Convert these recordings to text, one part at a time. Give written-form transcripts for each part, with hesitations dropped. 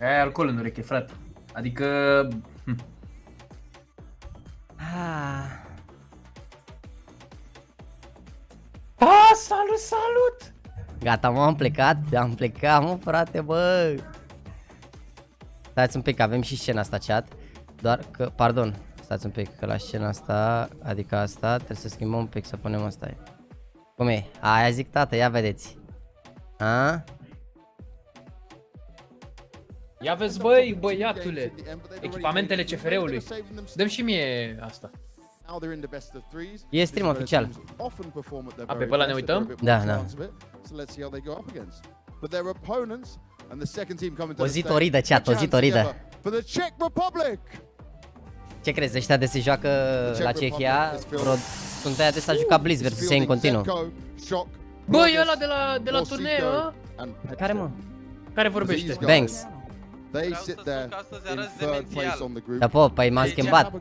Ai alcool în ureche, frate. Adică... Salut, salut! Gata, mă, am plecat, mă, frate, bă. Stați un pic, avem și scena asta, chat. Doar că, pardon, stați un pic, că la scena asta, adică asta, trebuie să schimbăm un pic, să punem asta. Cum e? Aia zic, tată, ia vedeți. A? Ia vezi, băi, băiatule, echipamentele CFR-ului. Dă-mi și mie asta. E stream oficial. A, pe ăla ne uităm? Da, da. O zi toridă, chat, o zi toridă. Ce crezi, ăștia de se joacă la Cehia? Sunt aia de s-a jucat Blitz versus ei în continuu. Băi, ăla de la turneu, Care, mă? care vorbește? Banks. They sit there in third place on the group. Da, po, păi m-am schimbat.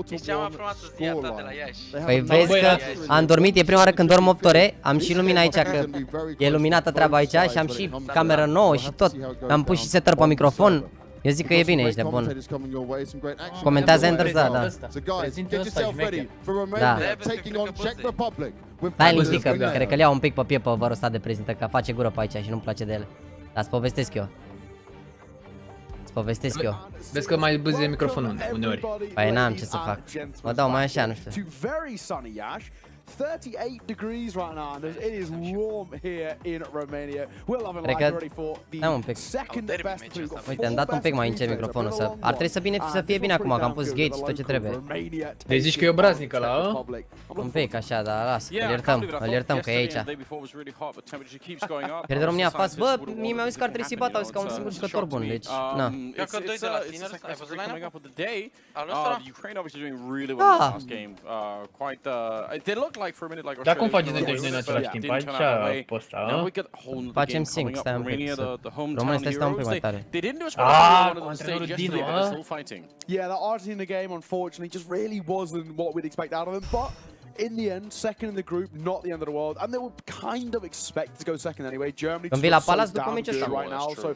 E cea mai frumoasă zi a ta de la Iași. Păi vezi că am dormit, e prima oară când dorm 8 ore. Am și lumina aici, că e luminată treaba aici. Și am și cameră nouă și tot. Am pus și setup pe microfon. Eu zic că e bine, ești de bun. Comentează Enders, da, da. Prezintă ăsta, șmecher. Da. Stai liniștit că cred că le iau un pic pe pie pe vărul ăsta de prezintă, că face gură pe aici și nu-mi place de ele. Dar îți povestesc eu. Povestesc eu. Vezi că mai bâzie microfonul uneori. Păi n-am ce să fac. Mă dau mai așa, nu știu. 38 degrees right now, and it is warm here in Romania. We're loving Cred life că... ready for Stai un the pic. second best. Uite, am dat un pic mai încet microfonul să... Ar trebui să fie bine acum, că am pus gate și tot ce trebuie. Deci zici că e obraznic ăla, Un pic așa, dar las, îl iertăm că e aici. Pierde România fast, bă, mie mi-au zis că ar trebui să-i bat, au zis că au un singur jucător bun, deci, na. Ia că 2 de la tine, ai văzut line-up? Al ăsta? Dar cum faceți noi în același timp? Aici pe ăsta, Facem sync, stai un pic să... România, stai un pic mai tare. Cu antrenorul Dino, Yeah, that Argentina game unfortunately just really wasn't what we'd expect out of them, but in the end, second in the group, not the end of the world, and they were kind of expected to go second anyway. Germany just la so Palace după damn meciul good ăsta. right now, so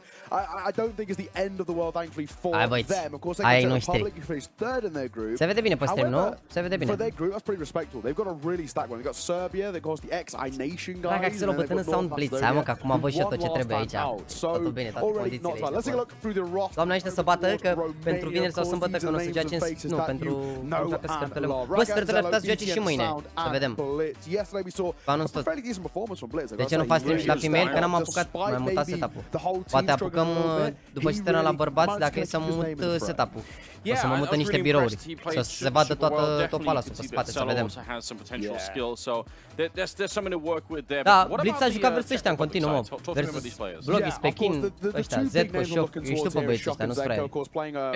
I don't think it's the end of the world, thankfully, for them. Of course, they Ai can noștri. take Republic, who finished third in their group. Se vede bine pe stream, nu? Se vede bine. For their group, that's pretty respectable. They've got a really stacked one. They've got Serbia, they've got the ex-I-Nation guys. Dacă Axel o bătână sau un blitz, hai mă, că acum văd și eu tot ce trebuie aici. Totul bine, toate condițiile aici. Doamne, ăștia să bată, că pentru vineri sau sâmbătă, că nu o să joace în... Nu, pentru... Nu joacă sfertele. Bă, sfertele ar putea să joace și mâine. Să vedem. Anunț tot. De ce nu faci stream și la female? Că n-am apucat, m-am mutat setup-ul. Poate apucăm după ce terminăm la bărbați, dacă e să mut setup-ul. O să mă mut în niște birouri, să se vadă toată tot palasul pe spate, să vedem. Da, Blitz a jucat versus ăștia în continuu, mă. Versus Blogis, Pekin, ăștia, Z, Footshop, eu știu pe băieții ăștia, nu-s fraieri.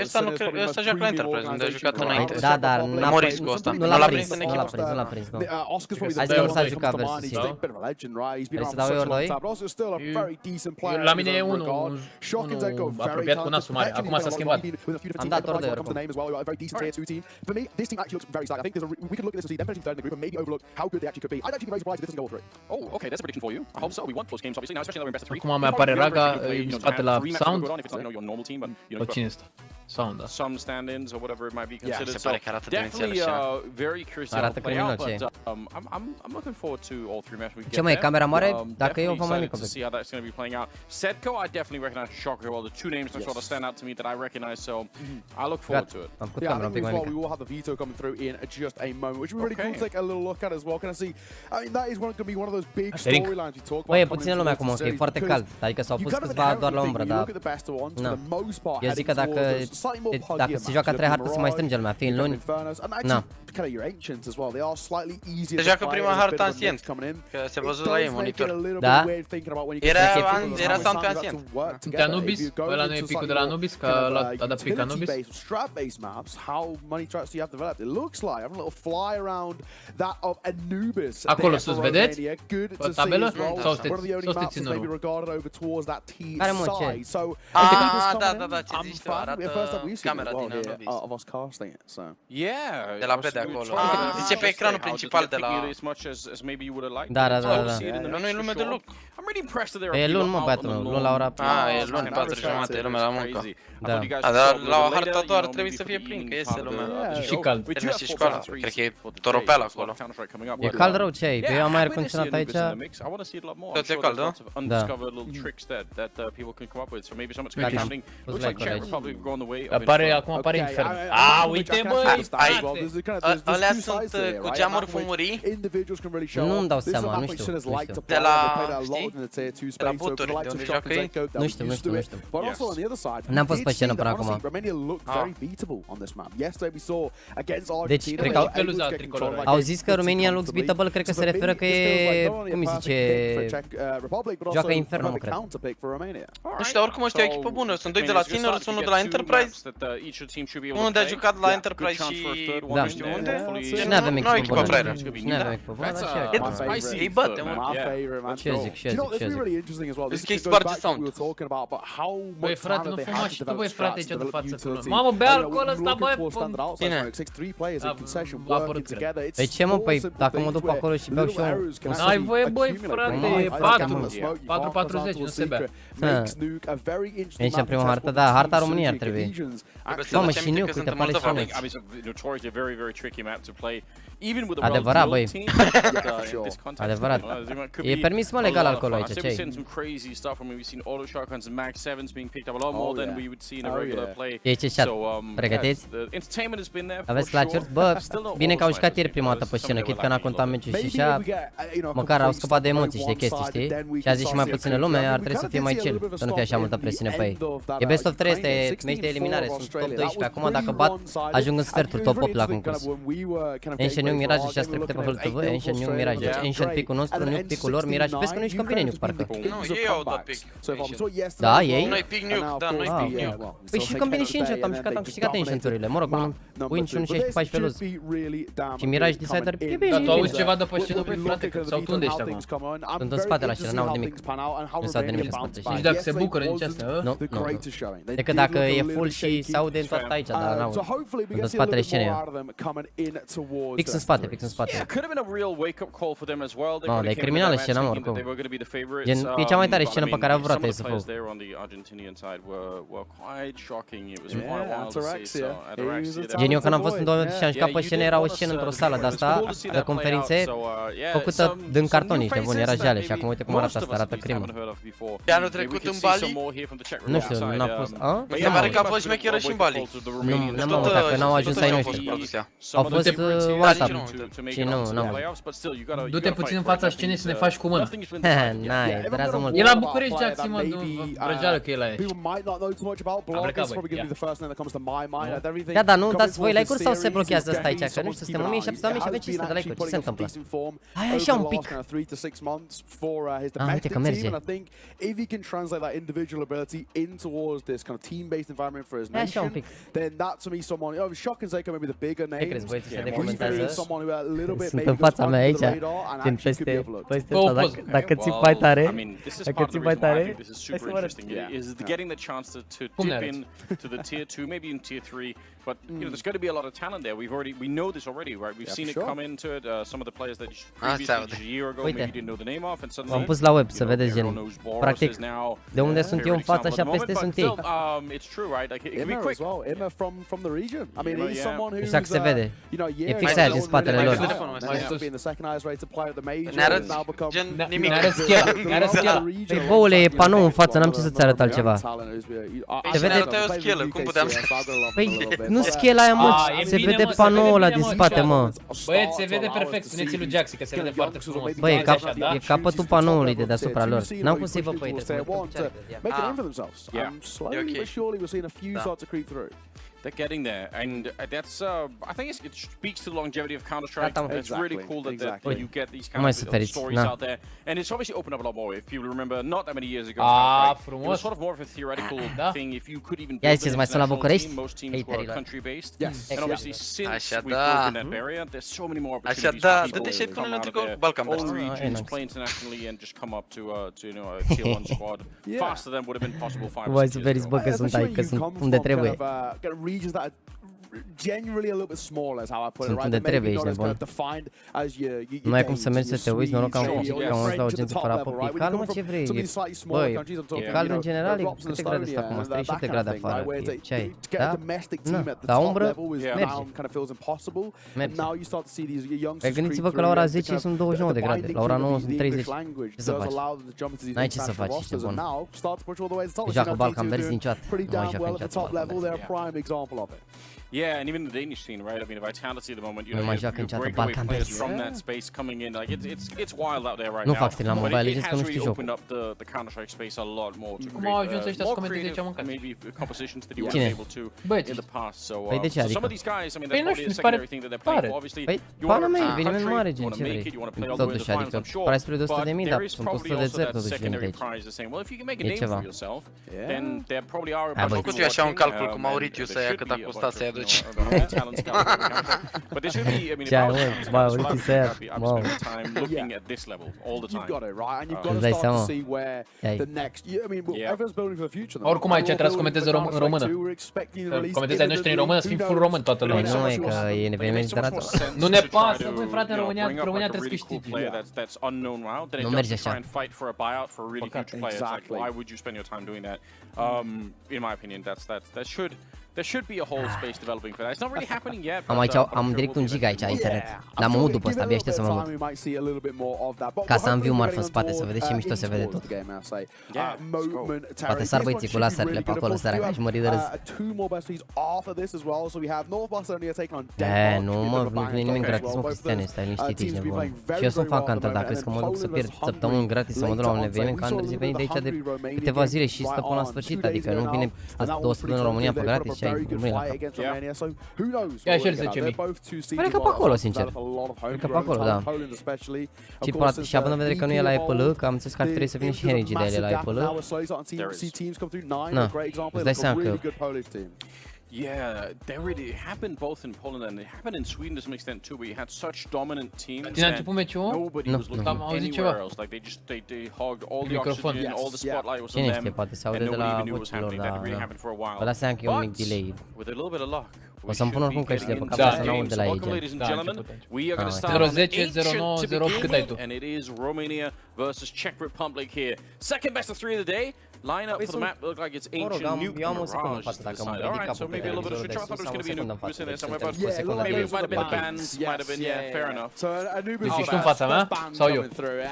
Ăsta joacă la Enterprise, unde a jucat înainte. Da, dar n-a prins, nu l-a prins, nu. Hai să că nu s-a jucat versus ei. Vrei să dau eu ori doi? La mine e unul apropiat cu nasul mare, acum s-a schimbat. Am dat ori doi ori. Acum mai apare Raga, în spate la sound. Pe cine este? Sound, da. Se pare că arată demențial așa. Arată criminal ce e. Ce mai e, camera mare? Dacă eu vă mai mic. Gata, am făcut camera un pic mai mică. Băi, e puțină lume acum, că e foarte cald. Adică s-au pus câțiva doar la umbră, dar... Na. Eu zic că dacă se joacă tryhard se mai strânge lumea, fiind luni. Na. Se joacă prima hartă ancient, că se văzut la ei în monitor. Da? Era sound pe ancient. De Anubis? Ăla nu e picul de la Anubis? Că a dat pic Anubis? Acolo sus, vedeți? Pe tabelă? Sau sunteți în urmă? Care mă, ce? Da, ce zici tu, arată camera din Anubis. De la pe de acolo. Zice pe ecranul principal de la... Da. Nu e lume deloc. E luni, mă, băiatul meu, luni la ora... E luni, 4:30, e lumea la muncă. Da. Dar la o hartă doar trebuie să fie plin, că iese lumea. Și cald. Termină și școala, cred că e toropeală acolo. E cald rău, ce ai? Că eu am aer condiționat aici. Tot e cald, da? Da. Acum apare infern. A, uite, băi! Alea sunt cu geamuri fumurii Nu-mi dau seama, nu știu. de la, știi? De la buturi, de unde joacă ei. Nu știu. N-am fost pe scenă până acum. Deci, cred că au zis că Romania looks beatable, cred că se referă că e, cum îi zice, joacă infernul, mă cred. Nu știu, dar oricum ăștia e o echipă bună, sunt 2 de la Sinners, unul de la Enterprise. Unul de a jucat la Enterprise și nu știu unde. Și n-avem Nu au echipă echipă bună. fraieră. Și n-avem echipă bună, dar și Ei bate, mă. ce zic. Zic sparge sound. Băi, frate, nu fuma și tu, băi, frate, aici de față cu noi. Mamă, bea alcool ăsta, băi! Bine. A apărut, cred. Păi ce, mă, păi, dacă mă duc acolo și beau și eu... N-ai voie, băi, frate, 4:40, nu se bea. Aici, în prima hartă, da, harta României ar trebui. Mamă, și Nuke, uite, apare și Nuke. Adevărat, băi. Adevărat. E permis, mă, legal alcoolul aici, ce-ai? E ce chat? Pregătiți? Aveți claciuri? Bă, bine că au jucat ieri prima dată pe scenă, chit că n-a contat meciul și așa, măcar au scăpat de emoții și de chestii, știi? Și a zis și mai puțină lume, ar trebui să fie mai chill, să nu fie așa multă presiune pe ei. E best of 3, este meci de eliminare, sunt top 12, acum dacă bat, ajung în sfertul top 8 la concurs. Ancient Young Mirage și-a trecute pe HLTV, Ancient Young Mirage, Ancient pick-ul nostru, Nuke pick-ul lor, Mirage, vezi că nu ești ca bine Nuke, parcă. Nu, ei au dat pick. Da, ei? Noi pick Nuke, da, noi pick Nuke. Păi și când bine și Ancient, am jucat, am câștigat Ancient-urile, mă rog, win și 1-16 luz. Și Mirage Decider, e bine, Dar e tu auzi bine. ceva de pe scenă, băi, frate, sau tu unde ești acum? Sunt în spate la scenă, n-aud nimic. Nu se aude nimic în spate, Nici știi? dacă se bucură, nici asta, Nu. Decât dacă e full și se aude în tot aici, dar n-aud. Sunt în spatele scenei eu. Fix în spate, fix în spate. Mamă, dar e criminală scena, mă, oricum. Gen, e cea mai tare scenă pe care au vrut Iesf-ul. Gen, eu când am fost în 2018 și am jucat pe scenă, era o scenă într-o sală de-asta, de conferințe, făcută din carton, ești nebun, era jale și acum uite cum arată asta, arată crimă. Pe anul trecut în Bali? Nu știu, n-a fost... A? Se pare că a fost șmecheră și în Bali. Nu mă uitat, că n-au ajuns ai noștri. Au fost WhatsApp și n-am văzut. Du-te puțin în fața scenei să ne faci cu mână. N-ai, durează mult. E la București, Jaxy, mă, vrăjeală că e la ești. Da, dar nu dați voi like-uri sau se blochează ăsta aici? Că nu știu, suntem 1700 oameni și avem 500 de like-uri, ce se întâmplă? Hai așa un pic. Ah, uite că merge. Hai așa un pic. Ce crezi, băieți, ăștia de comentează? Sunt în fața mea aici, din peste ăsta, dacă ții mai tare, dacă ții mai tare, hai să vă arăt. Cum ne arăți? But you know, there's going to be a lot of talent there. We know this already, right? We've seen it come into it. Some of the players that previously a year ago maybe didn't know the name of, and suddenly am pus la web să vedeți gen. Practic, de unde sunt eu în față, așa peste sunt ei. It's true, right? Like it can be quick. Emma from the region. I mean, he's someone who Exact se vede. E fix aia din spatele lor. Ne arăți gen nimic. Ne arăți schela. Păi boule, e panou în față, n-am ce să-ți arăt altceva. Se vede o schelă, cum puteam să... Păi nu schela aia, mă, se vede panoul ăla din spate, mă. Băieți, se vede perfect, spuneți-i lui Jaxy că se vede foarte frumos. Băi, e capătul panoului de deasupra lor. N-am cum să-i văd pe ei, trebuie să They're getting there, and that's I think it speaks to the longevity of Counter-Strike. It's really cool that you get these kind of stories out there, and it's obviously opened up a lot more. If people remember, not that many years ago, it was sort of more of a theoretical thing. If you could even build an international team, most teams were country-based, and obviously since we broken that barrier, there's so many more opportunities for people to come out of their own regions, play internationally, and just come up to you know a tier 1 squad faster than would have been possible 5 or 6 years ago. că sunt aici, că sunt unde trebuie. generally a little bit smaller, is how I put it, Sunt right? unde They're trebuie, maybe ești not as nebun. defined as your Nu ai cum să mergi să te uiți, noroc că am Swedes, făcut your că am French dau at the urgență top fără level, apă. right? Calmă When ce you vrei. come from some of these slightly smaller Băi, countries, I'm talking, cald you în know, general, Robson and câte grade sunt acum? Estonia, 37 that grade kind of thing, afară. right? Where it's Ce ai? to get Da? a domestic team at the La top umbră, level is merge. now kind of feels impossible. And Merge. now you start to see these youngsters Păi gândiți-vă că la ora 10 sunt 29 de grade, la ora 9 sunt 30. Ce să faci? N-ai ce să faci, ești nebun. Nu joacă Balkan verzi niciodată. Nu mai joacă niciodată Balkan verzi. Yeah, and even the Danish scene, right? I mean, the vitality at the moment, you know, mai you joacă niciodată break away Balkan players verzi. from that space coming in. Like it's wild out there right Nu now. fac stream la But Mobile it Legends că has nu știu really jocul. opened up the Counter-Strike space a lot more to Cum au ajuns ăștia să more comenteze creative, ce am mâncat? maybe compositions that you Cine? weren't able to Băieți. in the past. So, Păi de ce so some adică? of these guys, I mean, Păi that's nu probably știu, a mi se pare secondary thing that they're tare. playing for. Obviously, Păi, you pana want to mea, represent eveniment country, mare, you gen, want to ce make vrei? it, you want to play all the way to Totuși, the finals, adică I'm sure. prețul de 100 de mii, But dar there is sunt probably 100 de also țări that totuși venite secondary aici. prize of saying, well, if you can make a E name ceva. for yourself, then there probably are a Hai, bunch băi. of Făcut people eu așa un watching, calcul cu and Mauritiu there să ia should cât be a a costat bunch să-i of, aduci. talent scouts that we have. But there should be, I mean, if Ce I ai, was mă, playing this bă, game, so uite I'd să ia, be mamă. spending time looking at this level all the You've time. got it, right? And you've Îți got dai to start to seama. see where Ai. the next... I mean, everyone's building for the future. though. Oricum aici trebuie să comenteze în română. Comenteze ai noștri în română, să fim full român toată Păi lumea. nu, e că e un eveniment internațional. Nu ne pasă, băi, frate, în România trebuie să câștigi. Nu merge așa. Exactly. Why would you spend your time doing that? In my opinion, there should be a whole space developing for that. It's not really happening yet. Am aici, am direct un giga aici, internet. Dar mă mut după ăsta, abia aștept să mă mut. Ca să am view marfă în spate, să vedeți ce mișto se vede tot. Poate sar băieții cu laserele pe acolo, săraca și mări de râs. Nu mă, nu e nimic gratis, mă, Cristiane, stai liniștit, ești nebun. Și eu sunt fan Counter, dar crezi că mă duc să pierd săptămâni gratis, să mă duc la un eveniment Counter, zi venit de aici de câteva zile și stă până la sfârșit, adică nu vine 2 săptămâni în România pe gratis și ai mâine la cap. Ia și el 10.000. Cred că pe acolo, sincer. Cred că pe acolo, da. Și având în vedere că nu e la Apple, că am înțeles că ar trebui să vină și Energy de ele la Apple. Na, îți dai seama că Yeah, they really happened both in Poland and it happened in Sweden to some extent too, where you had such dominant teams Tine a început meciul? nobody was looking Am auzit anywhere ceva. else. Like they hogged all the Microfon. oxygen, all the spotlight was on cine them, știe, poate se and aude de nobody la even knew what was vocilor, happening. That really da. happened for a while. Vă dați seama că e un mic But delay. with a little bit of luck, O să-mi pun oricum căștile pe cap Da. să nu aud de la ei, gen. Ladies and Da, gentlemen, început aici. we are going to Ah, start on 0-10, ancient 0-9, to 0-8, begin cât ai with, tu? and it is Romania versus Czech Republic here. Second best of 3 of the day. Line up for the map look like it's ancient nuke eu am o secundă în mirage față to the dacă mă side. ridic Alright, so capul pe maybe a little bit of televizorul switch. I de thought it was sus, am going to o be a secundă în nuke față. in there somewhere, Deci, but o secundă maybe it pe might have been the televizor. bands, might have been, yeah, fair enough. So Anubis Deci ești tu în fața mea? Sau eu?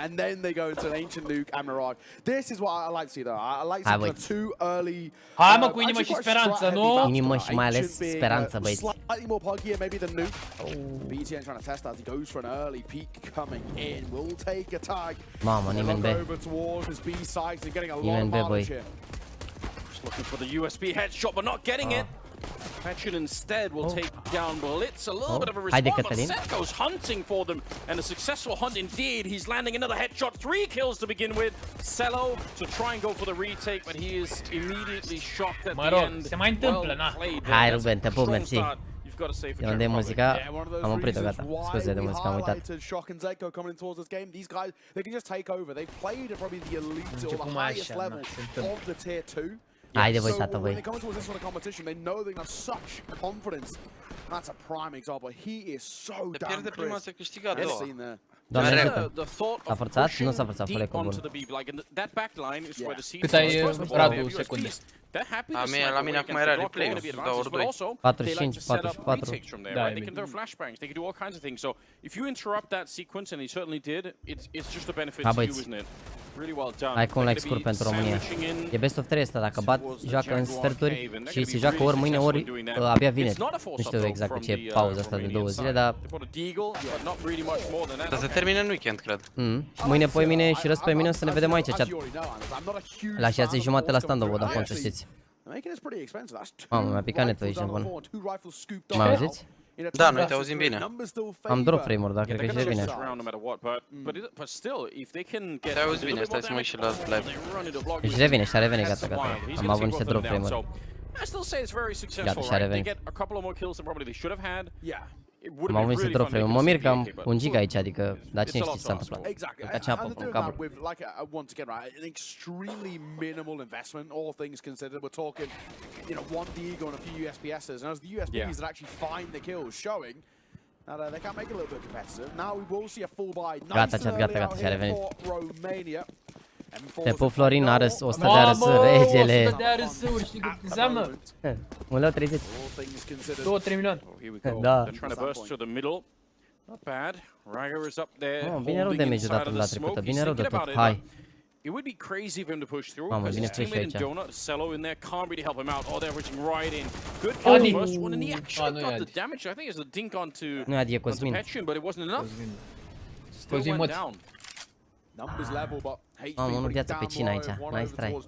and then they go into an ancient nuke and mirage. This is what I like to see though. I like to Hai, see kind of băieți. two early. Hai, mă, cu inimă și speranță, nu? Inimă și mai ales speranță, băieți. Slightly more puggier, maybe the nuke. BTN trying to test as he goes for an early peek coming in. Will take a tag. Mamă, nimeni B. Over towards his B side. He's getting a lot Nimeni of B, băi. mileage here. Just looking for the USB headshot, but not getting it. Petchin instead will take down Blitz. A little bit of a Haide, response, but Cătălin. Seth goes hunting for them, and a successful hunt indeed. He's landing another headshot, 3 kills to begin with. Cello to try and go for the retake, but he is immediately shocked at Mă the rog, end. se mai întâmplă, na. played Hai, there. Ruben, That's te a pup, strong mersi. start. You've got to say for Eu Czech unde e Republic. muzica? Yeah, one of those Am oprit-o, reasons gata. why Scuze de we muzică, am uitat. highlighted Shock and Zeko coming in towards this game. These guys, they can just take over. They've played at probably the elite or the cum mai highest așa, level na, se întâmplă. of the tier 2. Haide, voi, So tată, when voi. they come towards this sort of competition, they know they have such confidence. That's a prime example. He is so Se damn pierde prima, crisp. se câștigă a As doua. seen there. Doamne The ajută. thought S-a of forțat? pushing Nu s-a forțat, deep fără cu onto bun. the B, like that back line is where the seeds Cât ai, are. First of all, Radu, they have secunde? USPs. They're happy to La snipe mine away acum against era the Glock, replay-ul, they're gonna be dau advantage, but doi. also 45, they like to set up 44. retakes from there, Da, right? e They can bine. throw flashbangs, they can do all kinds of things. So if you interrupt that sequence, and he certainly did, it's just a benefit Ha, to you, băieți. isn't it? Really well done. Hai cu un They're like gonna scurt be pentru România. sandwiching in E best of 3 ăsta, dacă bat, towards the joacă în Jaguar sferturi cave, and they're și gonna se be joacă really ori mâine, ori successful in doing that. abia It's vineri. not a Nu force-up, știu though, exact from cu ce the, pauza asta de Romanian 2 zile, side. dar They put a deagle, but not really much more than that. Dar se termină în weekend, cred. și mâine, poi mine și răs pe mine o să ne vedem aici, chat. La 6:30 la stand-up, Vodafone, să știți. Mamă, mi-a picat netul, ești nebun. Mă auziți? Da, noi te auzim bine. Am drop frame-uri, dar cred că și de bine. Te auzi bine, stai să mă uit și la live. Și revine, și-a revenit, gata, gata. Am avut niște drop frame-uri. I still say it's very successful, Gata, și-a right? They revenit. get a couple of more kills than probably they should have had. Yeah. Am avut niște trofeuri. Mă mir că am 1 giga aici, adică, dar cine știe ce s-a întâmplat. Exactly. Ca ce apă And pe un doing that cablu. with, like, once again, right, an extremely minimal investment, all things considered. We're talking, you know, 1 Deagle and a few USPSs. And as the USPs that actually find the kills showing that they can make it a little bit competitive. Now we will see a full buy. Gata, Nice and gata, early gata, out și-a here revenit. for Romania. Tepu Florin are 100 de RS, regele. 100 de RS-uri, știi cât înseamnă? 1,30 leu. 2-3 milioane. Da. They're trying to burst to the middle. Not bad. Raga is up there. Bine rău damage-ul dat la trecută, bine rău de tot, hai. It would be crazy for him to push through Mamă, because vine his teammate in flash aici. Donut, Cello in there, can't really help him out. Oh, they're reaching right in. Good kill on the first one, and he actually got the damage. I think it's a dink onto Petrian, but it wasn't enough. Still went down. Numbers level, but Mamă, unul viață pe cine aici, nice try.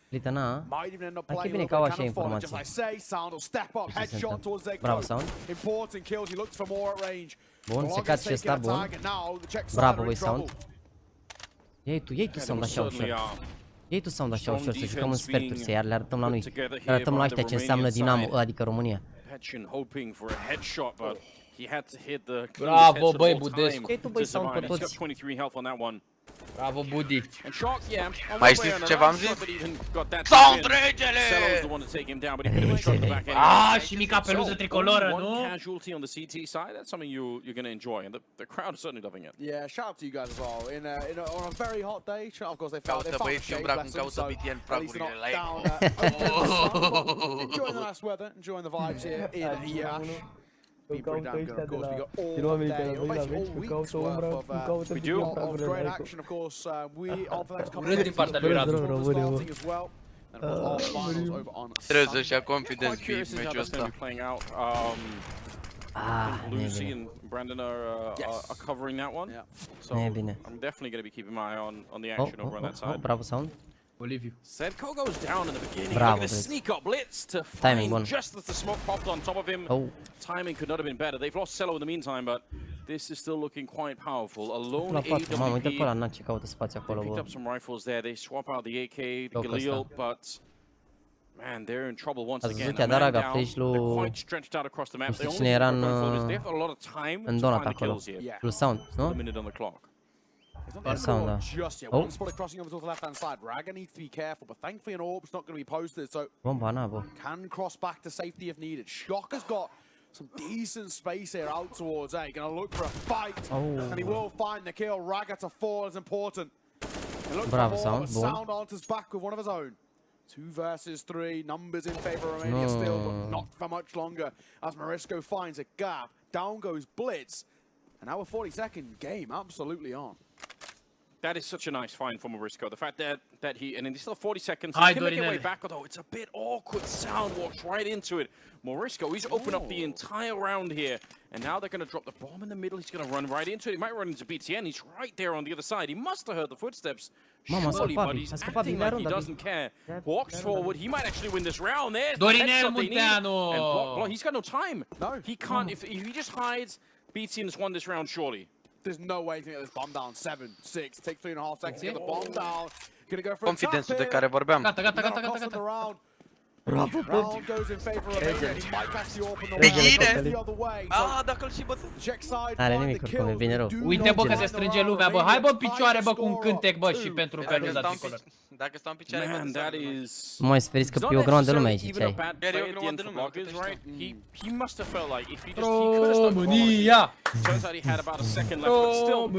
Plită na. Hai că bine că au așa informații. Bravo, Sound. Bun, se cad și ăsta, bun. Bravo, voi, Sound. Iei tu Sound așa ușor. Iei tu Sound așa ușor, să jucăm în sferturi, să iar le arătăm la noi. Le arătăm la ăștia ce înseamnă Dinamo, adică România. Bravo, băi, Budescu. Iei tu, băi, Sound pe toți. Bravo, Budi. Mai știți ce v-am zis? Sound regele! Ah, și mica peluză tricoloră, nu? Casualty on the CT side, that's something you're going to enjoy, and the crowd is certainly loving it. Yeah, shout out to you guys as well. On a very hot day, of course they found Caută băieți un brac, cum caută BTN pragurile la ei. Enjoying the nice weather, enjoying the vibes here in Iasi. Pretty damn good, of course. We got all day, or basically all week's worth of great action, of course. We on for the next couple of days, starting as well. And of course, all finals over on Trebuie să-și ia confidence pe meciul ăsta. Lucy and Brandon are covering that one. So I'm definitely going to be keeping my eye on the action over on that side. Bravo, Sound. Oliviu. Sedko goes down in the beginning. Bravo, Look at the sneak up blitz to timing find bun. just as the smoke popped on top of him. Timing could not have been better. They've lost Cello in the meantime, but this is still looking quite powerful. Alone AWP. Mamă, uite pe ăla, n-a ce caută spațiu acolo, They picked bă. up some rifles there. They swap out the AK, the Galil, but man, they're in trouble once again. Văzut, dar Raga flash lui... Quite stretched out across the map. Nu știu They cine era they have a lot of time în to donut find the acolo. kills here. Plus Sound, nu? Limited on the clock. Sound, just yet. One spot crossing over to the left-hand side. Raga needs to be careful, but thankfully an orb's not going to be posted, so Bomba, na, bă. can cross back to safety if needed. Shocker's got some decent space here out towards A. Going to look for a fight, and he will find the kill. Raga to 4 is important. Bravo, Sound. Sound answers back with one of his own. 2 versus 3, numbers in favor of Romania still, but not for much longer. As Morisco finds a gap, down goes Blitz, and now a 40-second game absolutely on. That is such a nice find for Morisco. The fact that he, and in still 40 seconds, he can make it way back, although it's a bit awkward. Sound walks right into it. Morisco, he's opened up the entire round here, and now they're going to drop the bomb in the middle. He's going to run right into it. He might run into BTN. He's right there on the other side. He must have heard the footsteps. Surely, but he's acting like he doesn't care. Walks forward. He might actually win this round. There's the headshot they need. And he's got no time. No. He can't. If he just hides, BTN's won this round, surely. There's no way to get this bomb down. 7, 6, take 3.5 seconds to get the bomb down. Gonna go for Confidence-ul de care vorbeam. Gata. Bravo, round goes in favor of Romania. He might catch the open the other way. Dacă-l și bătut. Are nimic, oricum, e bine rău. Uite, bă, că se strânge lumea, bă. Hai, bă, în picioare, bă, cu un cântec, bă, și pentru peluza tricolor. Dacă stau în picioare, man, that is. Mai speriți că e o grămadă de lume aici, ce ai? He must have felt like if he could have stopped România! turns out he had about a second left, but still,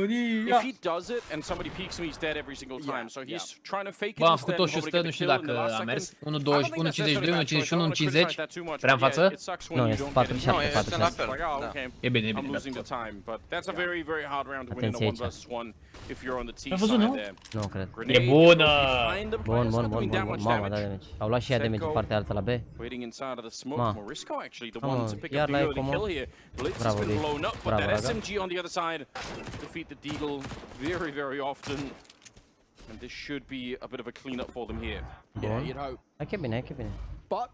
if he does it and somebody peeks him, he's dead every single time. So he's trying to fake it. Bă, am făcut-o și 100, nu știu dacă a mers. 1.52, 1.51, 1.50. Prea în față? Nu, este 47, 46. E bine, e I'm bine. losing the time, but that's a very, very hard round to win in a 1 versus 1 if you're on the T Ai văzut, side nu? there. Nu, cred. E bună! Bun. Mamă, da damage. Au luat și ea damage în partea altă la B. Waiting inside of the smoke. Morisco actually the one to pick iar up la the eco, early mă. kill here. Blitz has Bravo, been Lee. blown up, but Bravo, that Raga. SMG on the other side defeat the Deagle very, very often. And this should be a bit of a cleanup for them here. Yeah, you'd hope. Hai că e bine, hai că e bine. But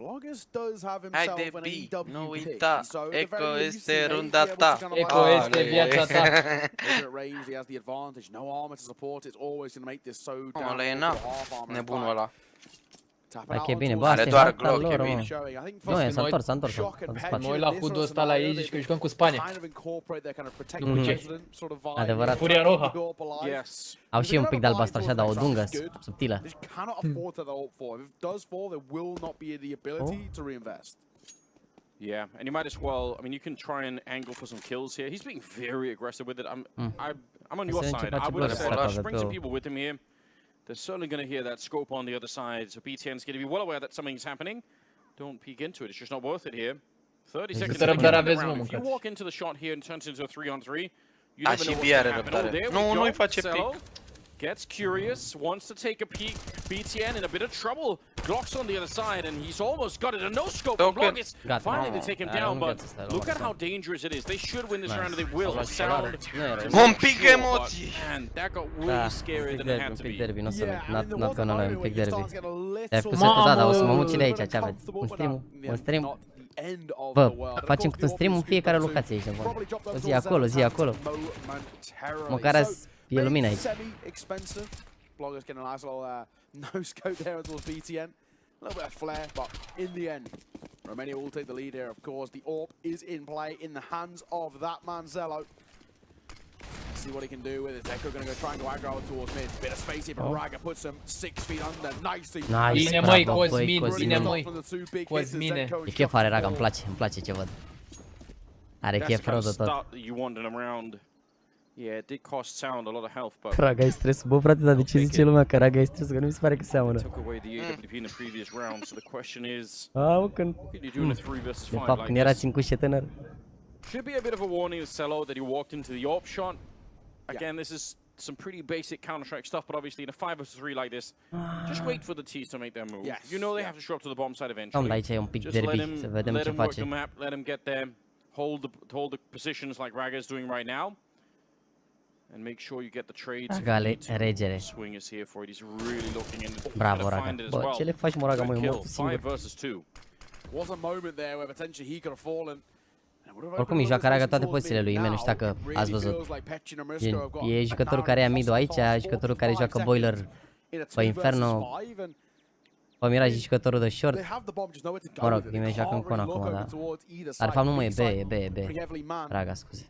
Bloggers does have himself Haide, an B, EWP. nu uita, So at the Eco very least, este he may runda be able ta. to kind of Eco like- este viața ta. Over at range, he has the advantage. No armor to support. It's always going to make this so down. Ăla e to na. the half armor Nebunul fight. ăla. Hai că e bine, bă, asta e harta lor, mă. Nu, s-a întors, în spate. Noi la codul ăsta la ei zici că jucăm cu Spania. Nu cu ce. Adevărat. Furia roja. Au și un pic de albastru așa, dar o dungă subtilă. Yeah, and you might as well. I mean, you can try and angle for some kills here. He's being very aggressive with it. I'm on your side. I would have said just bring some people with him here. They're certainly going to hear that scope on the other side. So BTN's going to be well aware that something's happening. Don't peek into it. It's just not worth it here. 30 seconds. If you walk into the shot here and turns into a 3-on-3, you never know what's going to happen. Oh, there we go. Cello gets curious, wants to take a peek. BTN in a bit of trouble. Glock's on the other side, and he's almost got it. A no-scope from Bloggis. Finally to take him down, but look at how dangerous it is. They should win this round, and they will. Sound. Un pic emoții. And that got way scarier than it had to be. Un pic derby, not gonna lie, un pic derby. Te-ai făcut setul, da, dar o să mă mut și de aici, ce aveți? Un stream? Bă, facem cât un stream în fiecare locație aici, bă. O zi acolo, zi acolo. Măcar azi e lumină aici. Bloggers getting a nice little no scope there towards BTN. A little bit of flair, but in the end, Romania will take the lead here. Of course, the AWP is in play in the hands of that man, Zello. See what he can do with it. Echo going to go try and go aggro towards mid. Bit of space here, but Raga puts him 6 feet under. Nicely. Nice, bravo, băi, Cosmine. E chef are Raga, îmi place ce văd. Are chef rău de tot. Yeah, it did cost Sound a lot of health, but Raga e stres. Bă, frate, dar de ce zice lumea că Raga e stres? Că nu mi se pare că seamănă. Took away the AWP in the previous round, so the question is, când de fapt, când era 5 tânăr. Should be a bit of a warning with Cello that he walked into the AWP shot. Again, this is some pretty basic Counter-Strike stuff, but obviously in a 5 vs 3 like this, just wait for the T's to make their move. You know they have to show up to the bomb side eventually. Aici e un pic derby, să vedem ce face. Let him get there, hold the positions like Raga is doing right now. And make sure you get the trades. Regere. Swing is here for it. He's really looking in. Bravo, Raga. Bă, ce le faci, mă, Raga, mă, eu mă singur. 5 vs 2. Was a moment there where potentially he could have fallen. Oricum îi joacă Raga toate pozițiile lui, nimeni nu știu dacă ați văzut. E jucătorul care ia mid-ul aici, jucătorul care joacă boiler pe Inferno. Pe Mirage e jucătorul de short. Mă rog, nimeni joacă în con acum, da. Dar de fapt nu mă e B. Raga, scuze.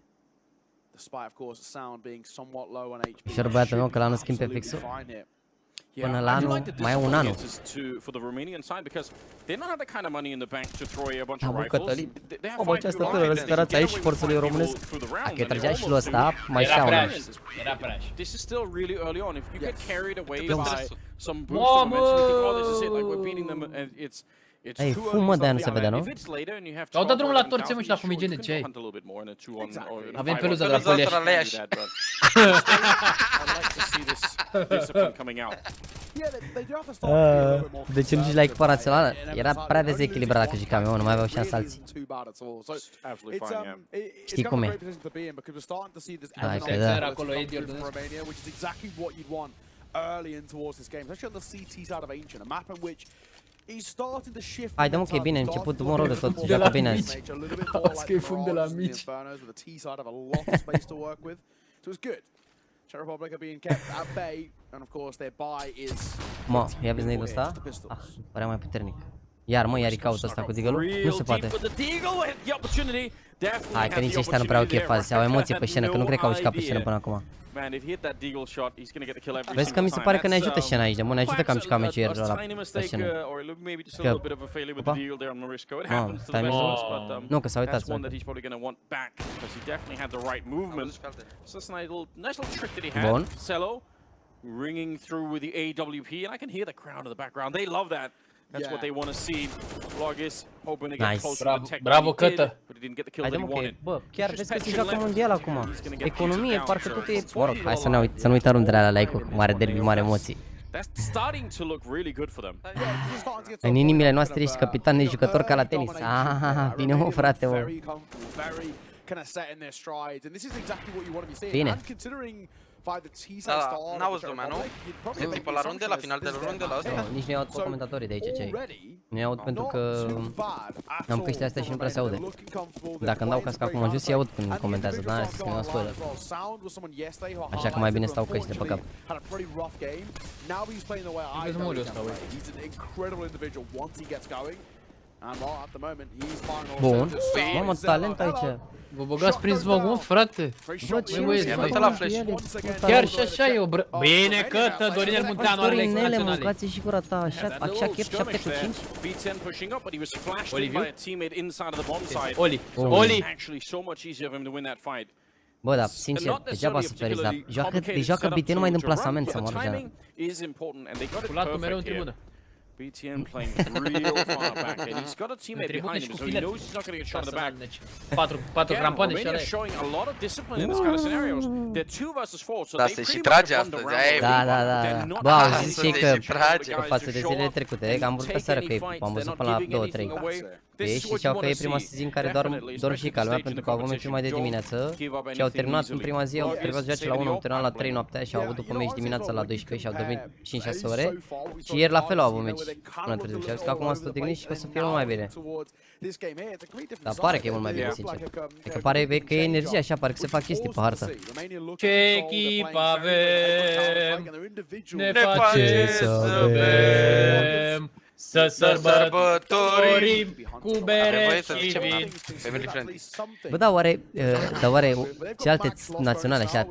Și-or băiatul meu că l-am schimb pe fixul. Până la anul, mai e un an. Da, bă, Cătălin. Bă, această tânără răsperați aici și forțul lui românesc. Dacă îi tragea și lui ăsta, mai și un an. Era prea așa. Ei, fumă, de-aia nu se vede, nu? Au dat drumul la torțe, mă, și la fumigene, ce ai? Avem peluză de la Poliaș. De ce nu zici la echiparația ăla? Era prea dezechilibrat dacă jucam eu, nu mai aveau șanse alții. Știi cum e? Hai că da. Hai, dă-mă că e bine, începutul mă rog de tot, joacă bine azi. Azi că e fum de la mici. Mă, ia vezi nade-ul ăsta? Ah, părea mai puternic. Iar mă, iar îi caut ăsta cu deagle-ul? Nu se poate. Hai, că nici ăștia nu prea au chef azi, au emoție pe scenă, că nu cred că au jucat pe scenă până acum. Vezi că mi se pare că ne ajută scena aici, mă, ne ajută că am jucat meciul ieri ăla pe scenă. Că... Opa? Nu, stai mișto. Nu, că s-a uitat. Bun. Ringing through with the AWP, and I can hear the crowd in the background. They love that. That's what they want to see. Bloggis hoping to get close to the tech. Bravo, Cătă. But he didn't get the kill that he wanted. Bă, chiar vezi că se joacă mondial acum. Economie, parcă tot e... Mă rog, hai să nu uităm rundele alea like cu mare derby, mare emoții. That's starting to look really good for them. În inimile noastre ești capitan de jucător ca la tenis. Ah, bine mă, frate, mă. Bine. Da, n-auzi lumea, nu? E tipă la runde, la final de runde, la asta? Nici nu-i aud pe comentatorii de aici, cei. Nu-i aud pentru că am căștile astea și nu prea se aude. Dacă îmi dau casca acum în jos, i-aud când comentează, dar n-are să scriu spoiler. Așa că mai bine stau căștile pe cap. Vezi muriu ăsta, ui. Bun. Mamă, talent aici. Vă băgați prin smoke, mă, frate. Bă, ce dă la flash. Chiar și așa e o bine că Dorinel Munteanu are lecții Dorinele, naționale. mâncați și gura ta, așa chep 7 cu 5. Oli. Oli. Bă, dar sincer, degeaba suferiți, dar joacă BT numai din plasament să moară geana. Culatul mereu în tribună. BTN playing real far back, and he's got a teammate behind him, so he knows he's not going to get shot in the back. 4 crampoane și Romania showing a lot of discipline in this kind of scenarios. They're 2 versus 4, so Da, they se și pretty trage much astăzi, won the aia e round. Da. Bă, auziți și că față de zilele trecute, că am văzut pe seară că am văzut până la 2-3. Ei știau că e prima zi în care dorm și calmea pentru că au avut meciul mai de dimineață și au terminat în prima zi, au trebuit să joace la 1, au terminat la 3 noaptea și au avut după meci dimineața la 12 și au dormit 5-6 ore și ieri la fel au avut meci până târziu și au zis că acum sunt odihnit și că o să fie mult mai bine. Dar pare că e mult mai bine, sincer. E că pare că e energie așa, pare că se fac chestii pe hartă. Ce echipă avem, ne face să bem, să sărbătorim cu bere și vin. Bă, da, oare ce alte naționale așa,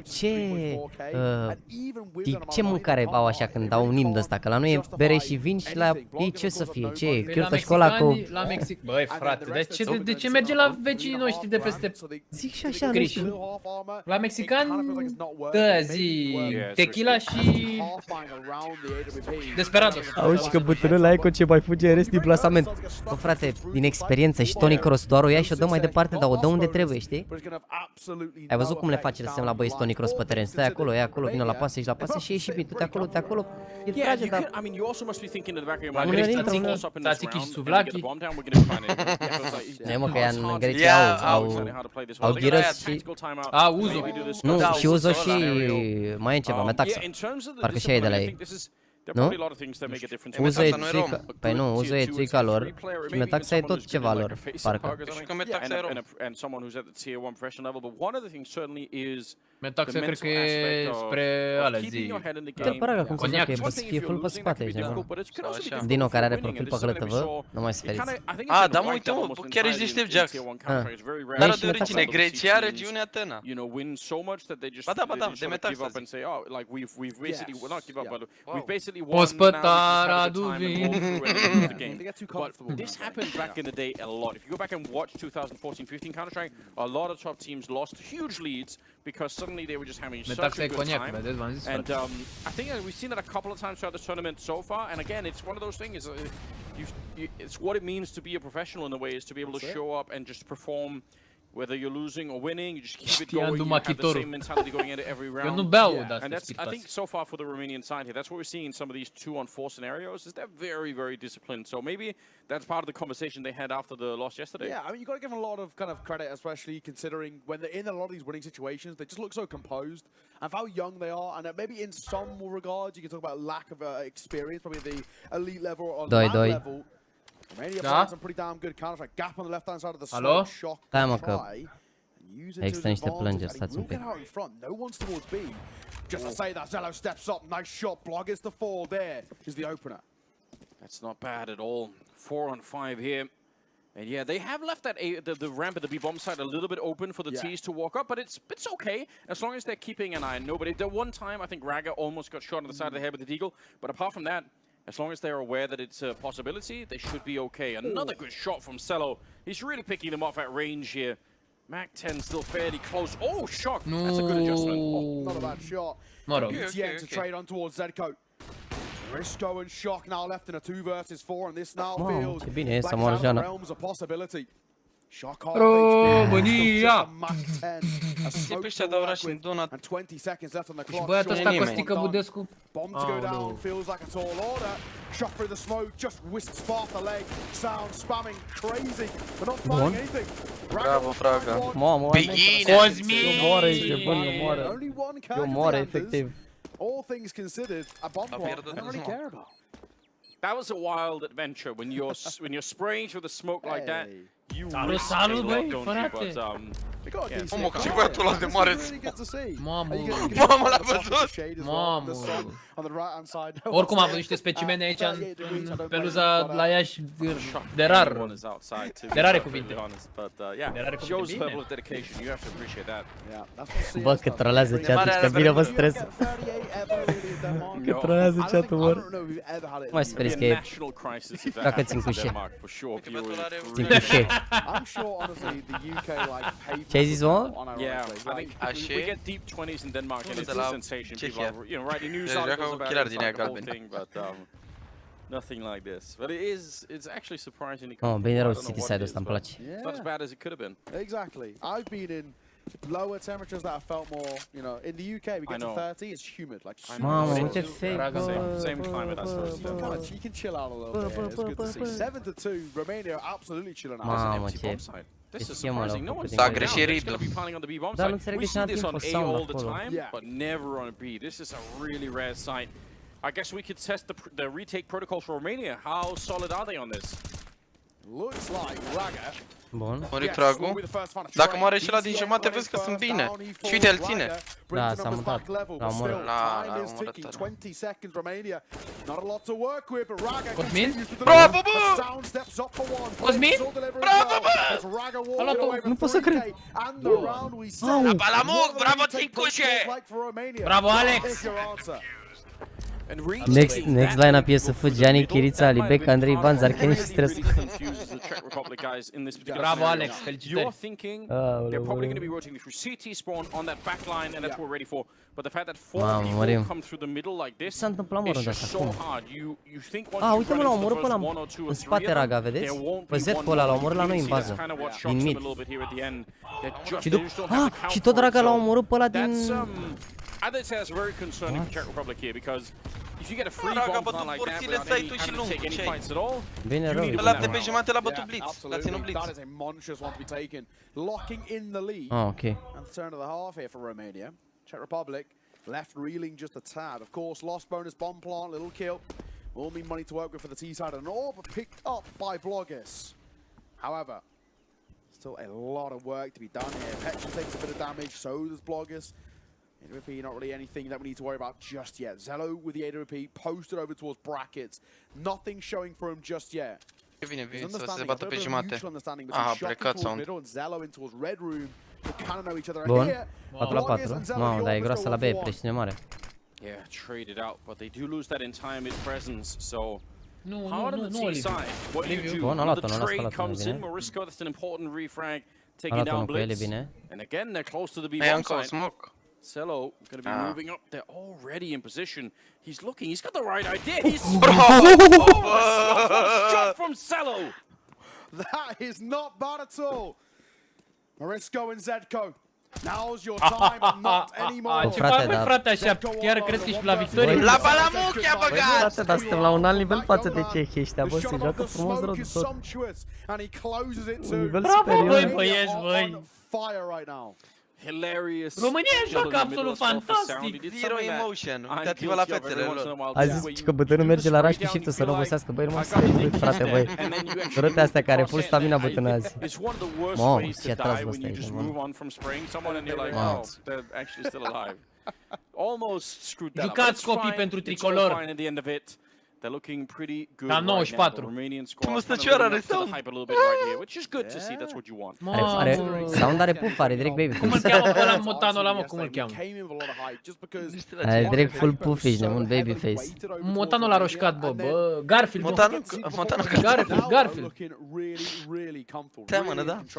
ce mâncare au așa când dau un imn ăsta? Că la noi e bere și vin și la ei ce să fie? Ce e? Chiurtă școala cu... La Mexic, băi frate, de ce merge la vecinii noștri de peste... Zic și așa, nu știu. La mexicani, dă zi, tequila și... Desperados. Auzi că bătrânul ăla ce mai fuge în rest din plasament. Bă, frate, din experiență și Tony Cross doar o ia și o dă mai departe, dar o dă unde trebuie, știi? Ai văzut cum le face să semn la băieți Tony Cross pe teren? Stai acolo, ia acolo, vină la pase și la pase și ieși bine, du-te acolo, îl trage, dar... La Grecia, Tzatziki și Suvlaki. Nu, mă, că ea în Grecia au ghirăți și... A, Uzo. Nu, și Uzo și... mai e ceva, Metaxa. Parcă și aia e de la ei. Nu? Uzo e țuica, păi nu, Uzo e țuica lor și Metaxa e tot ceva lor, parcă. Metaxa cred că e spre ale zi. Te-l păraga cum să zic că e fie full pe spate aici, nu? Dino care are profil pe clătăvă, nu mai sferiți. A, da, mă, uite, mă, chiar ești deștept, Jax. Țară de origine Grecia, regiune Atena. Ba da, de Metaxa zic. Ospătara duvin. But this happened back in the day a lot. If you go back and watch 2014-15 Counter-Strike, a lot of top teams lost huge leads because suddenly they were just having such a good time. And I think we've seen that a couple of times throughout this tournament so far. And again, it's one of those things. It's what it means to be a professional in a way, is to be able to show up and just perform. Whether you're losing or winning, you just keep it going. You have the same mentality going into every round. And that's, I think, so far for the Romanian side here, that's what we're seeing in some of these 2-on-4 scenarios. Is they're very, very disciplined. So maybe that's part of the conversation they had after the loss yesterday. Yeah, I mean, you got to give them a lot of kind of credit, especially considering when they're in a lot of these winning situations, they just look so composed. And for how young they are, and maybe in some regards, you can talk about lack of experience, probably the elite level or that level. Romania playing some pretty damn good counter strike. Gap on the left hand side of the smoke, shock, try. Există niște plângeri, stați un pic. No one's towards B. Just to say that Zello steps up, nice shot, block is the fall. There is the opener. That's not bad at all. 4-on-5 here. And yeah, they have left that the ramp at the B bomb side a little bit open for the T's to walk up, but it's okay as long as they're keeping an eye on nobody. The one time I think Raga almost got shot on the side of the head with the deagle, but apart from that, as long as they're aware that it's a possibility, they should be okay. Another good shot from Cello. He's really picking them off at range here. Mac 10 still fairly close. Oh, shock! No. That's a good adjustment. Oh, not a bad shot. BTN to trade on towards Zedco. Risco and Shock now left in a 2 versus 4, and this now feels like realms of possibility. România! E pe ăștia de oraș în donat. Și băiatul ăsta Costică Budescu? Bomb feels like a tall order. Shot through the smoke, just whisks past the leg. Sound spamming crazy, but not finding anything. Bravo, Fraga. Mamă, Cosmin! Eu moară aici, bă, eu moară. Eu moară, efectiv. All things considered, a bomb plot, I don't really care about. That was a wild adventure when you're spraying through the smoke like that. You Salut, salut, băi, frate! Mamă, ce băiatul ăla de mare. Mamă! Mamă, l-a văzut! Mamă! Oricum am văzut niște specimene aici în peluza la Iași de rar. De rare cuvinte. De rare cuvinte bine. Bă, cât trolează chat-ul, că bine vă stres. Cât trolează chat-ul, mor. Mai speriți că e... Dacă țin cu șe. Țin cu șe. Ce ai zis, mă? Yeah, I think we get deep 20s in Denmark and it's a sensation. People are, writing news articles about it, the whole thing, but nothing like this. But it's actually surprisingly Oh, bine rău City Side-ul ăsta, îmi place. It's not as bad as it could have been. Exactly. I've been in lower temperatures that have felt more, in the UK we get to 30, it's humid, like Mamă, uite fake, Same climate as us. You can chill out a little bit, it's good to see. 7-2, Romania absolutely chilling out. Mamă, ce... This is Ce mă surprising. No rog, one's Da, greșit Riddle. Dar nu înțeleg We de ce see n-a this timp on pe A sound all the acolo. time, but never on a B. This is a really rare sight. I guess we could test the retake protocols for Romania. How solid are they on this? Looks like Raga. Bun. Mori Tragu. Dacă moare și ăla din jumate, vezi că sunt bine. Și uite, el ține. Da, s-a mutat. L-a omorât. L-a omorât. 20 seconds Romania. Not a lot to work with, but Raga Cosmin? Bravo, bă! Cosmin? Bravo, bă! Nu pot să cred. La Balamuc, bravo, Ticușe! Bravo, Alex! Next line-up e să fugi Gianni, Chirița, Libec, Andrei, Van, Zarcheni și Stres. Bravo, Alex, felicitări! They're probably going to be rotating through CT spawn on that back line, and that's what we're ready for. But the fact that four people come through the middle like this is just so hard. You think once you uite mă, l-a omorât pe ăla în spate Raga, vedeți? Pe Z pe ăla, l-a omorât la noi în bază, din mid. Și tot Raga l-a omorât pe ăla din... I'd say that's very concerning for Czech Republic here because if you get a free bomb plan like that without any having to take any fights at all, bine rău. Ăla de pe jumate l-a bătut Blitz, l-a ținut Blitz. That is a monstrous one to be taken, locking in the lead. Ok. And turn of the half here for Romania. Czech Republic left reeling just a tad. Of course, lost bonus bomb plant, little kill. Will mean money to work with for the T side, and all but picked up by Bloggers. However, still a lot of work to be done here. Petra takes a bit of damage, so does Bloggers. AWP, not really anything that we need to worry about just yet. Zello with the AWP posted over towards brackets. Nothing showing for him just yet. Vine să se bată pe jumate. Aha, a plecat Sound. Bun. 4 la 4. Mamă, dar e groasă la B, presiune mare. Yeah, traded out, but they do lose that entire mid presence, so Nu, hard on the T side. What do you do? Bun, Another trade comes in, Morisco, that's an important refrag, taking down Blitz. And again, they're close to the B bomb side. Cello going to be moving up. They're already in position. He's looking. He's got the right idea. He's shot from Cello. That is not bad at all. Morisco and Zedko. Now's your time, but not anymore. Ce fac, băi, frate, așa? Chiar crezi că ești la victorie? La Balamuc i-a băgat! Frate, dar suntem la un alt nivel față de cehii ăștia, bă, se joacă frumos rău de tot. Nivel superior. Băi, băieți, băi! Hilarious. România joacă absolut fantastic. Zero emotion. Uitați-vă la fețele lor. A zis că bătânul merge la rush și să nu obosească. Băi, rămâi să te frate, băi. Durăte astea care full stamina bătână azi. Mamă, ce atras bă ăsta aici, mă. Jucați copii pentru tricolor. They're looking pretty good. Cam 94. Romanian squad. Mustăcioara are sound. Hype a little bit right here, which is good to see. That's what you want. Are sound, are puff, are direct baby. Cum îl cheamă pe ăla Motano ăla, mă? Cum îl cheamă? Are direct full puff, ești nebun, babyface. Motano l-a roșcat, bă, Garfield. Garfield. Seamănă, da? 9-2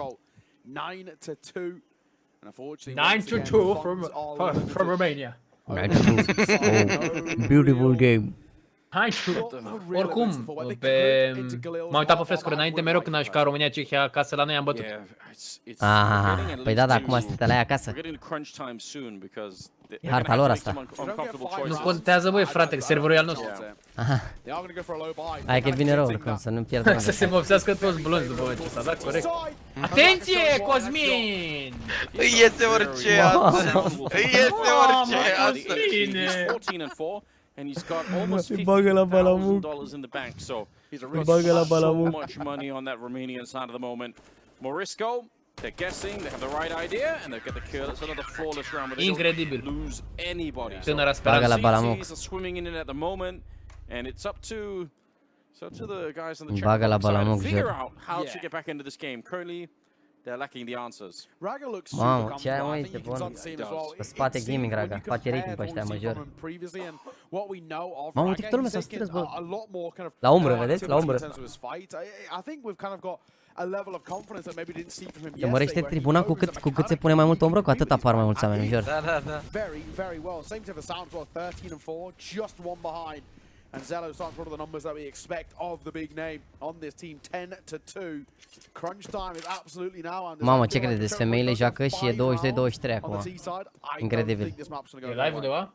from Romania. 9-2. Oh, beautiful game. Hai tu. Oricum, m-am uitat pe frescuri înainte, mereu când am jucat România, Cehia acasă la noi am bătut. Păi da, acum sunteți la ea acasă. E harta lor asta. Nu contează, băi, frate, că serverul e al nostru. Hai că e bine rău, oricum, să nu pierdem. Să se vopsească toți blonzi după ce s-a dat, corect. Atenție, Cosmin! Îi iese orice astăzi. Îi iese orice astăzi. And he's got almost $50,000 in the bank, so he's so much money on that Romanian side at the moment. Morisco, they're guessing, they have the right idea, and they get the kill. It's another flawless round, but they don't lose anybody. So CTs are swimming in it at the moment, and it's up to the guys on the Czech side to figure out how to get back into this game. Currently, they're lacking the answers. Mamă, ce ai mă, este bun. Pe spate gaming, Raga. Face rating pe ăștia major. Mamă, uite, toată lumea s-a strâns, bă. La umbră, vedeți? La umbră. Te mărește tribuna cu cât se pune mai mult umbră, cu atât apar mai mulți oameni, jur. Da, da. And Zello starts one of the numbers that we expect of the big name on this team, 10-2. Crunch time is absolutely now. Mamă, ce credeți? Femeile joacă și e 22-23 acum. Incredibil. E live undeva?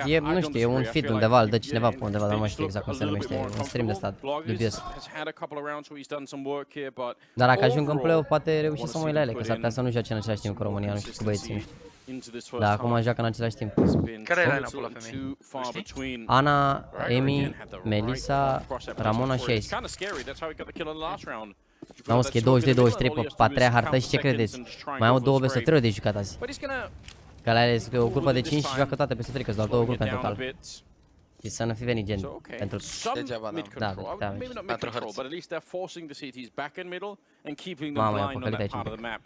E, nu știu, e un feed undeva, îl dă cineva pe undeva, dar nu mai știu exact cum se numește, un stream de stat, dubios. Dar dacă ajung în play-off, poate reuși să mă uit la ele, că s-ar putea să nu joace în același timp cu România, nu știu, cu băieții, nu știu. Da, acum joacă în același timp. Care e line-up-ul la femei? Ana, Emi, Melissa, Ramona și Iasi. N-am că e 22-23 pe a treia hartă și ce credeți? Mai au două BO3 de jucat azi. Că alea ales o grupă de 5 și joacă toate BO3, că sunt doar două grupe în total. Și să nu fi venit gen pentru... Degeaba, da. Pentru hărți. Mamă, e păcălit aici un pic.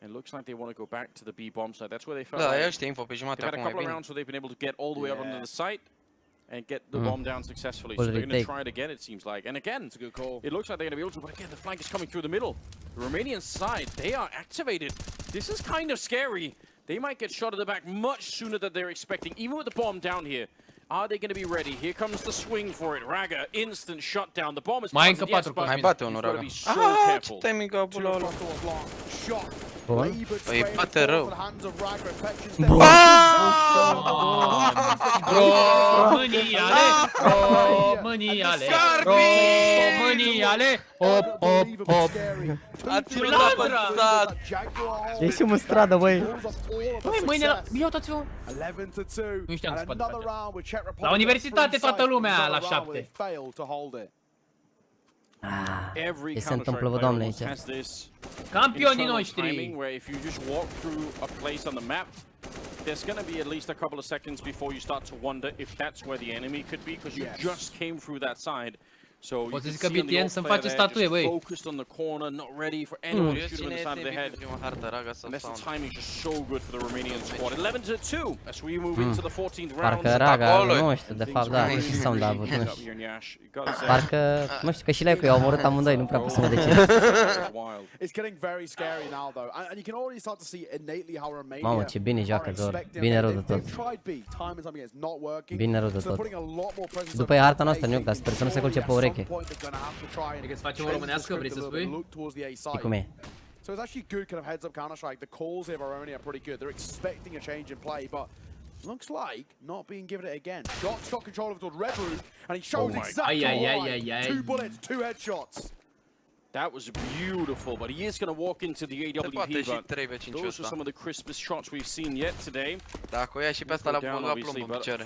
It looks like they want to go back to the B bomb side. That's where they felt Da, like eu știu info pe jumătate they've had a acum couple of mai rounds where they've been able to get all the way up onto the site and get the bomb down successfully. So they're going to try it again, it seems like. And again, it's a good call. It looks like they're going to be able to, but again, the flank is coming through the middle. The Romanian side, they are activated. This is kind of scary. They might get shot at the back much sooner than they're expecting, even with the bomb down here. Are they going to be ready? Here comes the swing for it. Raga, instant shutdown. The bomb is planted. Yes, but mai bate unul, Raga. Ah, ce timing a avut ăla. Păi bate rău. Româniale, hop, hop, hop. A ținut apăsat. Ieșim în stradă, băi. Băi, mâine la... Ia uitați-vă. Nu știam că se poate face. La universitate toată lumea la 7. Ce se întâmplă, vă, doamne, aici? Campionii noștri! There's going to be at least a couple of seconds before you start to wonder if that's where the enemy could be, because you just came through that side. So you can see on the off player there, just focused on the corner, not ready for anyone to shoot him in the side of the head. And that's the timing just so good for the Romanian squad. 11-2 as we move into the 14th round. Parcă Raga, nu știu, de fapt, da, și sound a avut, nu știu. Parcă, nu știu, că și Lecu i-au omorât amândoi, nu prea pot să văd de ce. Mamă, ce bine joacă, Zor. Bine rău de tot. Bine rău de tot. După e harta noastră, Nioc, dar sper să nu se culce pe ureche. Adică să facem o românească, vrei să spui? Și cum e? So it's actually good kind of heads up Counter-Strike. The calls here by Romania are pretty good. They're expecting a change in play, but looks like not being given it again. Jock's got control of it towards Red Root, and he shows exactly why. 2 bullets, 2 headshots. That was beautiful, but he is going to walk into the AWP, but those are some of the crispest shots we've seen yet today. Dacă o ia și pe asta la plumb în picioare. 4-3.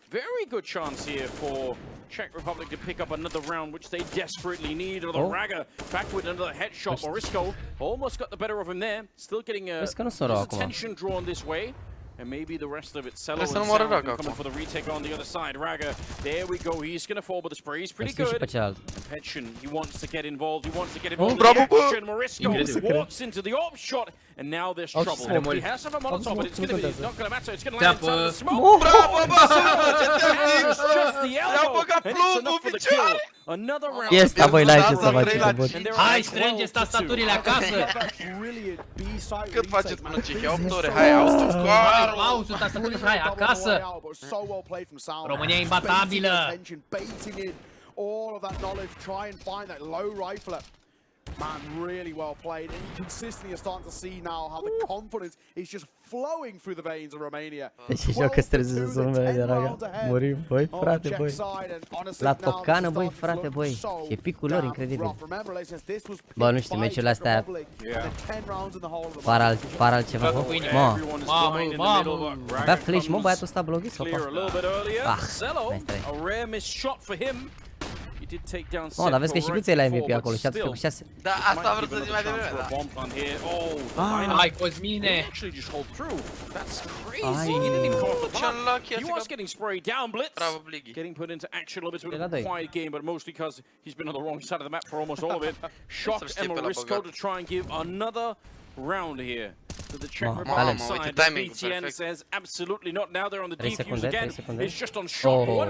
Very good chance here for Czech Republic to pick up another round, which they desperately need. Or the Raga back with another headshot. Morisco almost got the better of him there. Still getting his attention drawn this way. And maybe the rest of it, Cello and Sound coming for the retake on the other side. Raga, there we go. He's going to fall, but the spray is pretty good. And Petchen, he wants to get involved. He wants to get involved in the action. Morisco walks into the op shot, and now there's trouble. He has some Molotov, but it's not going to matter. It's going to land inside the smoke. Bravo, It's just the elbow, and it's enough for the kill. Este, băi, n-ai ce să faci, că bun. Hai, strângeți tastaturile acasă! Cât faceți până Cehia? 8 ore, hai, Mouse-ul, tastaturile și hai, acasă! România e imbatabilă! All of that knowledge, try and find that low rifler. Man, really well played. And you consistently are starting to see now how the confidence is just flowing through the veins of Romania. Deci joacă străzi să sună de raga. Murim, băi, frate, băi. La tocană, băi, frate, băi. Și e picul lor incredibil. Bă, nu știu, meciurile astea par altceva, bă. Mamă. Avea flash, mă, băiatul ăsta bloghit sau pa? Ah, mai stai. Oh, dar vezi că și Guței la MVP acolo și a făcut 6. Da, asta vreau să zic mai devreme, da. Hai, Cosmine! He was getting sprayed down, Blitz. Bravo, Bliggy. Getting put into action a little bit of a quiet game, but mostly because he's been on the wrong side of the map for almost all of it. Shocked and Morisco to try and give another round here. To the Czech Republic side, BTN says absolutely not. Now they're on the defuse again. It's just on shot. One more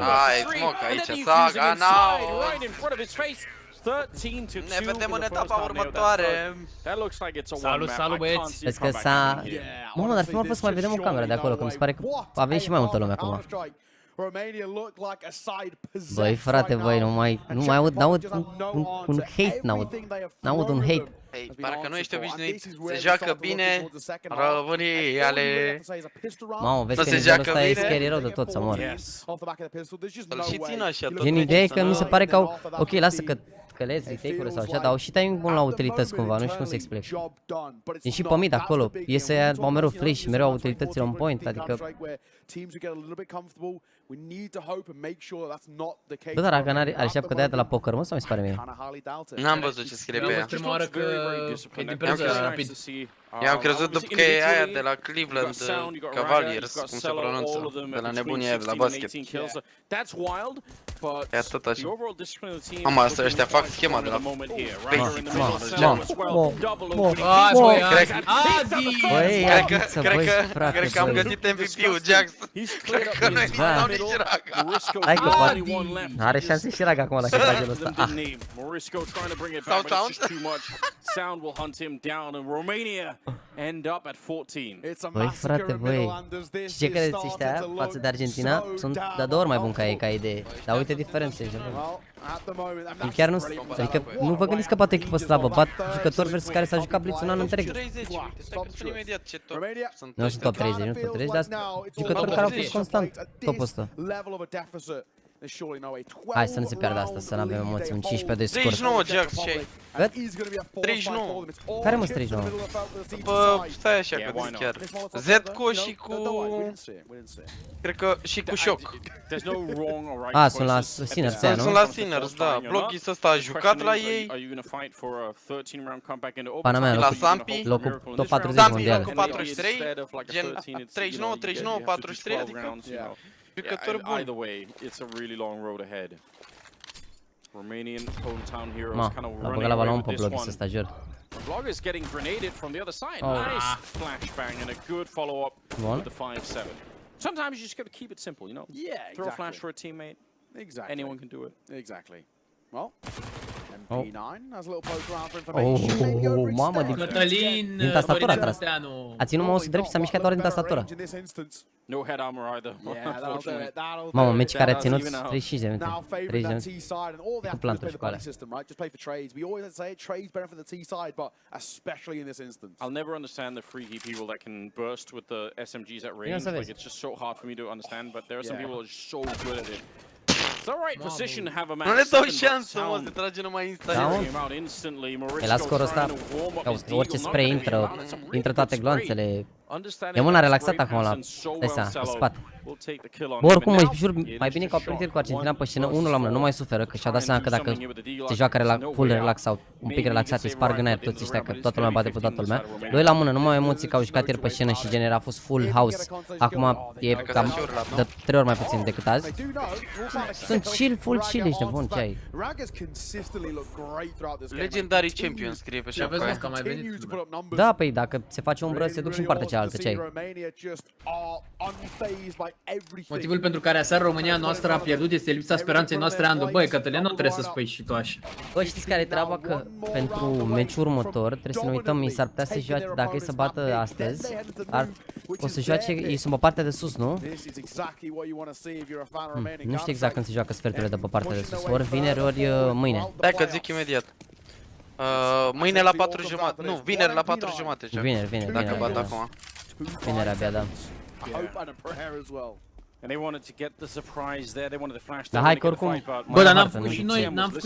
three, and then defuse inside, right in front of his face. 13 to 2. Ne vedem în etapa următoare. That looks like it's a one map. Salut, băieți. Vezi că s-a... Mă, dar ar fi mai fost să mai vedem o cameră de acolo, că mi se pare că a venit și mai multă lume acum. Băi, frate, băi, nu mai aud, n-aud un hate, n-aud un hate. Ei, parcă nu ești obișnuit, se joacă bine, românii ale... Mamă, vezi că nivelul ăsta e scary rău de tot să moară. Să-l și țină așa tot. Gen, ideea e că mi se pare că au... Ok, lasă că le-ți retake-uri sau așa, dar au și timing bun la utilități cumva, nu știu cum să explic. E și pe mid acolo, iese au mereu flash și mereu au utilitățile on point, adică... Bă, dar Raga are șapcă de aia de la poker, mă, sau mi se pare mie? N-am văzut ce scrie pe ea. Prima oară că e din perioadă rapid. Eu am crezut după că e aia de la Cleveland Cavaliers, cum se pronunță, de la nebunia de la basket. E tot așa. Mama, asta ăștia fac schema de la... Cred că am găsit MVP-ul, Jax. Cred că nu-i dau nici Raga. Hai că poate. Are șanse și Raga acum dacă trage ăsta. Sound will hunt him down and Romania end up at 14. Băi, frate, băi. Și ce credeți ăștia față de Argentina? Sunt de două ori mai bun ca ei, ca idee. Dar uite diferențe. Chiar nu, adică nu vă gândiți că poate o echipă slabă, bat jucători versus care s-a jucat Blitz un an întreg. Nu sunt top 30, nu top 30, dar jucători care au fost constant topul ăsta. Hai să nu se piardă asta, să nu avem emoții, un 15 de scurt. 39, Jax, ce-ai? Cât? 39. Care mă 39? După, stai așa că zic chiar. Z-cu și cu... Cred că și cu șoc. A, sunt la Sinners aia, nu? Sunt la Sinners, da. Bloghis ăsta a jucat la ei. Pana mea, la Sampi. Locul top 40 Sampi mondial. locul 43, gen 39, 39, 43, adică... Either way, it's a really long road ahead. Romanian hometown heroes kind of running away with this one. Vlog is getting grenaded from the other side. Nice flashbang and a good follow-up with the 5-7. Sometimes you just got to keep it simple, you know? Yeah, throw a flash for a teammate. Exactly. Anyone can do it. Exactly. Well, MP9 has a little poke around for information. Mamă, din tastatură a tras. A ținut mouse-ul drept și s-a mișcat doar din tastatură. No head armor either. Mamă, meci care a ținut 35 de minute. 30 de minute. Cu planturi și cu alea. I'll never understand the freaky people that can burst with the SMGs at range. Like, it's just so hard for me to understand, but there are some people who are just so good at it. It's the right position to have a match. Nu le dau șansă, mă, se trage numai instant. E la scorul ăsta, orice spray intră toate gloanțele. E mult relaxat acum la ăsta, pe spate. Bă, oricum, mă jur, mai bine că au pregătit cu Argentina pe scenă, unul la mână, nu mai suferă, că și-au dat seama că dacă se joacă full relax sau un pic relaxat, îi sparg în aer toți ăștia, că toată lumea bate pe toată lumea. Doi la mână, nu mai au emoții, că au jucat ieri pe scenă și gen a fost full house. Acum e cam de 3 ori mai puțin decât azi. Sunt chill, full chill, ești nebun, ce ai? Legendary Champion scrie pe șapca aia. Da, păi dacă se face umbră, se duc și în partea cealaltă, ce-ai? Motivul pentru care aseară România noastră a pierdut este lipsa speranței noastre, Andu. Băi, Cătălin, nu trebuie să spui și tu așa. Bă, știți care e treaba? Că pentru meciul următor trebuie să ne uităm, mi s-ar putea să joace, dacă e să bată astăzi, o să joace, ei sunt pe partea de sus, nu? Nu știu exact când se joacă sferturile de pe partea de sus, ori vineri, ori mâine. Hai că zic imediat. Mâine la 4:30, nu, vineri la 4:30. Vineri, dacă bat acum. Vineri abia, da. Dar hai că oricum... Bă, dar n-am făcut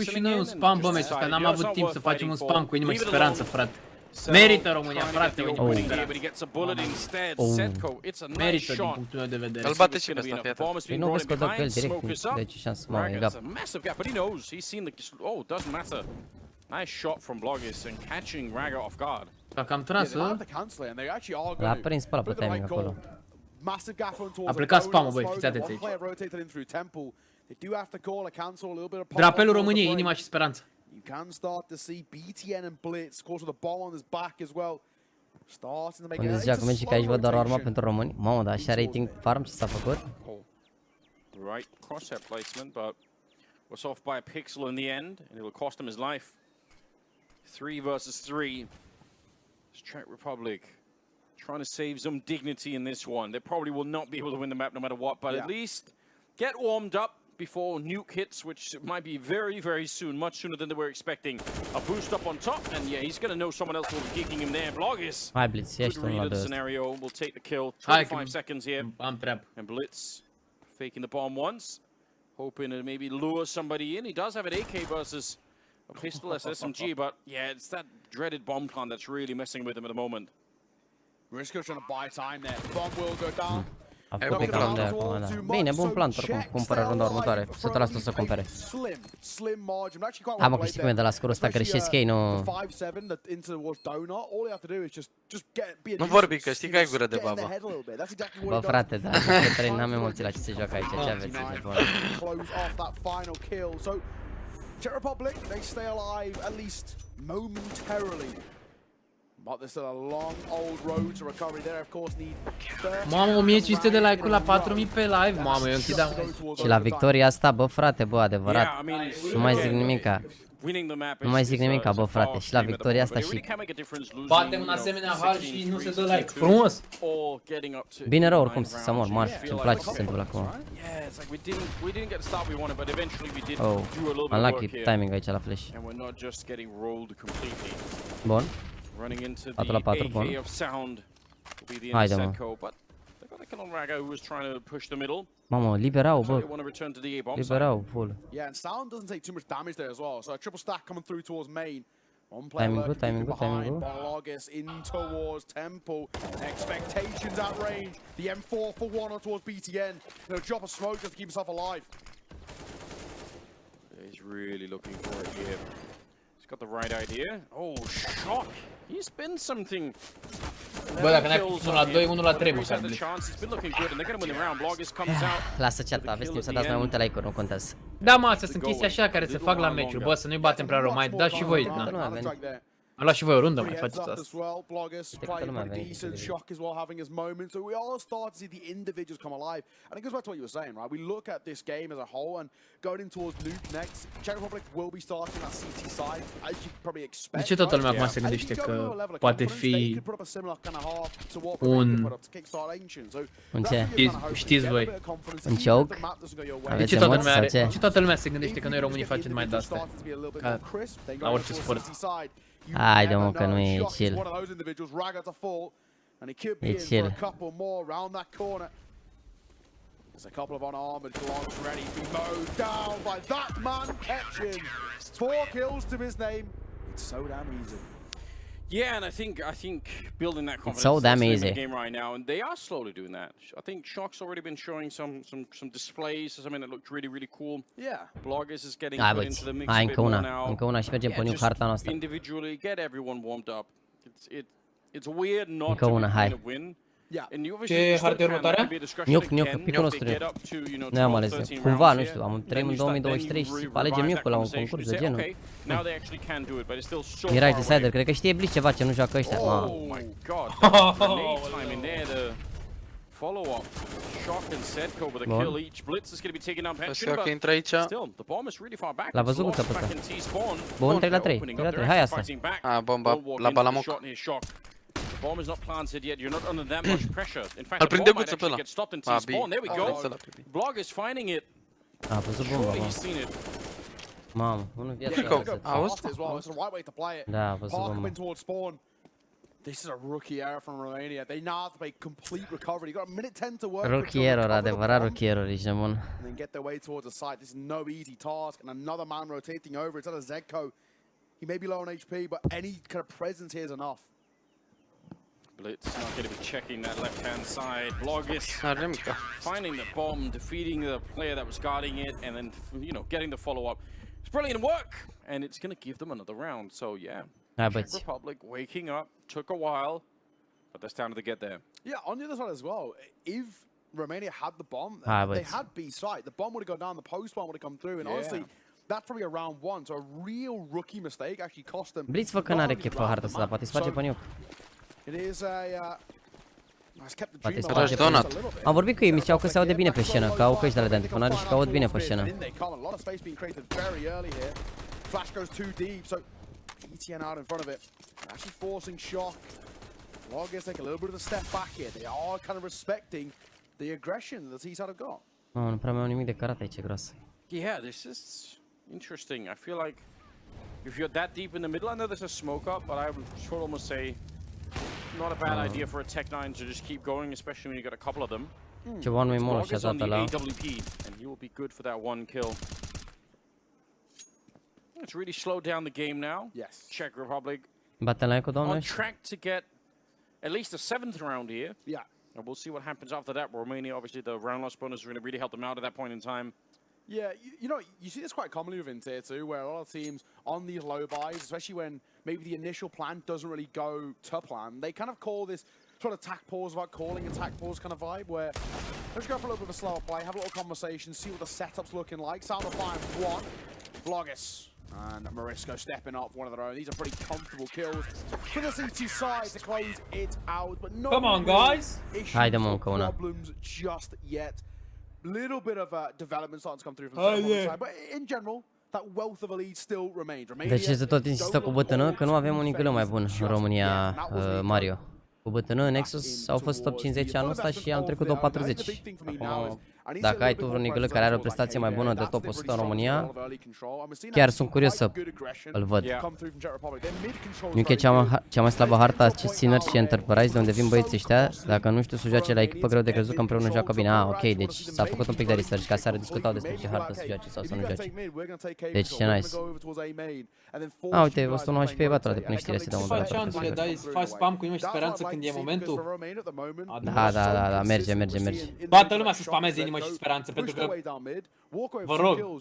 și noi un spam, bă, meciul ăsta, n-am avut timp să facem un spam cu inimă și speranță, frate. Merită România, frate, merită din punctul meu de vedere. Îl bate și pe ăsta, fiată. Păi nu vezi că dă pe el direct, deci șansă mare, e gap. Nice shot from Bloggis and catching Raga off guard. Dacă am tras, l-a prins pe ăla pe timing acolo. A plecat spam-ul, băi, fiți atenți aici. Drapelul României, inima și speranța. Unde zicea cu meci că aici văd doar arma pentru români? Mamă, dar așa rating farm ce s-a făcut? Right crosshair placement, but was off by a pixel in the end, and it will cost him his life. 3 versus 3. Czech Republic trying to save some dignity in this one. They probably will not be able to win the map no matter what, but at least get warmed up before nuke hits, which might be very, very soon, much sooner than they were expecting. A boost up on top, and yeah, he's going to know someone else will be kicking him there. Bloggis, hai, Blitz, good read of the scenario, will take the kill. 25 seconds here, and Blitz faking the bomb once, hoping to maybe lure somebody in. He does have an AK versus a pistol as SMG, but yeah, it's that dreaded bomb con that's really messing with him at the moment. Risco's trying to buy time there. Bomb will go down. A făcut pe cam de acum, da. Bine, bun plan, oricum, cumpără runda următoare. 100% o să cumpere. Hai mă, că știi cum e de la scorul ăsta, greșesc ei, nu... Nu vorbi, că știi că ai gură de babă. Bă, frate, da, n-am emoții la ce se joacă aici, ce aveți, e bun. Czech Republic, they stay alive at least momentarily. But there's still a long old road to recovery there. Of course, need 30. Mamă, 1500 de like-uri la 4000 pe live. Mamă, eu închidam. Și la victoria asta, bă, frate, bă, adevărat. Nu mai zic nimica. Nu mai zic nimica, bă, frate. Și la victoria asta și... Batem un asemenea har și nu se dă like. Frumos! Bine rău, oricum, să mor, marș. Ce-mi place ce se întâmplă acum. Oh, unlucky timing aici la flash. Bun. 4 la 4, bun. Haide, mă. Mamă, liberau, bă. Liberau, full. Timing-ul, timing-ul, timing-ul. Bloggis in towards Temple. Expectations at range. The M4 for one towards BTN. He'll drop a smoke just to keep himself alive. He's really looking for it here. He's got the right idea. Oh, shock! He's been something. Bă, dacă n-ai pus 1 la 2, 1 la 3, măcar. Lasă chat-a, aveți timp să dați mai multe like-uri, nu contează. Da, mă, astea sunt chestii așa care se fac la meciuri. Bă, să nu-i batem prea rău, mai dați și voi. Am luat și voi o rundă, mai faceți asta. Decât lumea a venit. Shock as well having his moment, so we all start to see the individuals come alive. And it goes back to what you were saying, right? We look at this game as a whole and going in towards Nuke next. Czech Republic will be starting that CT side, as you probably expect. De ce toată lumea acum se gândește că poate fi un ce? Știți voi? Un choke? Aveți emoții sau ce? De ce toată lumea se gândește că noi românii facem mai de-astea? La orice sport. Haide, mă, că nu e chill. E chill. There's a couple of unarmored glocks ready to be mowed down by that man catching. 4 kills to his name. It's so damn easy. Yeah, and I think building that confidence so damn is easy in the game right now, and they are slowly doing that. I think Shock's already been showing some displays, something that looked really cool. Yeah, Bloggis is getting put into the mix a bit more now. Încă una și mergem pe new harta noastră. Individually get everyone warmed up. It's weird not încă to una, hai. win. Ce hartă e următoarea? Nuke, picul nostru. Nu am ales. Cumva, nu știu, trăim în 2023 și alegem Nuke la un concurs de genul. Mirage Decider, cred că știe Blitz ceva ce nu joacă ăștia. Follow-up. Shock and Setco with a kill each. Blitz is going to be taken down. Asta că intră aici. Still, the bomb is really far back. L-a văzut cu țăpătă. Bun, 3 la 3. 3 la 3. Hai asta. Bomba la balamoc. The bomb is not planted yet. You're not under that much pressure. In fact, Îl the prinde bomb might guță pe actually ăla. get stopped in T-spawn. There we go. Blog is finding it. A văzut bomba, Surely mă. he's seen it. Mamă, unul viață. Auzi? Da, a văzut bomba. This is a rookie error from Romania. They now have to make complete recovery. You got a minute 10 to work. Rookie error, adevărat rookie error, ești de bun. And then get their way towards the site. This is no easy task. And another man rotating over. It's on a Zedco. He may be low on HP, but any kind of presence here is enough. Blitz not going to be checking that left-hand side. Blog is finding the bomb, defeating the player that was guarding it, and then, you know, getting the follow-up. It's brilliant work, and it's going to give them another round. So, yeah. Czech Republic waking up, took a while, but they're starting to get there. Yeah, on the other side as well, if Romania had the bomb, they had B site, the bomb would have gone down, the post bomb would have come through, and honestly, that's probably a round one, so a real rookie mistake actually cost them. Blitz fă că n-are chef pe hartă asta, poate îți face pe nuke. It is a... Poate îți face donat. Am vorbit cu ei, mi ziceau că se aude bine pe scenă, că au căști de alea de antifonare și că aud bine pe scenă. Flash goes too deep, so ETN out in front of it, actually forcing Shock. Logos take a little bit of a step back here. They are kind of respecting the aggression that the T-side have got. Oh, nu prea mai au nimic de carat aici, gros. Yeah, this is interesting. I feel like if you're that deep in the middle, I know there's a smoke up, but I would almost say not a bad idea for a Tech9 to just keep going, especially when you got a couple of them. Ceva nu-i mono și-a dat la... AWP, and he will be good for that one kill. It's really slowed down the game now. Yes. Czech Republic Batem la eco, doamne. on track to get at least a 7th round here. Yeah. And we'll see what happens after that. Romania, obviously, the round loss bonus is going to really help them out at that point in time. Yeah, you know, you see this quite commonly within Tier 2, where a lot of teams on these low buys, especially when maybe the initial plan doesn't really go to plan, they kind of call this sort of attack pause without calling attack pause kind of vibe, where let's go for a little bit of a slower play, have a little conversation, see what the setup's looking like. Sound of fire one, Vlogus. And Morisco stepping up one of their own. These are pretty comfortable kills for the CT side to close it out, but not Come on, guys! problems just yet. Little bit of development starting to come through from the side, but in general, that wealth of a lead still remains. Deci este tot insistă cu bătână că nu avem un nigălă mai bun în România, Mario. Cu bătână, Nexus au fost top 50 anul ăsta și am trecut top 40. Acum, dacă ai tu vreun nigălă care are o prestație mai bună de top 100 în România, chiar sunt curios să îl văd. Nu că cea mai slabă harta Sinner și Enterprise, de unde vin băieții ăștia, dacă nu știu să joace la echipă, greu de crezut că împreună joacă bine. Ah, ok, deci s-a făcut un pic de research, ca seară discutau despre ce hartă să joace sau să nu joace. Deci ce nice. Ah, uite, 109 HP e batul de până știrea să dau un faci Andule, dai, faci spam cu inimă și speranță când e momentul? Da, merge. Toată lumea să spameze inimă și speranță, pentru că vă rog.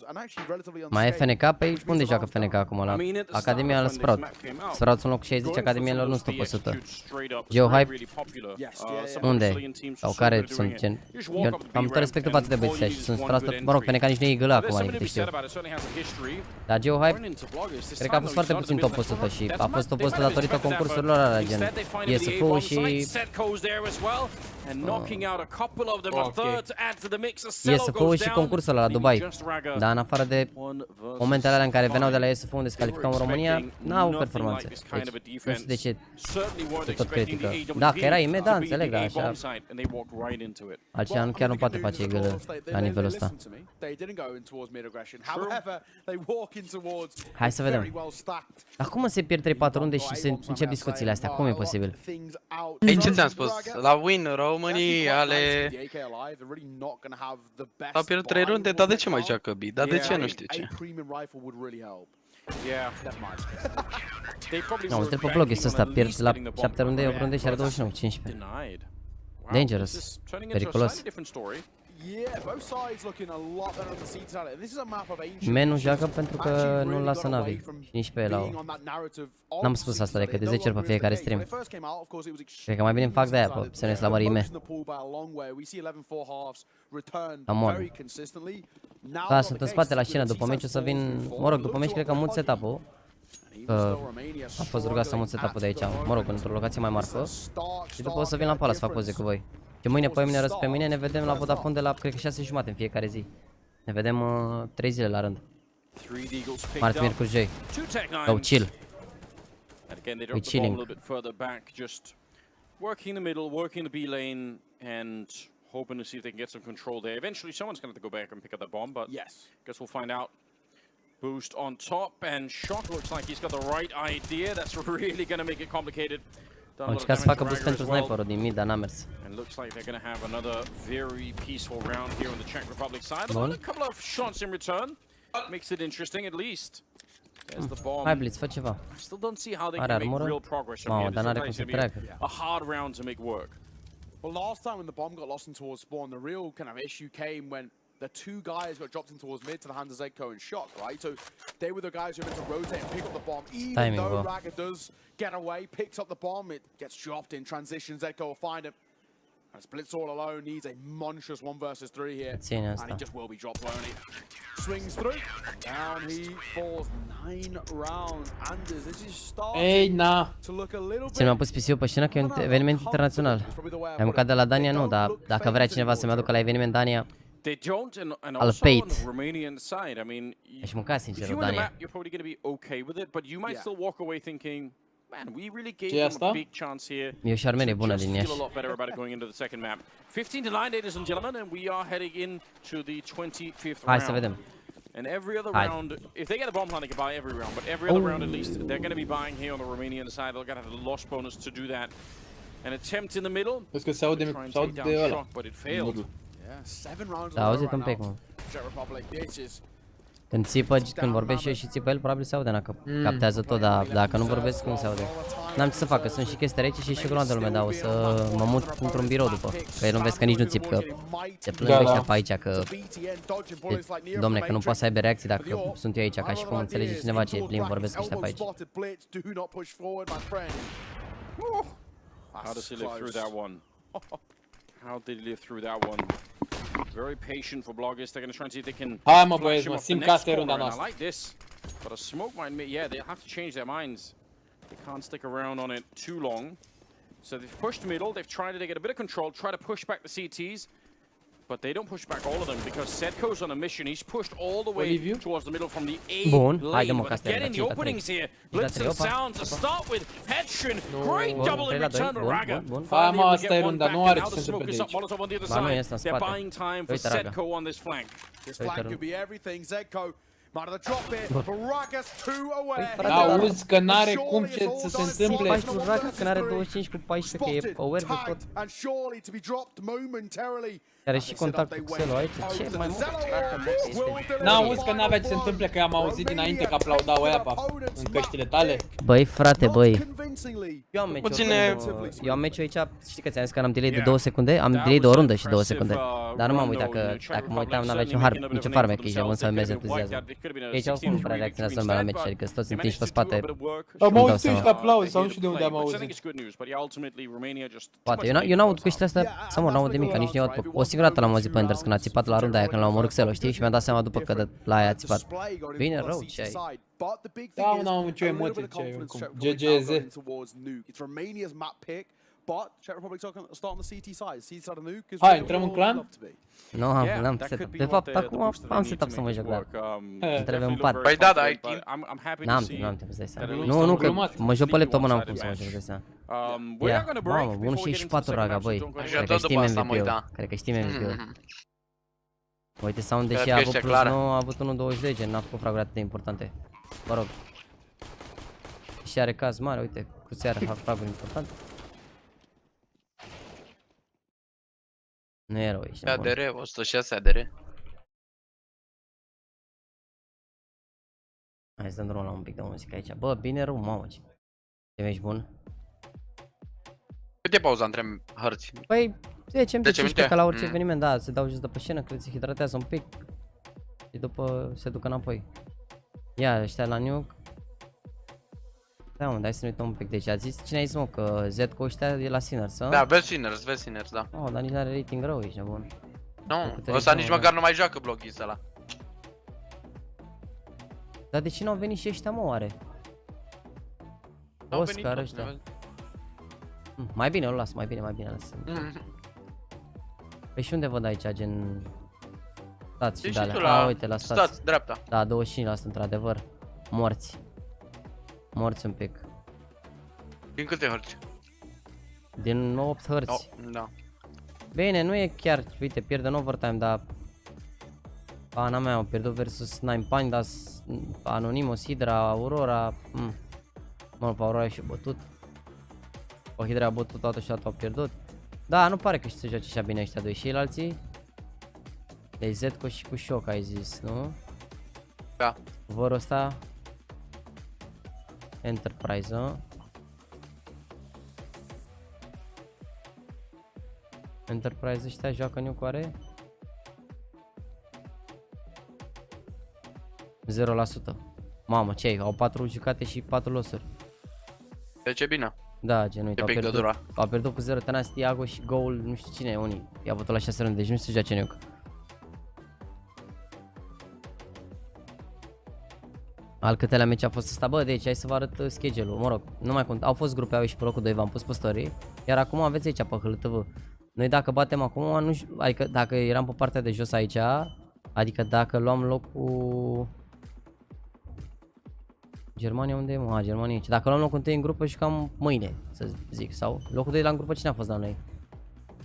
Mai e FNK pe aici? Unde joacă FNK acum? La Academia la Sprout. Sprout sunt locul 60, Academiilor nu sunt top 100. Geohype? Unde? Sau care sunt gen? Eu am tot respectul față de băieții și sunt sperat, mă rog, FNK nici nu e gâlă acum, adică te știu. Dar Geohype, cred că a fost foarte puțin top 100 și a fost top 100 datorită concursurilor alea, gen Iesf și... Iesf și concursul ăla la Dubai. Dar în afară de momentele alea în care veneau de la Iesf unde se calificau în România, n-au performanțe. Deci, nu știu de ce se tot critică. Da, că era imed, da, înțeleg, dar așa... Altceva chiar nu poate face gâlă la nivelul ăsta. Hai să vedem. Acum se pierd 3-4 runde și se încep discuțiile astea. Cum e posibil? Ei, ce ți-am spus? La win România ale... Au pierdut 3 runde, dar de ce mai joacă B? Dar de ce nu știu ce? Nu, trebuie pe blog este ăsta, pierd la 7 runde, 8 runde și are 29, 15. Dangerous, periculos. Men nu joacă pentru că nu-l lasă Navi și nici pe el au. N-am spus asta decât de 10 ori pe fiecare stream. Cred că mai bine îmi fac de-aia pe semnesc la mărime. Amon. Da, sunt în spate la scenă, după meci o să vin... Mă rog, după meci cred că mut setup-ul. Că am fost rugat să mut setup-ul de aici, mă rog, într-o locație mai marfă. Și după o să vin la Pala să fac poze cu voi. Și mâine, poimine, răs pe mine, ne vedem la Vodafone de la, cred că 6:30 în fiecare zi. Ne vedem 3 zile la rând. Marți, miercuri, joi. Go chill. We chilling. Working the middle, working the B lane, and hoping to see if they can get some control there. Eventually, someone's going to have to go back and pick up that bomb, but yes, guess we'll find out. Boost on top, and Shock looks like he's got the right idea. That's really going to make it complicated. Am încercat să facă boost pentru sniperul din mid, dar n-a mers. And looks like they're going to have another very peaceful round here on the Czech Republic side. A couple of shots in return makes it interesting at least. There's the bomb. Hai Blitz, fă ceva. Still don't see how they can make real progress from here. Dar n-are cum să treacă. A hard round to make work. Well, last time when the bomb got lost in towards spawn, the real kind of issue came when the two guys got dropped in towards mid to the hands of Zedko and Shock, right? So they were the guys who were meant to rotate and pick up the bomb. Even though Raga does get away, picks up the bomb, it gets dropped in transition. Zedko will find him. As Blitz all alone needs a monstrous 1 versus 3 here. And he just will be dropped lonely. Swings through. Down he falls. 9 rounds. Anders, this is starting to look a little bit. Ți-l-am pus PC-ul pe scenă că e un eveniment internațional. Am mâncat de la Dania, nu, dar dacă vrea cineva să-mi aducă la eveniment Dania, they don't, and I'll also pay on it. the Romanian side, I mean, aș mânca if sincer you win the Dania. map, you're probably going to be okay with it, but you might still walk away thinking, man, we really gave them a big chance here. E o șarmere bună din Iași. Feel a lot better about it going into the second map. 15-9, ladies and gentlemen, and we are heading into the 25th round. Hai să vedem. And every other round, if they get a bomb plant, they can buy every round. But every other round, at least, they're going to be buying here on the Romanian side. They're going to have a loss bonus to do that. An attempt in the middle. Vezi că se aude de ăla. But it failed. S-a auzit un pic, mă. Când țipă, când vorbește eu și țipă el, probabil se aude, dacă captează tot, dar dacă nu vorbesc, cum se aude? N-am ce să fac, că sunt și chestii rece și grămadă lume, dar o să mă mut într-un birou după. Că nu vezi că nici nu țip, că se plâng ăștia pe aici, că... Dom'le, că nu poate să aibă reacții dacă sunt eu aici, ca și cum înțelege cineva ce plin vorbesc ăștia pe aici. How does he live through that one? How did he live through that one? Very patient for bloggers. They're going to try and see if they can. Hai mă băieți, mă simt că asta e runda noastră. I like this, but a smoke might. Yeah, they have to change their minds. They can't stick around on it too long. So they've pushed middle. They've tried to get a bit of control, try to push back the CTs. But they don't push back all of them because Sedko's on a mission. He's pushed all the way towards the middle from the A lane. But getting the openings here. Blitz and Sounds to start with. Hedstrin, great double in return to Raga. Finally able to get one back, and now the smoke is up. Molotov on the other side. They're buying time for Sedko on this flank. This flank could be everything. Zedko might have dropped it, but Raga's 2 away. Da, auzi că n-are cum să se întâmple. 14 Raga, că n-are 25 cu 14, că e aware de tot. And surely to be dropped momentarily. Are și contact cu Xelo aici, ce mai mult? N-auzi că n-avea ce se întâmple, că am auzit dinainte că aplaudau aia în căștile tale. Băi frate, băi. Eu am meciul aici, știi că ți-am zis că am delay de 2 secunde? Am delay de o rundă și 2 secunde. Dar nu m-am uitat că dacă mă uitam n-avea nicio farmec aici, având să mă entuziasmă. Aici au cum prea reacționează lumea la meci, adică toți sunt tinși pe spate. Mă uit și aplauzi, sau nu știu de unde am auzit. Poate, eu n-aud căștile astea, să mă, n-aud de mica, nici nu aud. O singură dată l-am auzit pe Enders când a țipat la runda aia, când l-a omorât Xelo, știi? Și mi-am dat seama după că la aia a țipat. Bine rău, ce ai? Da, n-am nicio emoție, ce ai, oricum. GGZ. Hai, intrăm în clan? Nu, am setup. De fapt, acum am setup să mă joc, dar trebuie un pat. Păi da, ai timp. N-am timp, îți dai seama. Nu, că mă joc pe laptop, n-am cum să mă joc, îți dai seama. Ia, mamă, 1.64 Raga, băi. Cred că știm MVP-ul. Cred că știm MVP-ul. Uite, sound, deși a avut plus 9, a avut 1.20, gen, n-a făcut fraguri atât de importante. Mă rog. Și are caz mare, uite, cu seara fac fraguri importante. Nu e rău, ești nebun. ADR, 106 ADR. Hai să dăm drumul la un pic de muzică aici. Bă, bine rău, mamă, ce ești bun? Cât e pauza între hărți? Păi, 10 minute, 15 ca la orice eveniment, da, se dau jos de pe scenă, cred că se hidratează un pic. Și după se duc înapoi. Ia, ăștia la nuke. Da, mă, dai să ne uităm un pic. Deci a zis, cine a zis, mă, că Z cu ăștia e la Sinners, a? Da, vezi Sinners, da. Oh, dar nici n-are rating rău, ești nebun. Nu, ăsta nici măcar nu mai joacă blockist ăla. Dar de ce n-au venit și ăștia, mă, oare? Oscar ăștia. Mai bine, îl las, mai bine lasă. Păi și unde văd aici, gen... Stați și de-alea, a, uite, la stați. Dreapta. Da, 25% într-adevăr. Morți. Morți un pic. Din câte hărți? Din 8 hărți. Da. Bine, nu e chiar, uite, pierde în overtime, dar... Pana mea, au pierdut versus Nine Pandas, Anonymous, Hydra, Aurora... Mă, pe Aurora și bătut. Pe Hydra a bătut toată și toată au pierdut. Da, nu pare că se joace așa bine ăștia doi și ei alții. Deci Zetco și cu Shock ai zis, nu? Da. Vorul ăsta Enterprise, nu? Enterprise ăștia joacă nuke oare? 0%. Mamă, ce ai? Au 4 jucate și 4 losuri. Deci e bine. Da, gen, uite, au pierdut cu 0 Tenas, Tiago și Goal, nu știu cine, unii. I-a bătut la 6 runde, deci nu știu ce joace nuke. Al câtelea meci a fost ăsta, bă, deci hai să vă arăt schedule-ul, mă rog, nu mai cont, au fost grupe, au ieșit pe locul 2, v-am pus pe story, iar acum aveți aici pe HLTV. Noi dacă batem acum, nu știu, adică dacă eram pe partea de jos aici, adică dacă luam locul... Germania unde e, mă? A, Germania aici. Dacă luam locul 1 în grupă, jucam mâine, să zic, sau locul 2 la în grupă, cine a fost la noi?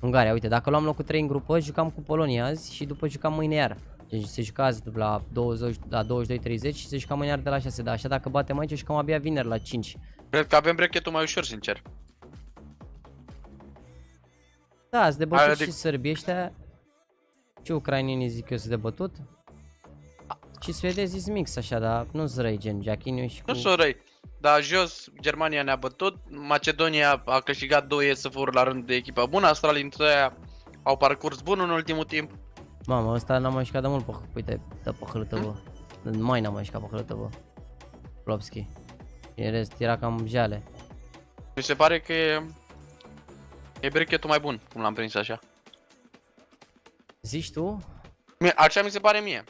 Ungaria, uite, dacă luam locul 3 în grupă, jucam cu Polonia azi și după jucam mâine iar. Deci se juca azi la 22:30 și se juca mâine iar de la 6, dar așa dacă batem aici, jucam abia vineri la 5. Cred că avem brechetul mai ușor, sincer. Da, sunt de bătut și sârbii ăștia. Și ucrainenii zic eu sunt de bătut. Și suedezii sunt mix așa, dar nu-s răi gen Giachiniu și cu... Nu sunt răi, dar jos Germania ne-a bătut, Macedonia a câștigat 2 Iesf-uri la rând de echipă bună, Australia dintre aia au parcurs bun în ultimul timp. Mamă, ăsta n-am mai jucat de mult pe, uite, de pe HLTV. Mai n-am mai jucat pe HLTV. Plopski. În rest era cam jale. Mi se pare că e brechetul mai bun, cum l-am prins așa. Zici tu? Așa mi se pare mie.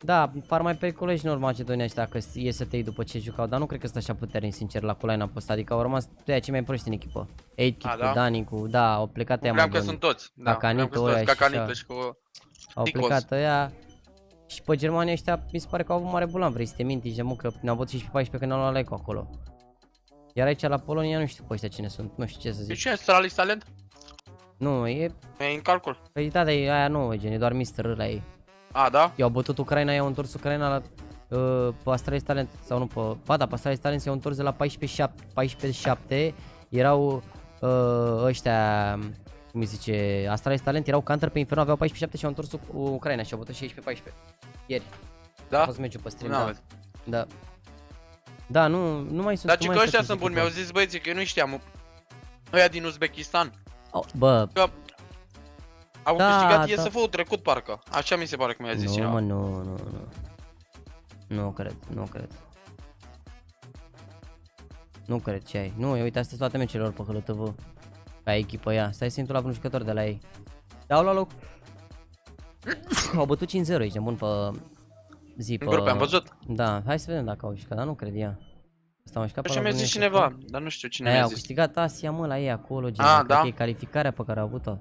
Da, par mai periculoși în Macedonia ăștia dacă e să te iei după ce jucau, dar nu cred că sunt așa puternici, sincer, la line-up ăsta, adică au rămas de cei mai proști în echipă. 8-Kid cu Dani, cu, da, au plecat ăia mai buni. Că sunt toți, da, Cacanită și cu au plecat ăia. Și pe Germania ăștia mi se pare că au avut mare bulan, vrei să te minti, de că ne-au bătut și pe 14 când au luat Leco acolo. Iar aici la Polonia nu știu pe ăștia cine sunt, nu știu ce să zic. De ce e talent? Nu, e în calcul. Păi da, dar aia nu, gen, e doar Mister ăla ei. A, da? I-au bătut Ucraina, i-au întors Ucraina la pe Astralis Talent sau nu pe... Ba da, pe Astralis Talent s-au întors de la 14-7, erau ăștia, cum îi zice, Astralis Talent, erau counter pe Inferno, aveau 14-7 și au întors Ucraina și au bătut 16-14. Ieri. Da? A fost meciul pe stream, da. Da. Da, nu mai sunt. Dar ce că ăștia sunt buni, mi-au zis băieții că eu nu știam. Ăia din Uzbekistan. Bă. Au câștigat Iesf-ul trecut parcă. Așa mi se pare că mi-a zis cineva. Mă, nu. Nu cred. Nu cred ce ai. Nu, uite, astea sunt toate meciurile lor pe HLTV. Ca echipă ea. Stai să intru la vreun jucător de la ei. Dau la loc. Au bătut 5-0 aici, bun pe zi pe... În grupe, am văzut. Da, hai să vedem dacă au jucat, dar nu cred ea. Asta m-a jucat pe la mi-a zis cineva, dar nu știu cine mi-a zis. Au câștigat Asia, mă, la ei acolo, gen, da? E calificarea pe care au avut-o.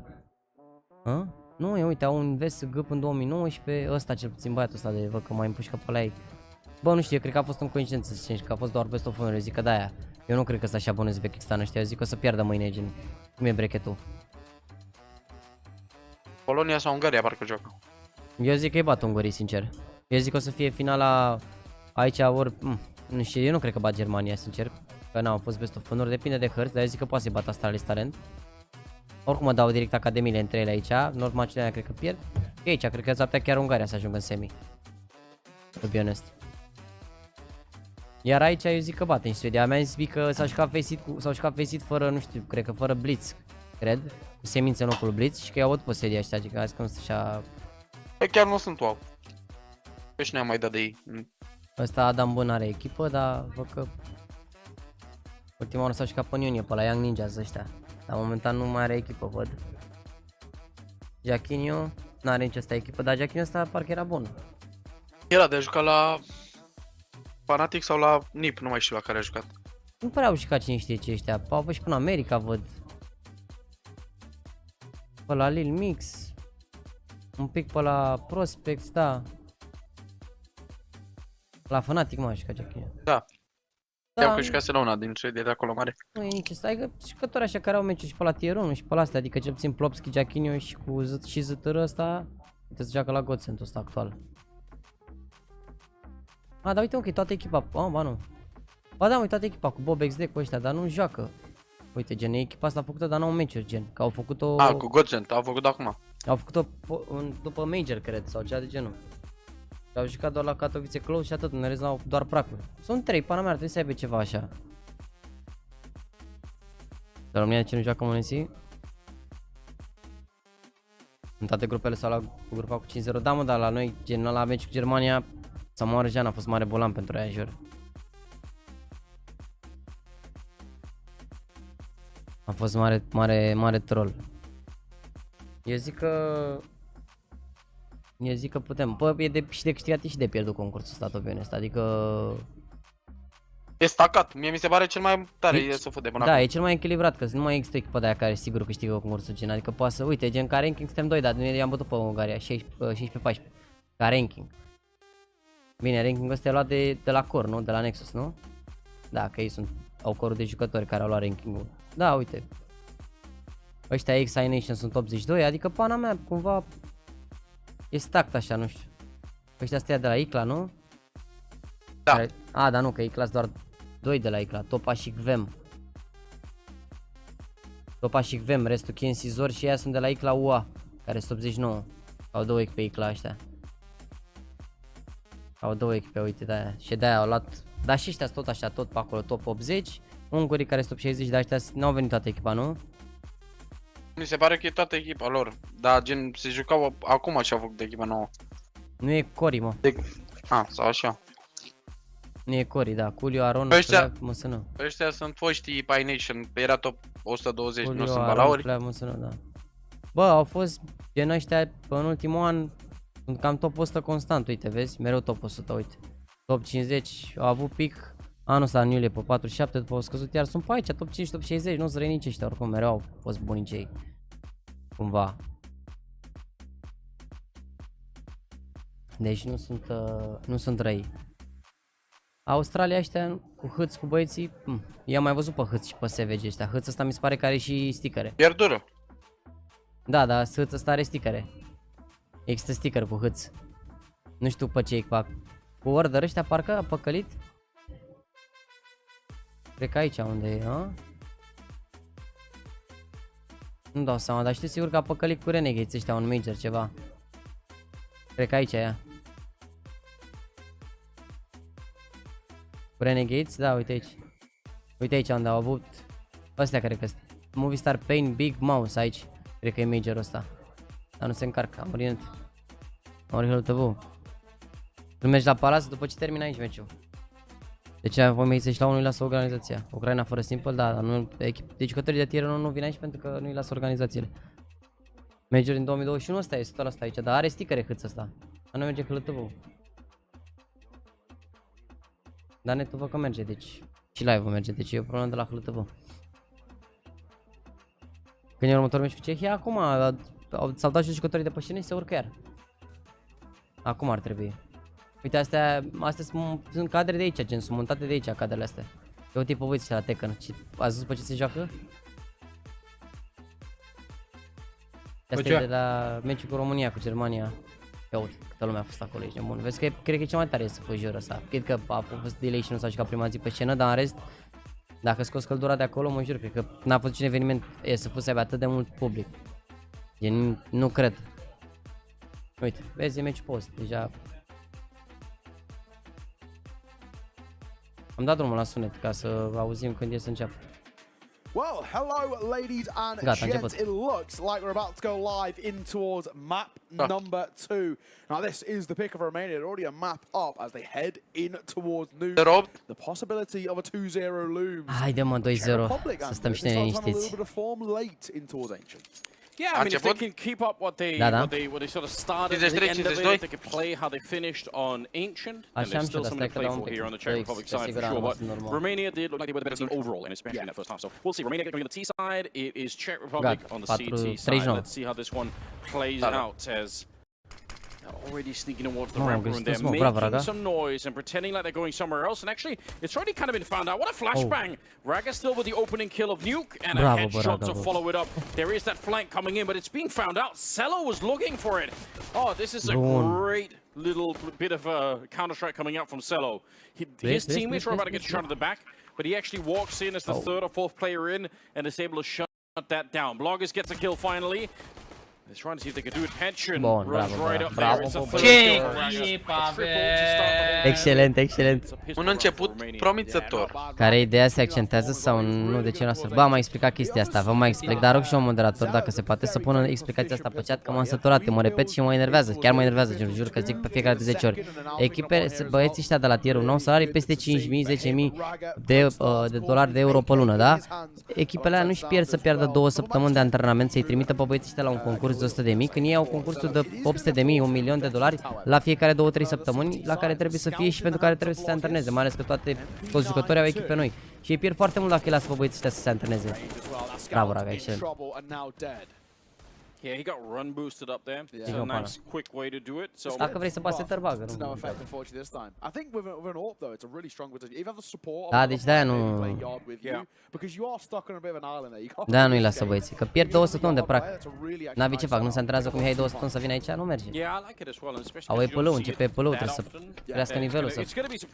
Nu, uite, au un VSG în 2019, ăsta cel puțin băiatul ăsta de văd că m-a împușcă pe la ei. Bă, nu știu, eu cred că a fost în coincidență să zici că a fost doar best of 1, zic că de-aia. Eu nu cred că ăsta așa bun în Uzbekistan ăștia, eu zic că o să piardă mâine, gen. Cum e brechetul? Polonia sau Ungaria parcă joacă. Eu zic că îi bat ungurii, sincer. Eu zic că o să fie finala aici ori... Nu știu, eu nu cred că bat Germania, sincer. Că n-au fost best of 1, depinde de hărți, dar eu zic că poate să-i bat Astralis Talent. Oricum mă dau direct academiile între ele aici, Nord Macedonia cred că pierd. E aici, cred că s-ar putea chiar Ungaria să ajungă în semi. To be honest. Iar aici eu zic că bate în Suedia. Mi-a zis că s-a jucat Faceit fără, nu știu, cred că fără Blitz. cred, cu semințe în locul Blitz și că i-au avut pe seria ăștia, adică azi că nu sunt așa... Chiar nu sunt wow. Că și ne-am mai dat de ei. Ăsta Adam Bun are echipă, dar văd că... Ultima oară s-au jucat pe iunie, pe la Young Ninjas ăștia. Dar momentan nu mai are echipă, văd. Jacquinho n-are nici ăsta echipă, dar Jacquinho ăsta parcă era bun. Era de a jucat la Fanatic sau la NIP, nu mai știu la care a jucat. Nu prea au jucat cine știe ce ăștia, au fost și până America, văd. Pe la Lil Mix. Un pic pe la Prospects, da. La Fanatic m-a jucat Jacquinho. Da. Da, Știam că jucase la una dintre de acolo mare. nu e nici asta, adică jucători așa care au meciuri și pe la Tier 1 și pe la astea, adică cel puțin Plopski, Jacquinho și cu și ZTR ăsta, uite să joacă la Godsend ăsta actual. A, dar uite mă, că e toată echipa, ba nu. Ba da, mă, e toată echipa cu Bob XD cu ăștia, dar nu joacă. Uite, gen, e echipa asta făcută, dar n-au meciuri, gen, că au făcut-o... A, cu Godsend, au făcut acum. Au făcut-o după Major, cred, sau ceva de genul. Au jucat doar la Katowice Close și atât, în rest n-au doar pracuri. Sunt 3, pana mea, ar trebui să aibă ceva așa. Dar România ce nu joacă Monesi? În toate grupele s-au luat grupa cu 5-0. Da mă, dar la noi, gen la meci cu Germania, sau Jean a fost mare bolan pentru aia, jur. A fost mare troll. Eu zic că putem. Bă, e și de câștigat și de pierdut concursul ăsta, tot bine ăsta, adică... E stacat, mie mi se pare cel mai tare Iesf de până Da, acum. e cel mai echilibrat, că nu mai există echipa de aia care sigur câștigă concursul, gen, adică poate să, uite, gen ca ranking suntem 2, dar noi i-am bătut pe Ungaria, 16-14, ca ranking. Bine, rankingul ăsta e luat de la Core, nu? De la Nexus, nu? Da, că ei au corul de jucători care au luat rankingul. Da, uite. Ăștia XI Nation sunt 82, adică pana mea, cumva... E stacked așa, nu știu. Ăștia stea de la ICLA, nu? Da. Care... A, dar nu, că ICLA doar 2 de la ICLA, Topa și Gvem. Topa și Gvem, restul Kensi Zor și ea sunt de la ICLA UA, care sunt 89. Au 2 echipe ICLA ăștia. Au 2 echipe, uite, de-aia. Și de-aia au luat... Dar și ăștia tot așa, tot pe acolo, top 80. Ungurii care sunt top 60, dar ăștia n-au venit toată echipa, nu? Mi se pare că e toată echipa lor. Dar gen, se jucau acum și au făcut de echipa nouă. Nu e Cori, mă. A, sau așa. Nu e Cori, da. Culio, Aron, Măsână. Ăștia sunt foștii Pi Nation, era top 120, Culio, nu sunt Aron, balauri. Măsână, da. Bă, au fost gen ăștia în ultimul an, sunt cam top 100 constant, uite, vezi? Mereu top 100, uite. Top 50, au avut pic anul ăsta în iulie pe 47, după au scăzut, iar sunt pe aici, top 5, top 60, nu sunt răi nici ăștia, oricum mereu au fost buni cei. Cumva. Deci nu sunt răi. Australia ăștia cu hâț, cu băieții, i-am mai văzut pe hâț și pe SVG ăștia. Hâț ăsta mi se pare că are și stickere. Pierdură. Da, dar hâț ăsta are stickere. Există sticker cu hâț. Nu știu pe ce e cu order ăștia parcă a păcălit. Cred că aici unde e, a? Nu dau seama, dar știu sigur că a păcălit cu Renegades ăștia un major ceva. Cred că aici e ea. Cu Renegades, da, uite aici. Uite aici unde au avut astea, cred că Movistar Pain Big Mouse aici. Cred că e majorul ăsta. Dar nu se încarcă, am murit. Orice TV. Tu mergi la Palace după ce termina aici meciul. Deci voi mai zice și la unul îi lasă organizația. Ucraina fără Simple, da, dar nu, de jucătorii de tier 1 nu vin aici pentru că nu îi lasă organizațiile. Major din 2021 ăsta e 100% aici, dar are stickere hâț ăsta. Dar nu merge HLTV. Dar netul văd că merge, deci și live-ul merge, deci e o problemă de la HLTV. Când e următorul meci cu Cehia, acum s-au dat și jucătorii de pe scenă și se urcă iar. Acum ar trebui. Uite, astea sunt cadre de aici, gen, sunt montate de aici cadrele astea. Eu uite pe voi la Tekken, ați văzut pe ce se joacă? Asta e de la meciul cu România, cu Germania. Ia uite, câtă lume a fost acolo, ești bun. Vezi că cred că e cea mai tare să faci jurul ăsta. Cred că a fost delay și nu s-a jucat prima zi pe scenă, dar în rest, dacă scos căldura de acolo, mă jur, cred că n-a fost niciun eveniment să aibă atât de mult public. Gen, nu cred. Uite, vezi, e meci post, deja. Am dat drumul la sunet ca să auzim când e să înceapă. Well, hello, ladies and gents. It looks like we're about to go live in towards map number 2. Now, this is the pick of Romania. They're already a map up as they head in towards New. The possibility of a 2-0 looms. Haide mă, 2-0. Să stăm și noi liniștiți. Yeah, I mean, if they can keep up what they sort of started at the end of it, if they can play how they finished on Ancient, and there's still something to play for here on the Czech Republic side for sure. But Romania did look like they were the better team overall, and especially in that first half. So we'll see. Romania going on the T side. It is Czech Republic on the CT side. Let's see how this one plays out as already sneaking towards the ramp room there, making some noise and pretending like they're going somewhere else. And actually, it's already kind of been found out. What a flashbang! Raga still with the opening kill of Nuke and a headshot to follow it up. There is that flank coming in, but it's being found out. Cello was looking for it. Oh, this is a great little bit of a counter-strike coming out from Cello. His teammates are about to get shot in the back, but he actually walks in as the third or fourth player in and is able to shut that down. Bloggers gets a kill finally. They're trying to see if they can do it. Pension runs right up there. It's a Excelent, excelent. Un început promițător. Care ideea se accentează sau nu? De ce nu astfel? Bă, am mai explicat chestia asta, vă mai explic, dar rog și un moderator dacă se poate să pună explicația asta pe chat, că m-am săturat, mă repet și mă enervează, chiar mă enervează, jur că zic pe fiecare de 10 ori. Echipe, băieții ăștia de la tier 1 au salarii peste 5.000, 10.000 de dolari de euro pe lună, da? Echipele alea nu-și pierd să pierdă 2 săptămâni de antrenament, să-i trimită pe băieții ăștia la un concurs de 100.000, când ei au concursul de 800.000, 1.000.000 de dolari la fiecare 2-3 săptămâni, la care trebuie să fie și pentru care trebuie să se antreneze, mai ales că toți jucătorii au echipe noi. Și ei pierd foarte mult dacă îi lasă pe băieții ăștia să se antreneze. Bravo, Raga, excelent. Yeah, he got run boosted up there. It's a nice quick way to do it. So dacă vrei să base tărbagă, nu. Da, deci de-aia nu. Da, nu-i lasă băieții, că pierd 2 săptămâni de practic. N-avea ce fac, nu se antrenează cum i-ai 2 săptămâni să vină aici, nu merge. Au EPL-ul, începe EPL-ul, trebuie să crească nivelul, să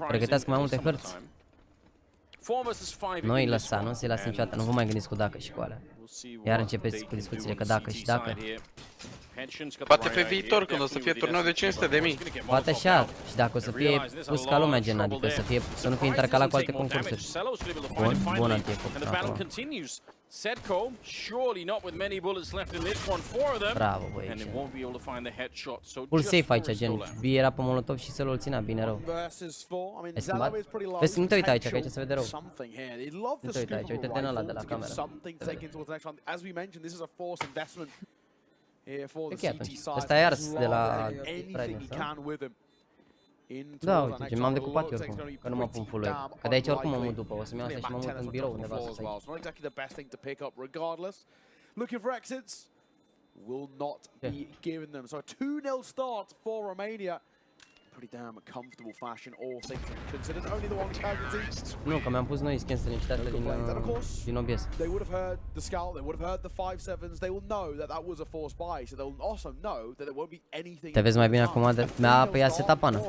pregătească mai multe hărți. Nu îi lăsa, nu se lasă niciodată, nu vă mai gândiți cu dacă și cu alea. Iar începeți cu discuțiile că dacă și dacă. Poate pe viitor, când o să fie turneu de 500.000. Poate așa, și dacă o să fie pus ca lumea gen, adică să nu fie intercalat cu alte concursuri. Bun anti-efect acum. Sedco, surely not with many bullets left in this one for them. Bravo, băi. And they won't be able to find the headshot. So full safe aici, gen. B era pe molotov și să-l ținea bine rău. Vezi, nu te uita aici, că aici se vede rău. Nu te uita aici, uite-te în ăla de la cameră. E chiar atunci. Ăsta e ars de la Friday, da, uite, ce m-am decupat eu oricum, că nu mă pun full wave. Că de aici oricum mă mut după, o să-mi iau asta și mă mut în birou undeva sus aici. Pretty damn comfortable fashion, all things considered. Only the one casualty. Nu, că mi-am pus noi skin să liniștească din OBS. They would have heard the scout, they would have heard the 5-7s, they will know that that was a forced buy, so they'll also know that there won't be anything. Te vezi mai bine acum de... Mi-a pe ea setup pană.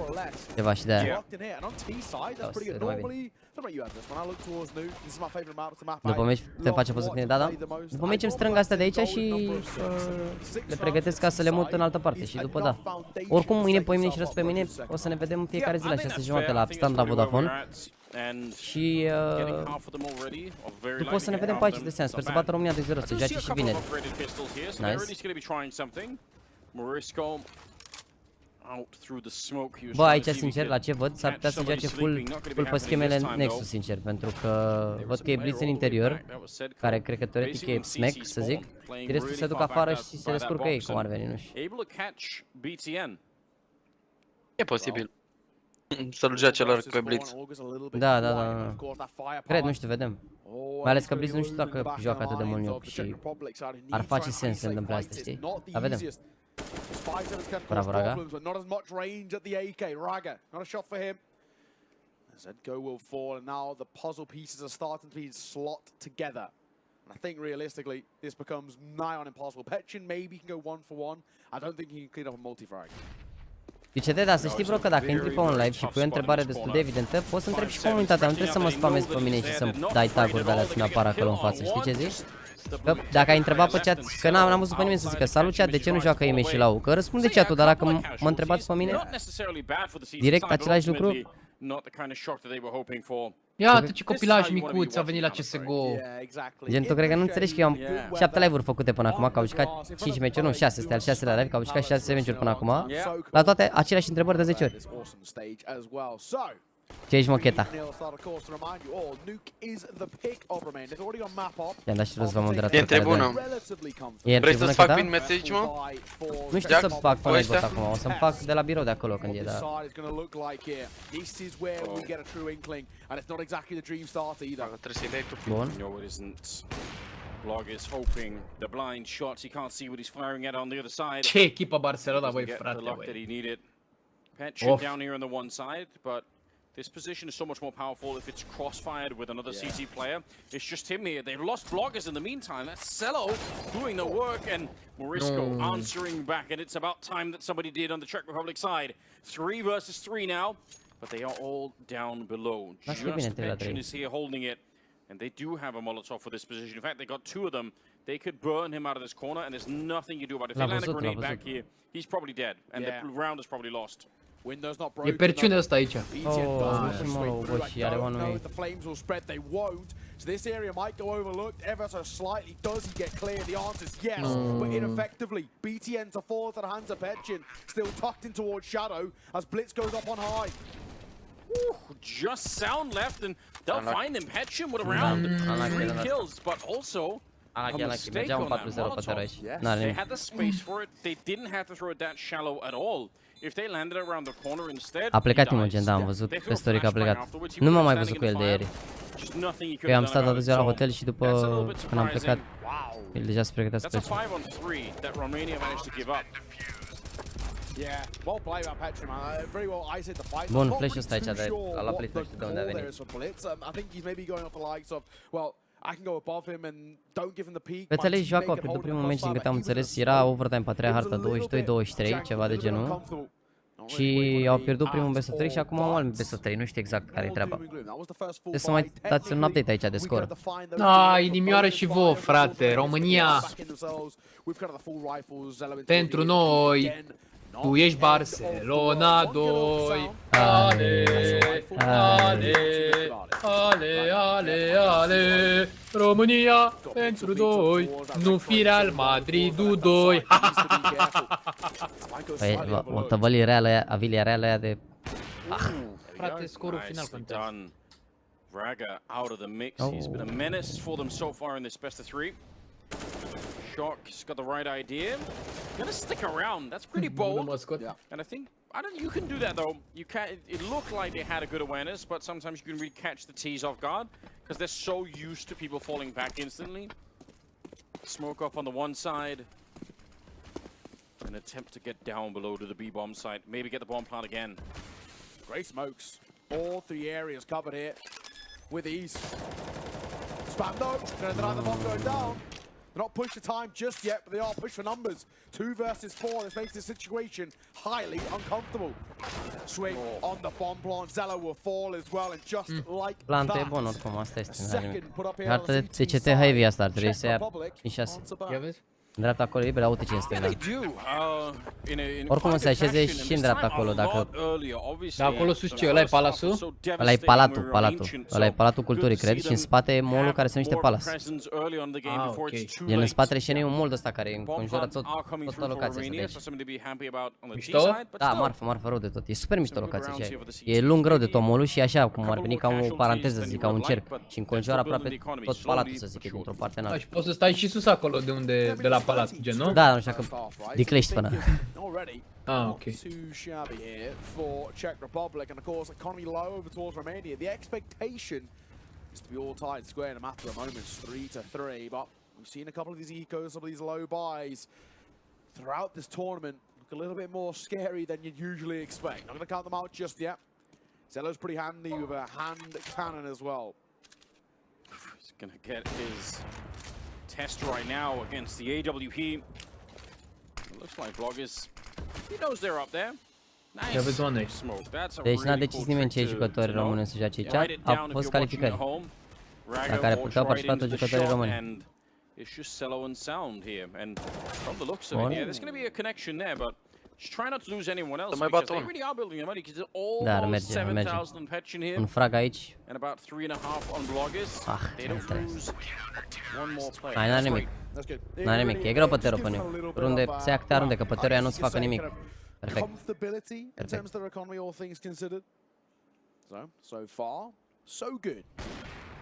Ceva și de aia. După meci te face poză cu tine, da? După meci îmi strâng astea de aici și le pregătesc ca să le mut în altă parte și după da. Oricum mâine, poimine și răs pe mine o să ne vedem fiecare zi la 6:30 la stand la Vodafone. Și după o să ne vedem pe aici de seamă. Sper să bată România 2-0, să joace și vineri. Nice. Bă, aici sincer, la ce văd, s-ar putea să joace full pe schemele Nexus, sincer, pentru că văd că e blitz în interior, care cred că teoretic e smack, să zic, și restul se duc afară și se descurcă ei, cum ar veni, nu știu. E posibil să-l joace lor pe blitz. Da, da, da. Cred, nu știu, vedem. Mai ales că blitz nu știu dacă joacă atât de mult Nuke și ar face sens să întâmple asta, știi? Dar vedem. Bravo, Raga. Zedko will fall, and now the puzzle pieces are starting to be slot together. And I think realistically, this becomes nigh on impossible. Petchin maybe can go 1-for-1. I don't think he can clean up a multi-frag. Zice, dar să știi, bro, că dacă intri pe un live și pui o întrebare destul de evidentă, poți să întrebi și comunitatea, nu trebuie să mă spamezi pe mine și să-mi dai tag-uri de alea să-mi apară acolo în față, știi ce zici? Că dacă ai întrebat pe chat, că n-am văzut pe nimeni să zică salut chat, de ce nu joacă Ime și Lau? Că răspunde chat-ul, dar dacă mă întrebați pe mine, direct același lucru, not the kind of shock that they were hoping for. Iată ce copilaj micuț a venit la CSGO. Gen, tu cred că nu înțelegi că eu am 7 live-uri făcute până acum, că au jucat 5 meciuri, nu 6, este al 6-lea live, că au jucat 6 meciuri până acum. La toate aceleași întrebări de 10 ori. Ce ești mocheta? I-am dat și rost, v-am moderat. E în tribună. Vrei să-ți fac prin message, mă? Nu știu să fac până bot acum, o să-mi fac de la birou de acolo când e, dar... Trebuie să-i dai tu. Bun. Blog is hoping the blind shots. He can't see what he's firing at on the other side. Ce echipă Barcelona, băi, frate, băi. Petch down here on the one side, but this position is so much more powerful if it's crossfired with another CT player. It's just him here. They've lost bloggers in the meantime. That's Cello doing the work, and Morisco answering back, and it's about time that somebody did on the Czech Republic side. 3 versus 3 now, but they are all down below. Just Petch is here holding it. And they do have a Molotov for this position. In fact, they got 2 of them. They could burn him out of this corner, and there's nothing you do about it. If they land a grenade back here, he's probably dead, and the round is probably lost. E perciune ăsta aici. Și are one-way. So this area might go overlooked ever so slightly. Does he get clear? The answer is yes, but ineffectively. BTN to fall to the hands of Petchin, still tucked in towards Shadow as Blitz goes up on high. Just sound left, and they'll find him. Petchin with around 3 kills, but also a mistake on that Molotov. They had the space for it. They didn't have to throw it that shallow at all. If they landed around the corner instead, a plecat Imogen, da, am văzut pe story că a plecat. Nu m-am mai văzut cu el de ieri. Că eu am stat toată ziua la hotel și după când am plecat, el deja se pregătea să plece. Bun, flash-ul ăsta aici, de la play nu știu de unde a venit. Fețele Joaca a pierdut primul meci, din câte am înțeles, era overtime pe 3 harta 22-23, ceva de genul. Și au pierdut primul best of 3 și acum au alt best of 3, nu știu exact care-i treaba. Trebuie să mai dați un update aici de scor. Da, inimioară și vouă, frate, România. Pentru noi. Tu ești Barcelona 2. Ale, ale, ale, ale, ale. România pentru 2. Nu fi Real Madridul 2. Păi, o tăvălie reală aia, avilia reală aia de... Frate, scorul final contează. Braga out of the mix. He's been a menace for them so far in this best of 3. Shock's got the right idea. Gonna stick around. That's pretty bold. And I think you can do that though. You can. It looked like they had a good awareness, but sometimes you can really catch the T's off guard because they're so used to people falling back instantly. Smoke up on the one side. An attempt to get down below to the B bomb site. Maybe get the bomb plant again. Great smokes. All 3 areas covered here with ease. Spam though. Gonna deny the bomb going down. They're not pushed for time just yet, but they are pushed for numbers. 2 versus 4. This makes the situation highly uncomfortable. Swing on the bomb plant. Zello will fall as well, and just like Plantul e bun oricum, asta este. Harta de CT heavy asta ar trebui să ia 6. Ia vezi? În dreapta acolo e liber, uite ce în stânga. Oricum o să așeze și în dreapta acolo, dacă... Dar acolo sus ce? Ăla e palasul? Ăla e palatul. Ăla e palatul culturii, cred, și în spate e mall-ul care se numește Palace. Ok. Gen în spatele scenei e un mall ăsta care înconjoară toată locația asta de aici. Mișto? Da, marfă rău de tot. E super mișto locația și e lung rău de tot mall-ul și așa, cum ar veni ca o paranteză, să zic, ca un cerc. Și înconjoară aproape tot palatul, să zic, dintr-o parte în alta. Și poți să stai și sus acolo, de la palat, gen, nu? Da, nu știu că diclești până. Ah, ok. Too shabby here for Czech Republic, and of course economy low over towards Romania. The expectation is to be all tied square in a matter of moments, 3-3. But we've seen a couple of these ecos, some of these low buys throughout this tournament look a little bit more scary than you'd usually expect. Not going to count them out just yet. Zello's pretty handy with a hand cannon as well. He's going to get his test right now against the AWP. It looks like Bloggers, he knows they're up there. Nice smoke. That's a deci n-a decis nimeni ce jucători români să joace aici. A fost calificări la care puteau participa toți jucătorii români. It's just Cello and Sound here, and from the looks of it, yeah, there's going to be a connection there, but Just try not to lose anyone else because they really are building their money because it's almost 7,000 on Petchin here. Un frag aici. And about 3.5 on Bloggers. They don't lose one more player. Hai, n-are nimic. N-are nimic. E greu pe Tero pe noi. Oriunde se ia câte arunde, că pe Tero ea nu se facă nimic. Perfect. So far, so good.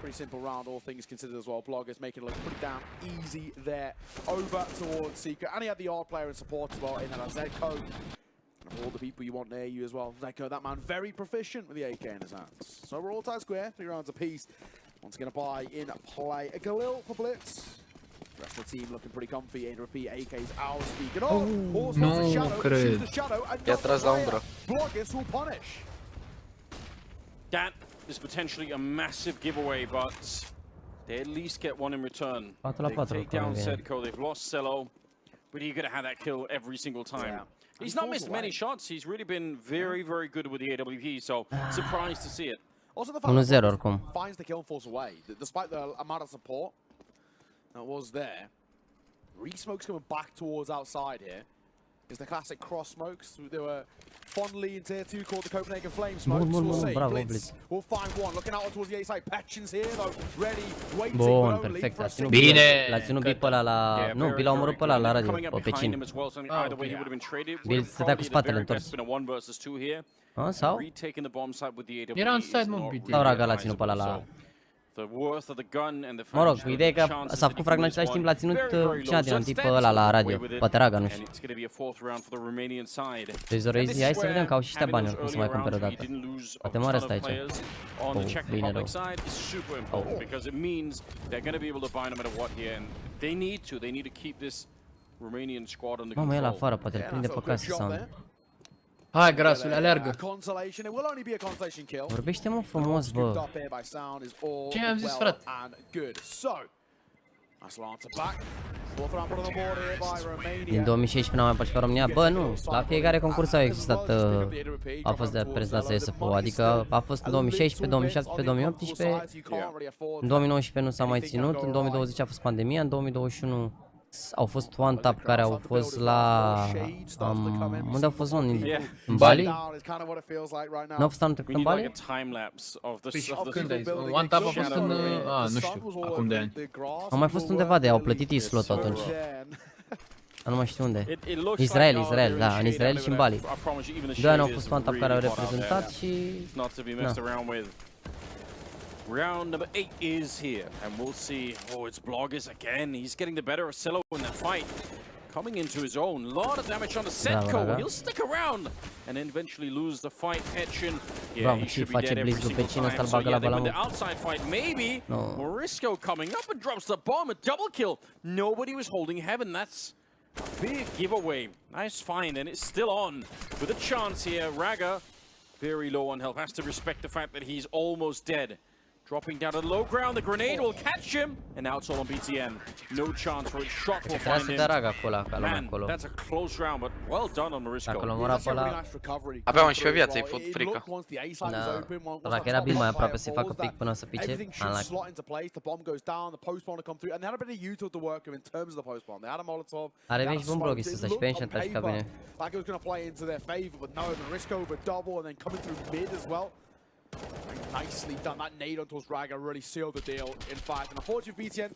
Pretty simple round, all things considered as well. Bloggers making it look pretty damn easy there. Over towards Secret. And he had the R player in support as well in that Zeko. And of all the people you want near you as well. Zeko, that man, very proficient with the AK in his hands. So we're all tied square, 3 rounds apiece. Once again, a buy in play. A Galil for Blitz. The rest of the team looking pretty comfy. And repeat, AK's our speaking. Bloggers will punish. That is potentially a massive giveaway, but they at least get one in return. They take down Sedco, they've lost Cello, but he could have had that kill every single time. Yeah. He's not missed many shots, he's really been very, very good with the AWP, so surprised to see it. Also the fact that finds the kill and falls away, despite the amount of support that was there. Re-smoke's coming back towards outside here. Is the classic cross smokes. They were fondly in tier 2 called the Copenhagen Flame smokes. We'll see. Blitz will find one. Looking out towards the A side. Petchin's here though. Ready. Waiting. Bun, perfect. Bine. L-a ținut Bill pe ăla la... Nu, Bill l-a omorât pe ăla la radio. Pe Pecin. Bill stătea cu spatele întors. Sau? Era în side, mă, BT. Sau Raga l-a ținut pe ăla la... Mă rog, ideea e că s-a făcut frag în același timp, l-a ținut cina din antii pe ăla la radio. Poate Raga, nu știu. Deci Zoroizi, hai să vedem că au și ăștia bani oricum să mai cumpere o dată. Poate moare ăsta aici. Bine rău. Mamă, el afară, poate îl prinde pe casă sau... Hai, grasule, aleargă. Vorbește-mă frumos, bă. Ce am zis, frate? Din 2016 n-am mai participat în România? Bă, nu. La fiecare concurs au existat, a fost de prezentația Iesf-ul. Adică a fost în 2016, 2017, 2018. În 2019 nu s-a mai ținut, în 2020 a fost pandemia, în 2021 au fost one tap care au fost la... unde au fost în Bali? Nu au fost anul trecut în Bali? Când ai zis? One tap a fost în... nu știu, acum de ani. Au mai fost undeva de, au plătit e-slot atunci. Nu mai știu unde. Israel, da, în Israel și în Bali. 2 ani au fost one tap care au reprezentat și... Round number 8 is here, and we'll see. Oh, it's Bloggers again. He's getting the better of Cello in that fight. Coming into his own. Lot of damage on the Setco. He'll stick around and then eventually lose the fight. Petchin. Yeah, he should be dead every single time. So yeah, they win the outside fight. Maybe. Morisco coming up and drops the bomb. A double kill. Nobody was holding heaven. That's a big giveaway. Nice find, and it's still on with a chance here. Raga, very low on health. Has to respect the fact that he's almost dead. Dropping down to the low ground, the grenade will catch him, and now it's all on BTN. No chance for a shot will find him. Man, that's a close round, but well done on Morisco. Avea 11 viață, îi fut frică. Da, dacă era bine mai aproape să-i facă pic până să pice, are veni și bun Bloggy sus, și pe aici întragi ca bine. Nicely done. That nade on towards Raga really sealed the deal. In fact, and unfortunately BTN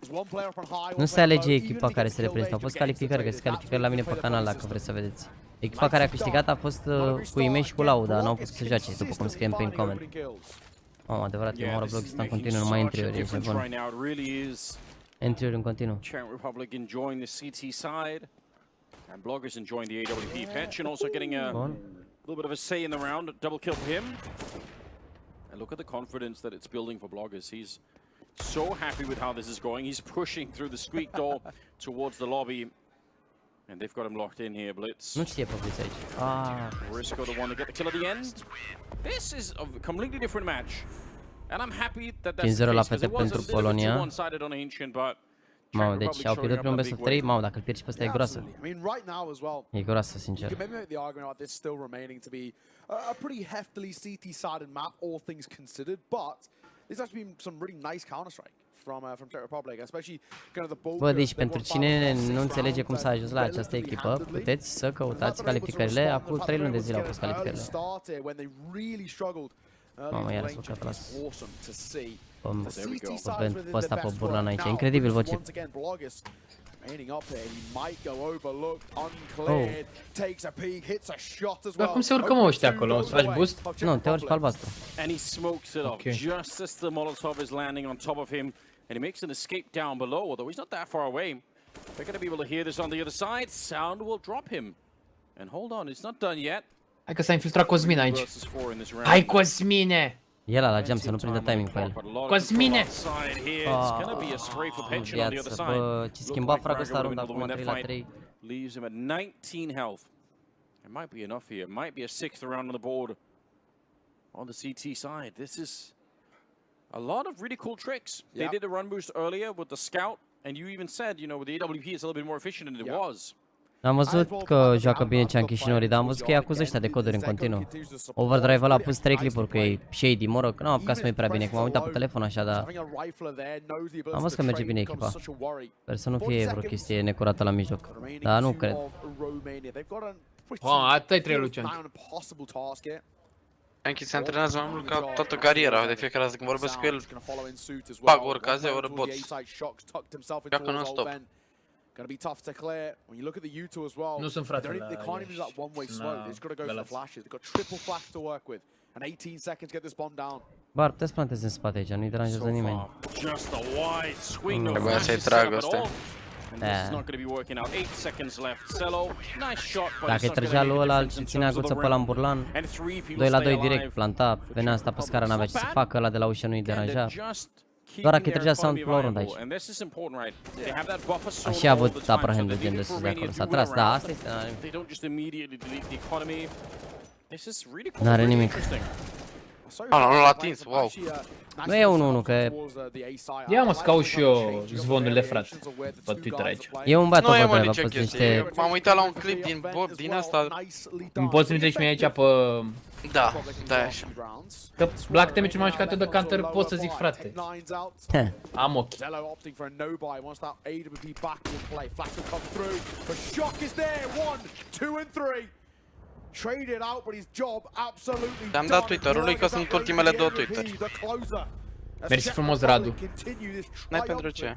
is one player up on high. Nu se alege echipa care se reprezintă. Au fost calificări, găsiți calificări la mine pe canal dacă vreți să vedeți. Echipa care a câștigat a fost cu Imei și cu Lau, dar n-au putut să joace, după cum scriem prin coment. Oh, adevărat, eu mă rog Bloggy în continuu, numai interior, ești bun. Interior în continuu. And Bloggers enjoying the AWP. Petchin also getting a little bit of a say in the round. Double kill for him. And look at the confidence that it's building for Bloggers. He's so happy with how this is going. He's pushing through the squeak door towards the lobby. And they've got him locked in here, Blitz. Nu știe pe Blitz aici. Morisco the one to get the kill at the end. This is a completely different match. And I'm happy that that's the case, because it was a little bit too one-sided on Ancient, but mamă, deci au pierdut pe un best of 3, mamă, dacă îl pierzi pe ăsta e groasă. E groasă, sincer. This has been some really nice counter-strike from Czech Republic, especially kind of the bulk. Bă, deci pentru cine nu înțelege cum s-a ajuns la această echipă, puteți să căutați calificările. Acum 3 luni de zile au fost calificările. Mamă, iar s-a urcat las. Pe ăsta pe burlan aici, incredibil, vă ce... Dar cum se urcă mă ăștia acolo? O să faci boost? Nu, te urci pe albastru. And he smokes it off just as the Molotov is landing on top of him, and he makes an escape down below, although he's not that far away. They're going to be able to hear this on the other side. Sound will drop him. And hold on, it's not done yet. Hai că s-a infiltrat Cosmin aici. Hai, Cosmine! E la geam să nu prindă timing pe el. Cosmine! Viață, bă, ce schimba fragul ăsta runda acum 3 la 3. Leaves him at 19 health. It might be enough here. It might be a 6th round on the board. On the CT side, this is a lot of really cool tricks. They did the run boost earlier with the scout, and you even said, you know, with the AWP it's a little bit more efficient than it was. Am văzut că joacă bine Chunky și Nori, dar am văzut că îi acuză ăștia de coduri în continuu. Overdrive ăla a pus 3 clipuri cu ei, Shady, mă rog, n-am apucat să mă prea bine, că m-am uitat pe telefon așa, dar... Am văzut că merge bine echipa. Sper să nu fie vreo chestie necurată la mijloc, dar nu cred. Atât ai 3 Lucian. Chunky se antrenează mai mult ca toată cariera, de fiecare dată când vorbesc cu el, bag ori caze, ori bots. Joacă non-stop. Gonna be tough to clear. When you look at the U2 as well, Nu sunt frate. they can't even do that one-way smoke. They've got to go for the flashes. They've got triple flash to work with, and 18 seconds to get this bomb down. Bar, puteți plantezi în spate aici, nu-i deranjează nimeni. Trebuia să-i trag ăsta. Dacă îi trăgea lui ăla, îl ținea guță pe ăla în burlan, 2 la 2 direct, planta, venea asta pe scară, n-avea ce să facă, ăla de la ușă nu-i deranja. Doar dacă îi trăgea sound pe la rund aici. Așa a avut upper hand-ul gen de sus de acolo. S-a tras, da, asta este, n-are nimic. Nu l-a atins, wow. Nu e 1-1, că... Ia mă, scau și eu zvonurile, frate, pe Twitter aici. E un battle nu e pe mă nicio chestie, m-am uitat la un clip din ăsta. Îmi poți trimite și mie aici pe... Da, da, așa. Că Black Damage cel mai jucat de counter, pot să zic, frate. Am ochi. Te-am dat Twitter-ului că sunt ultimele 2 Twitter. Mersi frumos, Radu. N-ai pentru ce.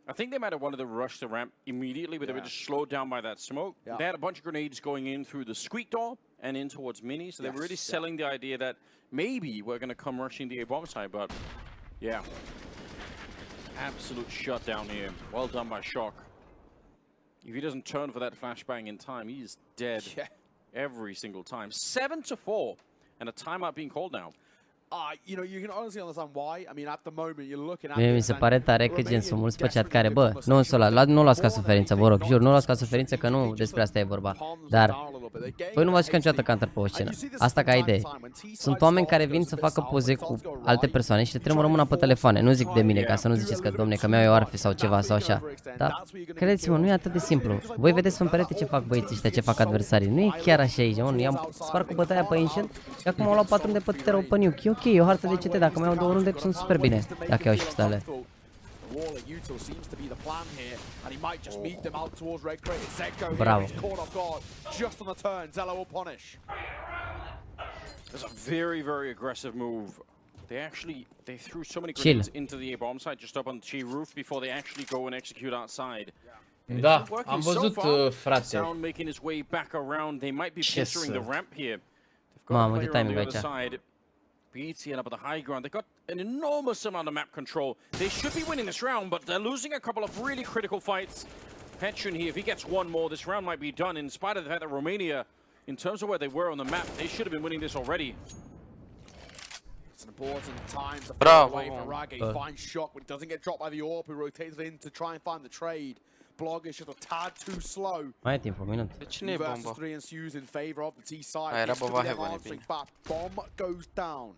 I think they might have wanted to rush the ramp immediately, but they were just slowed down by that smoke. They had a bunch of grenades going in through the squeak door and in towards Mini, so they were really selling the idea that maybe we're going to come rushing the A-bomb side, but yeah. Absolute shutdown here. Well done by Shock. If he doesn't turn for that flashbang in time, he's dead every single time. 7-4, and a timeout being called now. You know, you can honestly understand why. I mean, at the moment you're looking at. Mie mi se pare tare că gen sunt mulți pe chat care, bă, nu luați ca suferință, vă rog, jur, nu luați ca suferință că nu despre asta e vorba. Dar voi nu v-ați jucat niciodată counter pe o scenă. Asta ca idee. Sunt oameni care vin să facă poze cu alte persoane și le tremură mâna pe telefoane. Nu zic de mine, ca să nu ziceți că, domne, că mi-au eu arfe sau ceva sau așa. Dar credeți-mă, nu e atât de simplu. Voi vedeți în perete ce fac băieții ăștia, ce fac adversarii. Nu e chiar așa aici, mă, i-am spart cu bătaia pe Ancient și acum au luat 4 runde pe Terror pe Nuke. E ok, e o hartă de CT, dacă mai au 2 runde sunt super bine, dacă iau și pistole. Bravo. That's a very, very aggressive move. They threw so many grenades into the A-bomb site just up on the Chi roof before they actually go and execute outside. Da, am văzut, frate. Sound making his way back around. They might be pressuring the ramp here. Mamă, de timing aici. BT up at the high ground. They've got an enormous amount of map control. They should be winning this round, but they're losing a couple of really critical fights. Petron here, if he gets one more, this round might be done. In spite of the fact that Romania, in terms of where they were on the map, they should have been winning this already. It's an important time to fall away for Rage. He finds Shock, but he doesn't get dropped by the AWP, who rotates in to try and find the trade. Blog is just a tad too slow. Mai e timp, un minut. De cine e bomba? Ensues in favor of the T side. Aia era bova heaven, e bine. Bomb goes down.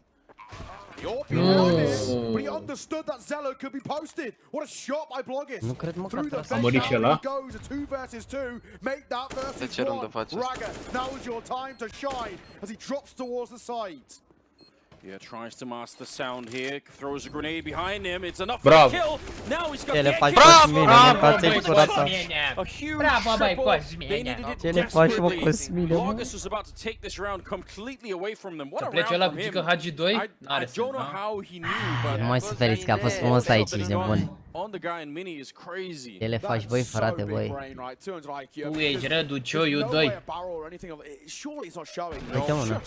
But he understood that Zelo could be posted. What a shot by Blogis. Nu cred mă că a tras. A murit și ăla. Goes a 2 versus 2. Make that versus 1. Raga, now is your time to shine as he drops towards the side. Yeah, tries to master sound here. Throws a grenade behind him. It's enough for a kill. Now he's got the Bravo! a huge triple. They needed it desperately. Blogis was about to take this round completely away from them. What a round from him. I don't know how he knew, but Nu mai suferiți că a fost frumos aici, ești nebun. on the guy in mini is crazy. Ce le faci voi, frate, voi? Tu ești Rădu, Cioiu 2. Uite-mă,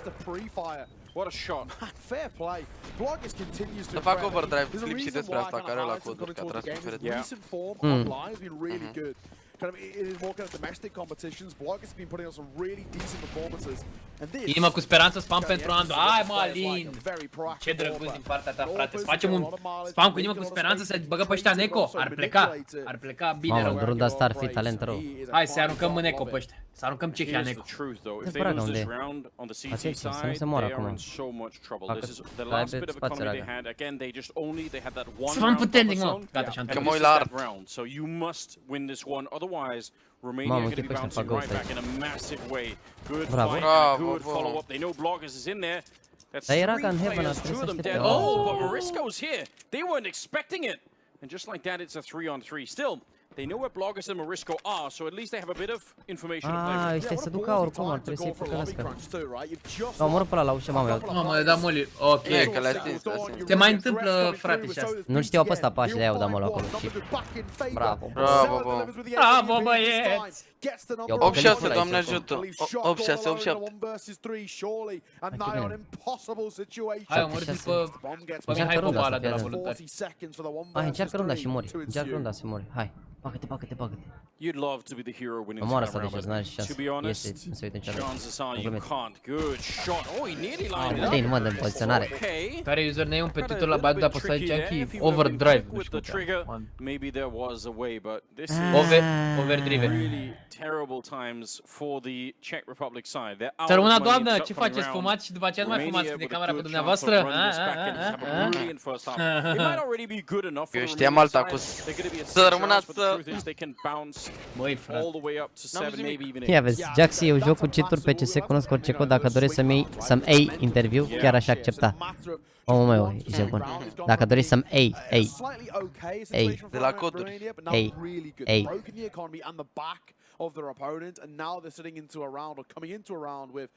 What a shot. Fair play. Blogis continues to să fac overdrive clip și despre asta care la codul, că a tras pe recent form online has been really good. Kind of in his more kind of domestic competitions, Blogis has been putting on some really decent performances. And this Inimă cu speranță, spam pentru Andu. Hai mă, Alin! Ce drăguț din partea ta, frate. Să facem un spam cu inimă cu speranță să băgă pe ăștia în eco. Ar pleca. Ar pleca bine rău. mamă, runda asta ar fi talent rău. Hai să aruncăm în eco pe ăștia. Să aruncăm Cehia în eco. Dezbragă unde e? Atenție, să nu se moară acum. Spam puternic, mă. Gata, și-am Că mă uit la art. Romania are going to be bouncing right back in a massive way. Good fight, good follow-up. They know Bloggers is in there. That's Dar era three ca în Heaven, players, ar two of them trebui să dead. aștepte. Oh, but Marisco's here. They weren't expecting it. And just like that, it's a 3-on-3. Still, they know where Bloggers and Marisco are, so at least they have a bit of information to play with. Ăștia se duca oricum, ar trebui să-i păcălească. L-au omorât pe ăla la ușă, mamă. Mamă, le-a dat moli. Ok. E, că le-a stins, Se mai întâmplă, frate, și asta. Nu știau pe ăsta pași, de-aia au dat moli acolo. Bravo. Bravo, bă. Bravo, băieți! 8-6, Doamne ajută. 8-6, 8-7. Hai, omorâți pe Mihai Bobala de la voluntari. Hai, încearcă runda și mori. Încearcă runda și mori. Hai. Bagă-te, bagă-te, bagă-te. You'd love to be the hero winning Omoară this asta round, deja, but n-are șanse. to be honest, Iese, nu se uită niciodată. chances are you can't. Good shot. Oh, he nearly lined it Dai, up. nu mă dă în poziționare. Okay. Care username-ul pe Twitter la băiat de apăsat Jackie? Overdrive. Nu With știu the cum trigger, cheamă. maybe there was a way, but this is Overdrive. really terrible times for the Czech Republic side. They're out Sărmâna of money in doamnă, this ce upcoming faceți? round. Fumați și după aceea nu mai Romania fumați de with a camera pe good dumneavoastră? chance of running this back end and have a brilliant first half. It might already be good enough for Eu the știam Romanian alta cu side. They're gonna be a să rămână but the să... truth is they can bounce Băi, all frate. the way up to 7, maybe even 8. Ia vezi, Jaxy, eu joc cu cheat-uri pe CS, cunosc orice cod, dacă dorești să-mi iei interviu, chiar aș accepta. Omul meu, ești bun. Dacă dorești să-mi iei, de la coduri. Ei. Of their opponent, and now they're sitting into a round or coming into a round with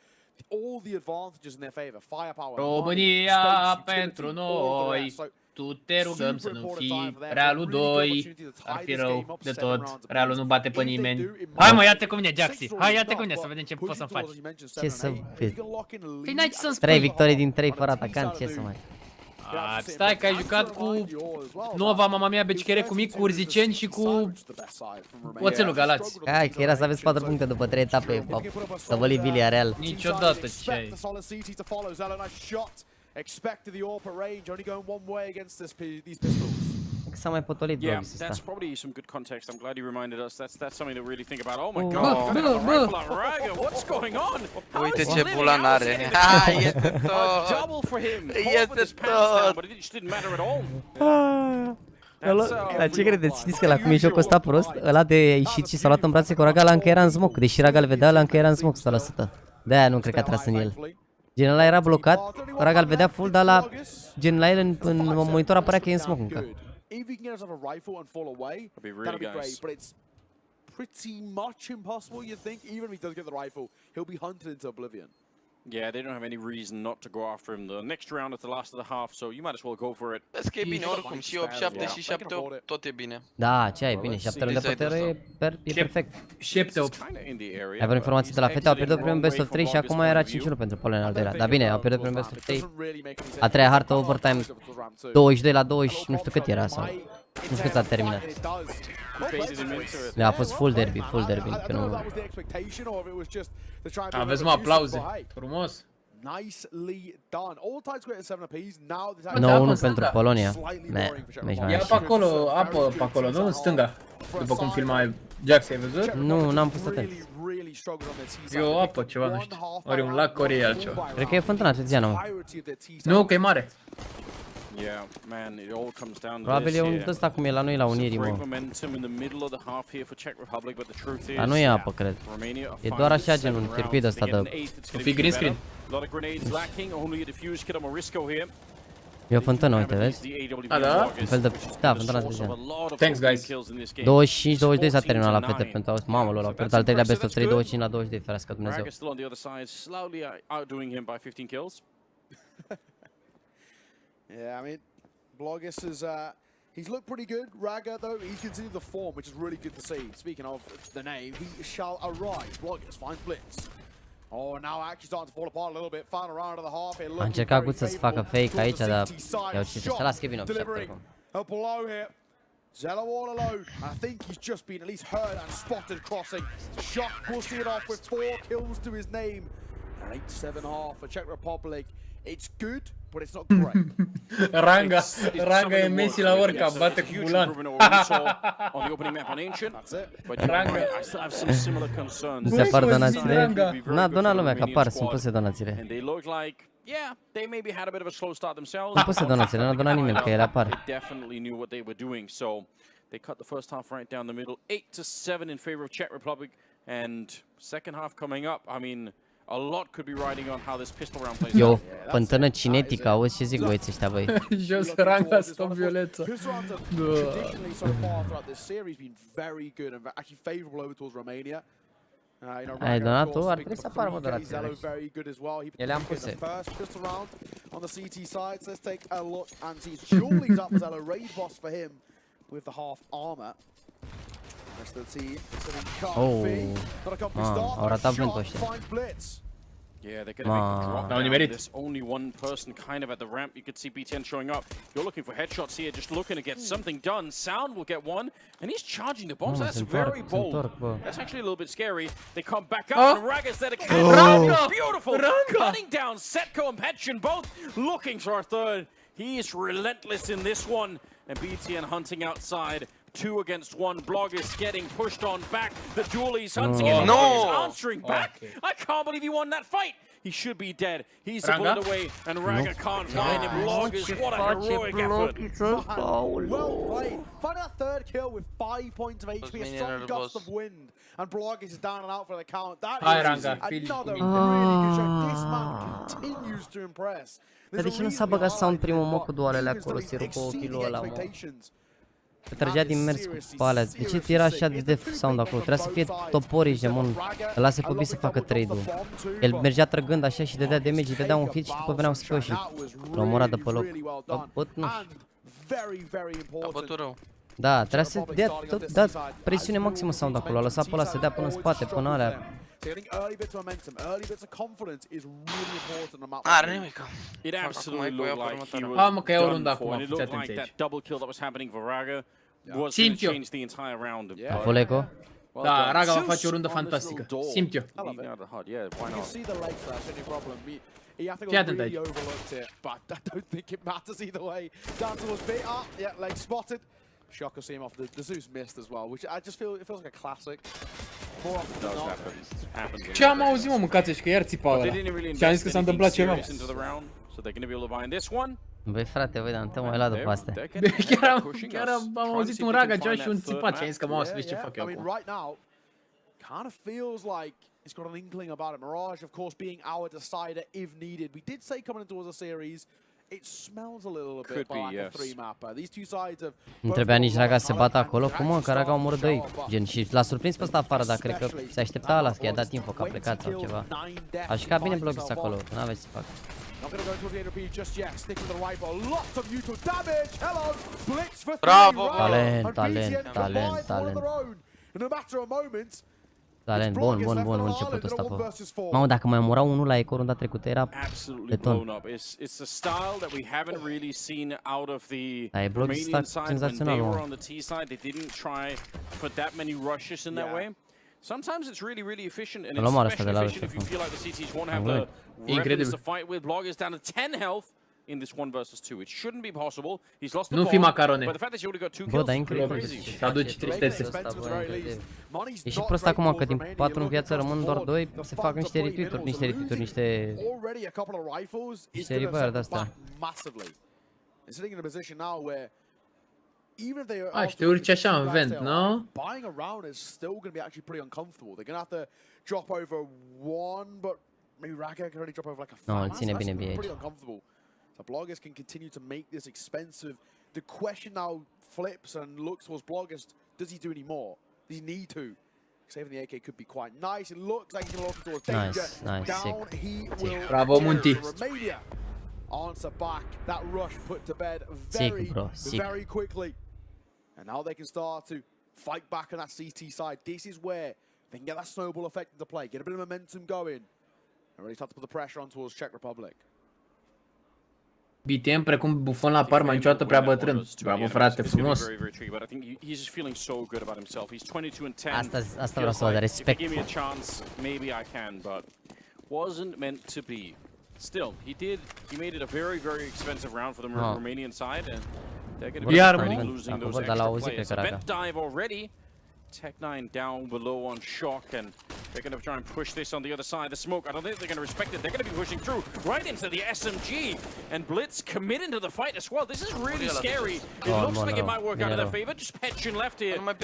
all the advantages in their favor. Firepower. România pentru noi. Tu te rugăm să nu fii Realul 2. Ar fi rău de tot. Realul nu bate pe nimeni. Hai mă, ia-te cu mine, Jaxy. Hai, ia-te cu mine să vedem ce poți să-mi faci. Ce să vezi? Păi n-ai ce să-mi 3 spui. victorii din 3 fără atacant, ce să mai... Stai că ai jucat cu Nova, mama mea, becichere cu mic, cu urziceni și cu oțelul Galați. Hai, că era să aveți 4 puncte după 3 etape, să vă Vilia Real. Niciodată ce ai. Expected the AWP range only going one way against these pistols. S-a mai potolit Yeah, Blogis that's ăsta. probably some good context. I'm glad you reminded us. That's something to really think about. Oh my god, rifle on Raga, what's going on? Uite ce bulan are. Ha, este A tot. double for him. Este With his pants down, tot. but it just didn't matter at all. Dar ce credeți? Știți că la cum e jocul ăsta prost? Ăla de ieșit și s-a luat în brațe cu Raga, ăla încă era în smoke. Deși Raga îl vedea, ăla încă era în smoke 100%. De-aia nu cred că a tras în el. Gen ăla era blocat, Raga îl vedea full, dar la gen la el în monitor apărea că e în smoke încă. If he can get himself a rifle and fall away, that'd be great. But it's pretty much impossible, you think. Even if he does get the rifle, he'll be hunted into oblivion. Yeah, they don't have any reason not to go after him. The next round is the last of the half, so you might as well go for it. Vezi că e bine oricum, și 8-7 și 7-8, tot e bine. Da, ce ai, bine, 7 runde pe tero e perfect. 7-8. Ai vreo informații de la fete, au pierdut primul best of 3 și acum era 5-1 pentru Polen în al doilea. Dar bine, au pierdut primul best of 3. A treia hartă overtime 22 la 20, nu știu cât era sau... Nu știu cât s-a terminat. Da, a fost full derby, că nu... Aveți mă aplauze. Frumos. 9-1 pentru Polonia. Ia pe acolo, apă pe acolo, nu? În stânga. După cum filma Jaxy, ai văzut? Nu, n-am pus atent. E o apă, ceva, nu știu. Ori un lac, ori e altceva. Cred că e fântâna arteziană, mă. Nu, că e mare. Probabil e un ăsta cum e la noi la Unirii, mă. Dar nu e apă, cred. E doar așa gen un circuit ăsta de... O fi green screen. E o fântână, uite, vezi? A, da? Un fel de... Da, fântâna arteziană. Thanks, guys. 25-22 s-a terminat la fete pentru auzi. Mamă, lor, a pierdut al treilea best of 3, 25-22, ferească Dumnezeu. Yeah, I mean, Blogus is he's looked pretty good. Raga though, he's continued the form, which is really good to see. Speaking of the name, he shall arise. Blogus finds blitz. Oh, now actually starting to fall apart a little bit. Final round of the half. A încercat Gut să-ți facă fake aici, dar i-au ucis ăștia. Las Kevin 8-7 acum. A blow here. Zella all alone. I think he's just been at least heard and spotted crossing. Shock will see it off with 4 kills to his name. 8-7 half for Czech Republic. It's good, but it's not great. Ranga e Messi la orca, bate cu Bulan. Ranga. Nu se apar donațiile? N-a donat lumea, că apar, sunt puse donațiile. Sunt puse donațiile, n-a donat nimeni, că ele apar. They cut the first half right down the middle, 8-7 in favor of Czech Republic, and second half coming up. I mean, a lot could be riding on how this pistol round plays E o out. fântână cinetică, auzi ce zic băieții ăștia, băi. Jos Ranga, stop violența. Traditionally so far throughout this series been very good and actually favorable over towards Romania. Ai donat tu? Ar trebui să apară, mă, donațiile. Ele am puse. Pistol round on the CT side. So let's take a look and see Julie's up as a raid boss for him with the half armor. Au ratat vântul ăștia. Yeah, they're gonna make the drop down. There's only one person kind of at the ramp. You could see BTN showing up. You're looking for headshots here, just looking to get something done. Sound will get one, and he's charging the bombs. That's very bold. That's actually a little bit scary. They come back up, and Raga's there to catch. Beautiful! Cutting down Setko and Petchin, both looking for a third. He is relentless in this one, and BTN hunting outside. 2 against 1. Blog is getting pushed on back. The duelie's hunting him. No! He's answering back. I can't believe he won that fight. He should be dead. He's a bullet away, and Raga can't find him. Blog is what a heroic effort. Well played. Find a third kill with 5 points of HP. A strong gust of wind. And Blogis is down and out for the count. That is another really good shot. This man continues to impress. Dar de ce nu s-a băgat sound primul, mă, cu dualele acolo, să-i rupă ochilul ăla, mă? Că trăgea din mers cu alea. De ce era așa de def sound acolo? Trebuia să fie toporii, gemon. Îl lase pe B să facă trade-ul. El mergea trăgând așa și dădea damage, îi dădea un hit și după veneau speu și l-a omorat de pe loc. Băt, nu știu. Da, trebuia să dea presiune maximă sound acolo. A lăsat pe ăla să dea până în spate, până alea. Are nimic. It absolutely looked like he was mă, că e o rundă done for, acum, and it looked fiți like atenți that double kill that was happening for Raga was going Simt to eu. change the entire round. A Foleco? Da, Raga va face o rundă fantastică. Simt eu. Fii atent aici. But I don't think it matters either way. Down towards B. Yeah, leg spotted. Shock will see him off. The Zeus missed as well, which I just feel it feels like a classic. More often than not. Ce am auzit, mă, mâncați-și că iar țipa ăla. Și am zis că s-a întâmplat ceva. Băi frate, băi, dar nu te mai lua după astea. Chiar am auzit un Raga ceva și un țipat și am zis că mă, să vezi ce fac eu acum. Right now, kind of feels like he's got an inkling about it. Mirage, of course, being our decider if needed. We did say coming into the series, it smells a little bit like a 3-mapper. These two sides have... Nu trebuia nici Raga să se bată acolo, cum mă, că Raga omoră doi. Gen, și l-a surprins pe ăsta afară, dar cred că se aștepta ăla, că i-a dat info că a plecat sau ceva. A jucat bine Blogis acolo, că n-aveți ce să facă. Talent, talent, talent, talent. Talent, bun începutul ăsta, bă. Mamă, dacă mai omorau unul la eco runda trecută, era de ton. Da, e Blog ăsta senzațional, mă. Sometimes it's really efficient, and Îl omoară it's ăsta de la especially efficient if you feel like the CTs won't have the Incredibil. weapons to fight with. Blog is down to 10 health. in this 1 versus 2. It shouldn't be possible. He's lost the Nu fi ball, macarone. but the fact that he only got 2 Bă, kills dar is pretty incredibil. crazy. Să aduci tristețe. E și prost acum că din 4 în viață rămân doar 2, se fac niște retweet-uri, niște revări de-astea. A, și te urci așa în vent, nu? Nu, îl ține bine bine aici. So Bloggers can continue to make this expensive. The question now flips and looks towards Bloggers. Does he do any more? Does he need to? Saving the AK could be quite nice. It looks like he's going to look towards danger. Nice, Down sick. he will. Bravo, Munti. Romania answer back. That rush put to bed Sick, bro, sick. very quickly. And now they can start to fight back on that CT side. This is where they can get that snowball effect into play. Get a bit of momentum going. And really start to put the pressure on towards Czech Republic. BTM precum Buffon la Parma, niciodată prea bătrân. Bravo, frate, frumos. Asta vreau să văd, respect. Wasn't meant to be. Still, he made it a very, very expensive round for the Romanian side, and they're going to be starting losing those extra players. Vent dive already. Tech9 down below on shock, and they're going to try and push this on the other side. The smoke, I don't think they're going to respect it. They're going to be pushing through right into the SMG, and Blitz committing to the fight as well. This is really scary. It looks like it might work out in their favor. Just Petchin left here. 1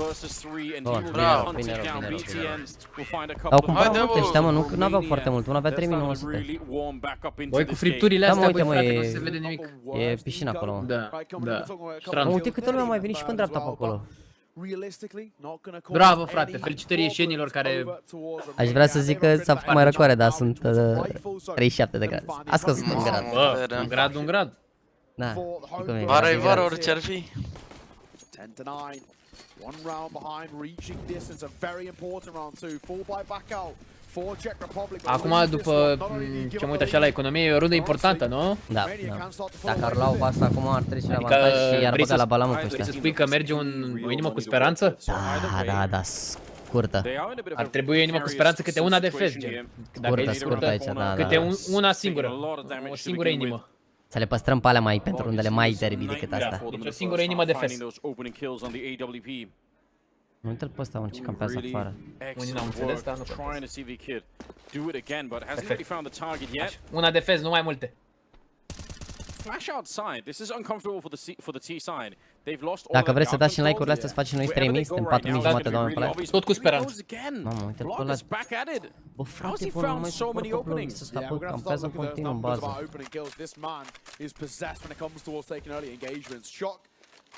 versus 3, and he will be hunting down BTN. Will find a couple of... Au cumpărat multe ăștia, mă, nu aveau foarte mult. Unul avea 3900. Băi, cu fripturile astea, băi, frate, nu e... se vede nimic. E piscina acolo, mă. Da, da. Mă, uite câtă lume a mai venit și pe dreapta pe acolo. Bravo, frate, felicitări ieșenilor care... Aș vrea să zic că s-a făcut mai răcoare, dar sunt 37 de grade. A scos un grad. Bă, un grad. Da, vară, orice ar fi. 10-9. One round behind, reaching distance, a very important round too. Full buy back out. Acum, după ce mă uit așa la economie, e o rundă importantă, nu? Da, da. Dacă ar lua asta acum ar trece la avantaj și i-ar băga la balamut ăștia. Vrei să spui că merge o inimă cu speranță? Da, scurtă. Ar trebui o inimă cu speranță câte una de fest, gen. Scurtă aici, da. Câte una singură, o singură inimă. Să le păstrăm pe alea mai pentru rundele mai derby decât asta. Deci o singură inimă de fest. Uite-l pe ăsta, ce campează afară. Unii n-au înțeles, dar nu perfect. Una de fez, nu mai multe. Dacă vreți să dați și like-urile astea, să facem noi 3000, suntem 4000 de oameni pe live. Tot cu speranță. Mamă, uite-l pe ăla. Bă, frate, bă, nu mai suport pe blogul ăsta, bă, campează în continuu în bază.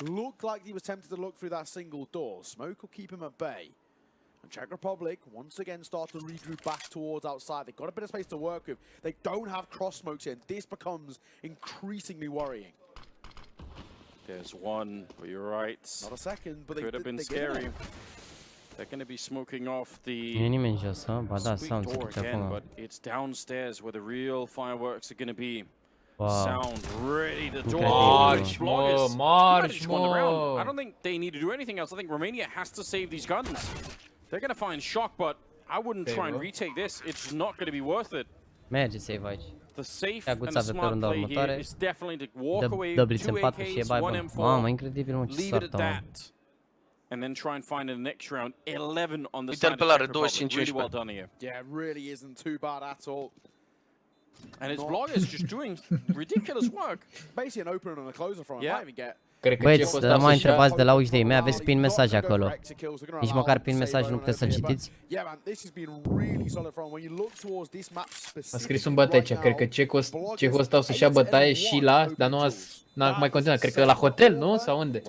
Looked like he was tempted to look through that single door. Smoke will keep him at bay. And Czech Republic once again start to regroup back towards outside. They've got a bit of space to work with. They don't have cross smokes in. This becomes increasingly worrying. There's one, but you're right. Not a second, but could have been scary. They're going to be smoking off the E nimeni jos, hă? Ba da, sound se duce again, acum. but it's downstairs where the real fireworks are going to be. Wow. Sound ready to door. March, I don't think they need to do anything else. I think Romania has to save these guns. They're going to find shock, but I wouldn't try and retake this. It's not going to be worth it. Merge save aici. The safe and the smart play here is definitely to walk away with 2 AKs, 1 M4, mamă, incredibil, mă, ce leave it at soartă, mă. that, and then try and find in the next round 11 on the Uite-l side pe of la Czech Republic. Really well 25. done here. Yeah, it really isn't too bad at all. And his bloggers just doing ridiculous work. Basically an opener and a closer from him. Yeah. Might even get. Băieți, mai întrebați de la UHD mei, aveți pin mesaj acolo. Nici măcar pin mesaj nu puteți să-l citiți? A scris un bătaie aici, cred că cehul ăsta o să-și ia bătaie și la, dar n-a mai continuat, cred că la hotel, nu? Sau unde?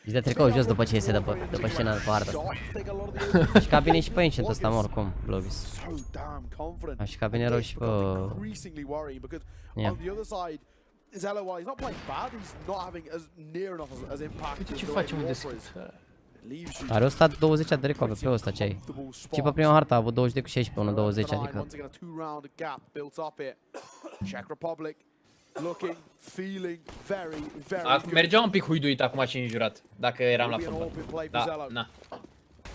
Își dă tricou jos după ce iese după scena, după harta asta. Și cabine și pe ancient ăsta, mă, oricum, Blobis. Și cabine rău și pe... Ia. Zella, while he's not playing bad, he's not having as near enough as impact. Ce facem unde Are 120 de recover pe ăsta ce ai. Și pe prima harta a avut 20 cu 16, 1 20, adică. Mergea un pic huiduit acum și înjurat, dacă eram la fotbal. Da, na.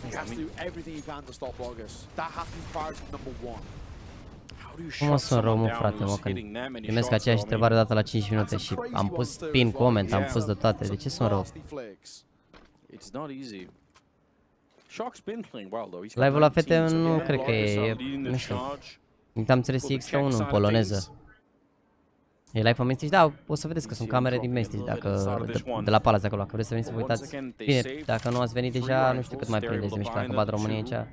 He has to do everything he can to stop Bloggers. That has to be priority number 1. Cum sunt rău, mă, frate, mă, când primesc aceeași întrebare dată la 5 minute și am pus pin comment, am pus de toate. De ce sunt rău? Live-ul la fete nu cred că e, nu știu. Am înțeles X1 în poloneză. E live pe Mestic? Da, o să vedeți că sunt camere din Mestic, dacă, de la Palace acolo, dacă vreți să veniți să vă uitați. Bine, dacă nu ați venit deja, nu știu cât mai prindeți de mișcare, că bat România aici. Da,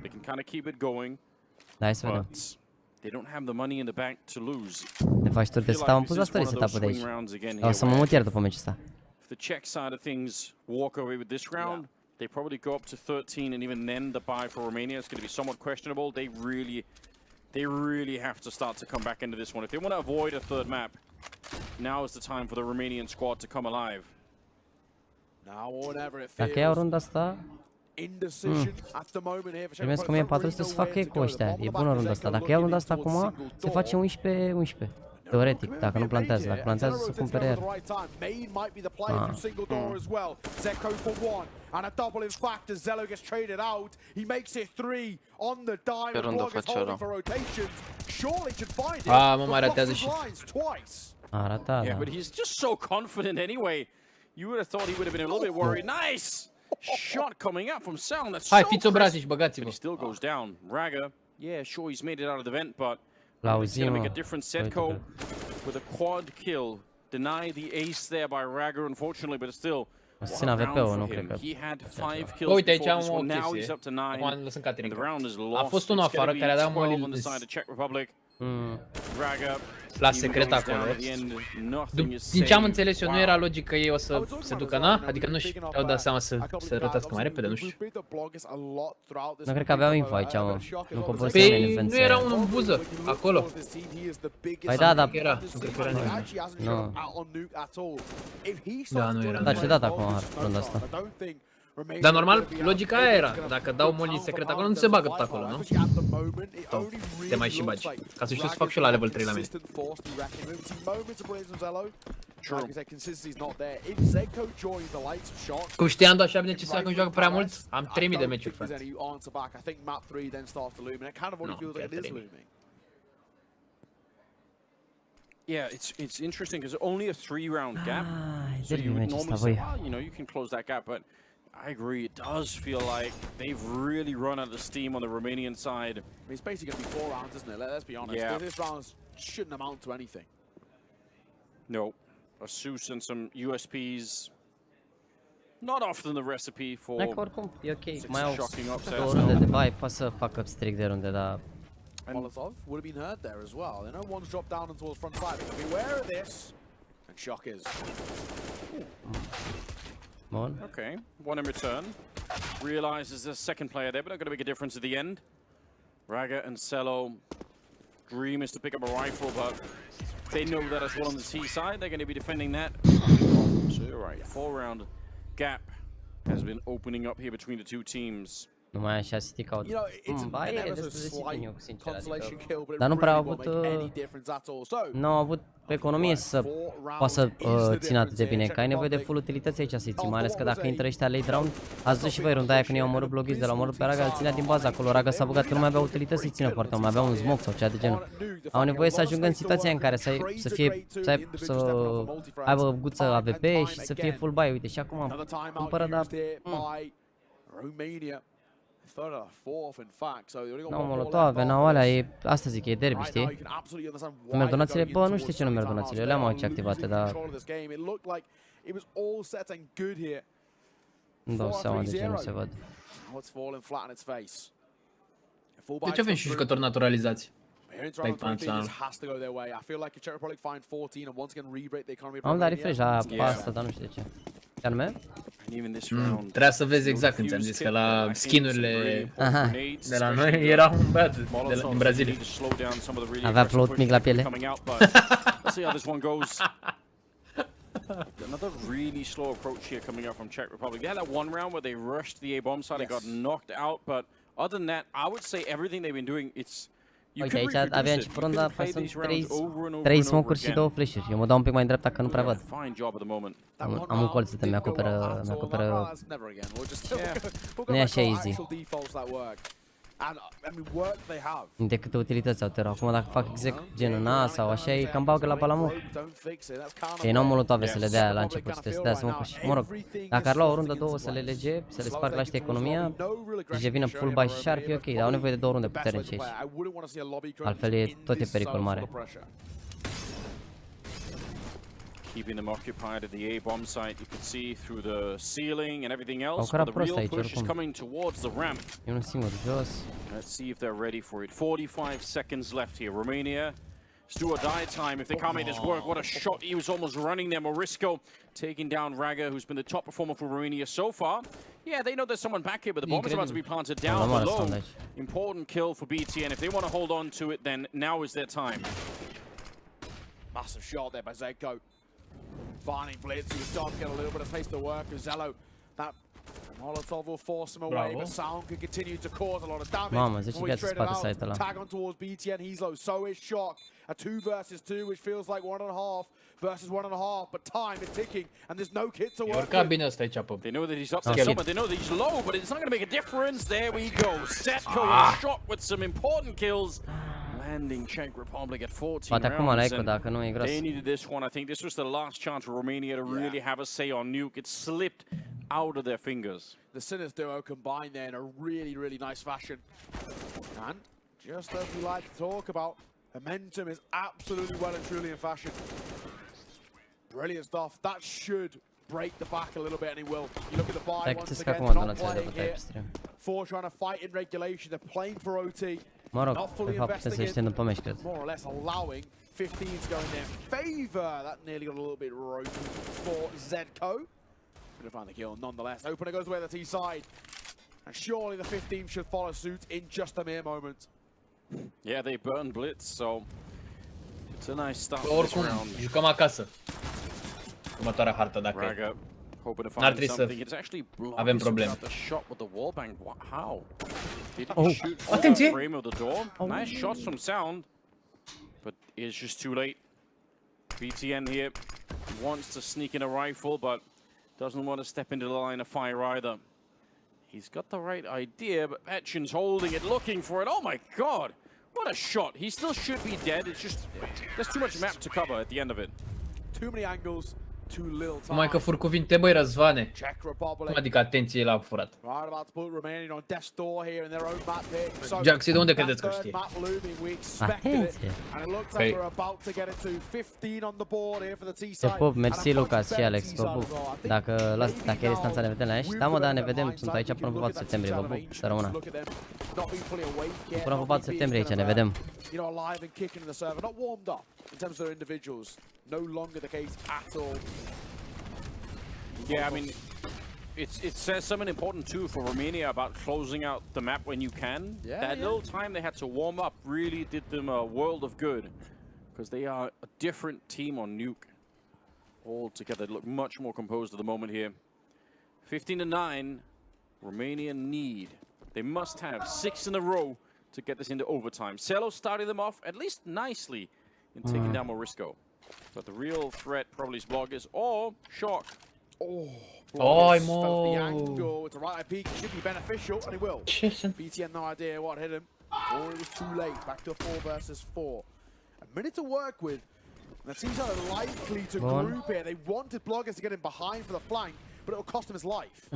hai să vedem. Ne faci tur de setup, am pus la story setup-ul de aici. O să mă mut iar după meciul ăsta. They probably go up to 13, and even then the buy for Romania is going to be somewhat questionable. They really have to start to come back into this one. If they want to avoid a third map, now is the time for the Romanian squad to come alive. Dacă iau runda asta, primesc 1400 să facă eco ăștia. E bună runda asta. Dacă iau runda asta acum, se face 11-11. Teoretic, dacă nu plantează. Dacă plantează, să cumpere iar. Pe rândă face ăla. Mă mai ratează și... A ratat, Yeah, da. but he's just so confident anyway. You would have thought he would have been a little bit worried. Nice shot coming up from Sound. That's Hai, so fiți obrazi și but băgați-vă. he still goes down. Raga, yeah, sure, he's made it out of the vent, but L-auzi, he's gonna mă. make a difference. Setco with a quad kill. Deny the ace there by Raga, unfortunately, but still. O să țin AVP-ul, nu cred că... He had 5 kills Uite, aici before am this o one. Now he's chestie. up to 9. Acum lăsăm Caterin. The round is A lost. fost unul It's gonna afară be care a dat 12 molly on the side of Czech Republic. Raga. La secret acolo. Din ce am înțeles eu, nu era logic că ei o să se ducă, na? Adică nu și-au dat seama să rotească mai repede, nu știu. Nu cred că aveau info aici, mă. Nu coboră să Păi nu era unul în buză, acolo. Păi da, dar... Era, nu cred că era nimeni. Nu. Da, nu era. Dar ce dat acum runda asta? Dar normal, logica aia era. Dacă dau molly secret acolo, nu se bagă tot acolo, nu? Sau te mai și bagi. Ca să știu să fac și eu la level 3 la mine. Cum știam așa bine ce să fac când joacă prea mult, am 3000 de meciuri, frate. Nu, chiar 3000. Yeah, it's interesting because only a 3-round gap. So derby you would match ăsta, normally say, voi. well, you know, you can close that gap, but I agree, it does feel like they've really run out of steam on the Romanian side. It's basically going to be 4 rounds, isn't it? Let's be honest. Yeah. This round shouldn't amount to anything. No, a Seuss and some USPs. Not often the recipe for Hai că oricum e ok, mai au shocking două upsets. runde de bai, poate să facă strict de runde, dar... Molotov would have been hurt there as well. They know one's dropped down and towards front side. They're going to be aware of this. And shock is. Bun. Okay, one in return. Realizes there's a second player there, but not going to make a difference at the end. Raga and Cello. Dream is to pick up a rifle, but they know that as well on the T side. They're going to be defending that. So you're right, 4-round gap has been opening up here between the two teams. Numai așa stick out. You know, it's Ba, e an destul de simplu, sincer, consolation adică... kill, but Dar nu it prea au really avut... won't make any difference at all. So, Nu au avut economie să poată să țină atât de bine, că ai nevoie de full utilități aici să-i ții, mai ales că dacă intră ăștia late round, ați văzut și voi runda aia când i-au omorât bloghiți de la omorât pe Raga, îl ținea din bază acolo, Raga s-a băgat că nu mai avea utilități să-i țină foarte, mai avea un smoke sau ceva de genul. Au nevoie să ajungă în situația în care să aibă guță AVP și să fie full buy, uite, și acum cumpără, dar... Nu, molotov, venau alea, e, asta zic, e derby, știi? Nu merg donațiile? Bă, nu știu ce nu merg donațiile, eu le-am aici activate, dar... Nu dau seama de ce nu se văd. De ce avem și jucători naturalizați? Like Panțan. Am dat refresh la asta, dar nu știu de ce. Ce anume? Trebuia să vezi exact când ți-am zis că la skin-urile de la noi era un băiat din Brazilia. Avea float mic la piele. Another really slow approach here coming out from Czech Republic. They had that one round where they rushed the A-bomb side and got knocked out, but other than that, I would say everything they've been doing, it's... Uite, aici avea început runda, sunt 3 smoke-uri și 2 flash-uri. Eu mă dau un pic mai în dreapta că nu prea văd. Am un colț de mi-acoperă... Nu e așa easy. De câte utilități au Tero. Acum dacă fac exact genul na sau așa, e cam bagă la palamu. Ei n-au molotove să le dea la început, să te dea smoke și, mă rog, dacă ar lua o rundă, două să le lege, să le spargă la știi economia, deci devină full buy și ar fi ok, dar au nevoie de două runde puternice aici. Altfel tot e pericol mare. Keeping them occupied at the A bomb site, you could see through the ceiling and everything else. But the real push is coming towards the ramp. E unul singur jos. Let's see if they're ready for it. 45 seconds left here. Romania, it's do or die time if they can't make this work. What a shot. He was almost running there. Morisco taking down Raga, who's been the top performer for Romania so far. Yeah, they know there's someone back here, but the bomb is about to be planted down below. Important kill for BT, and if they want to hold on to it, then now is their time. Massive shot there by Zedko. Finding Blitz, he was starting to get a little bit of space to work. Zello, that Molotov will force him away, but Sound can continue to cause a lot of damage. Mamă, zice că se spate site-ul ăla. Tag on towards BTN, he's low, so is Shock. A 2 versus 2, which feels like 1.5 versus 1.5, but time is ticking, and there's no kit to work with. They know that he's up there somewhere, they know that he's low, but it's not going to make a difference. There we go. Setko is shot with some important kills. Landing Czech Republic at 14 rounds, and they needed this one. I think this was the last chance for Romania to really have a say on Nuke. It slipped out of their fingers. The Sinners duo combined there in a really, really nice fashion. And just as we like to talk about, momentum is absolutely well and truly in fashion. Brilliant stuff. That should break the back a little bit, and it will. You look at the buy once again, they're not playing here. Four trying to fight in regulation, they're playing for OT. Mă rog, de fapt puteți să extindă pe meci, cred. More or less allowing 15 to go in their favor. That nearly got a little bit ropey for Zedko. Gonna find the kill nonetheless. Opener goes away to the T side. And surely the 15 should follow suit in just a mere moment. Yeah, they burned Blitz, so it's a nice start to this round. Jucăm acasă. Următoarea hartă, dacă hoping to find something. It's actually avem probleme. The shot with the wall bang. How? Did he shoot the frame of the door? Nice shots from Sound, but it's just too late. BTN here wants to sneak in a rifle, but doesn't want to step into the line of fire either. He's got the right idea, but Etchin's holding it, looking for it. Oh my god! What a shot! He still should be dead. It's just there's too much map to cover at the end of it. Too many angles. Numai că fur cuvinte, băi, Răzvane. Cum adică atenție l-a furat? Jaxy, de unde credeți că știe? Atenție! Te pup, mersi Lucas și Alex, vă pup. Dacă e distanța, ne vedem la aici. Da, mă, da, ne vedem, sunt aici până pe 4 septembrie, vă pup, să rămână. Până pe 4 septembrie aici, ne vedem. No longer the case at all. Yeah, I mean, it says something important too for Romania about closing out the map when you can. That little time they had to warm up really did them a world of good, because they are a different team on Nuke. All together, they look much more composed at the moment here. 15-9, Romania need. They must have 6 in a row to get this into overtime. Celo starting them off at least nicely in taking down Morisco. But the real threat probably is Bloggers or Shock. Oh, mo! The angle. It's a right peak. It should be beneficial, and it will. BT had no idea what hit him. Or it was too late. Back to 4 versus 4. A minute to work with. And the teams are likely to group here. They wanted Bloggers to get him behind for the flank, but it will cost him his life.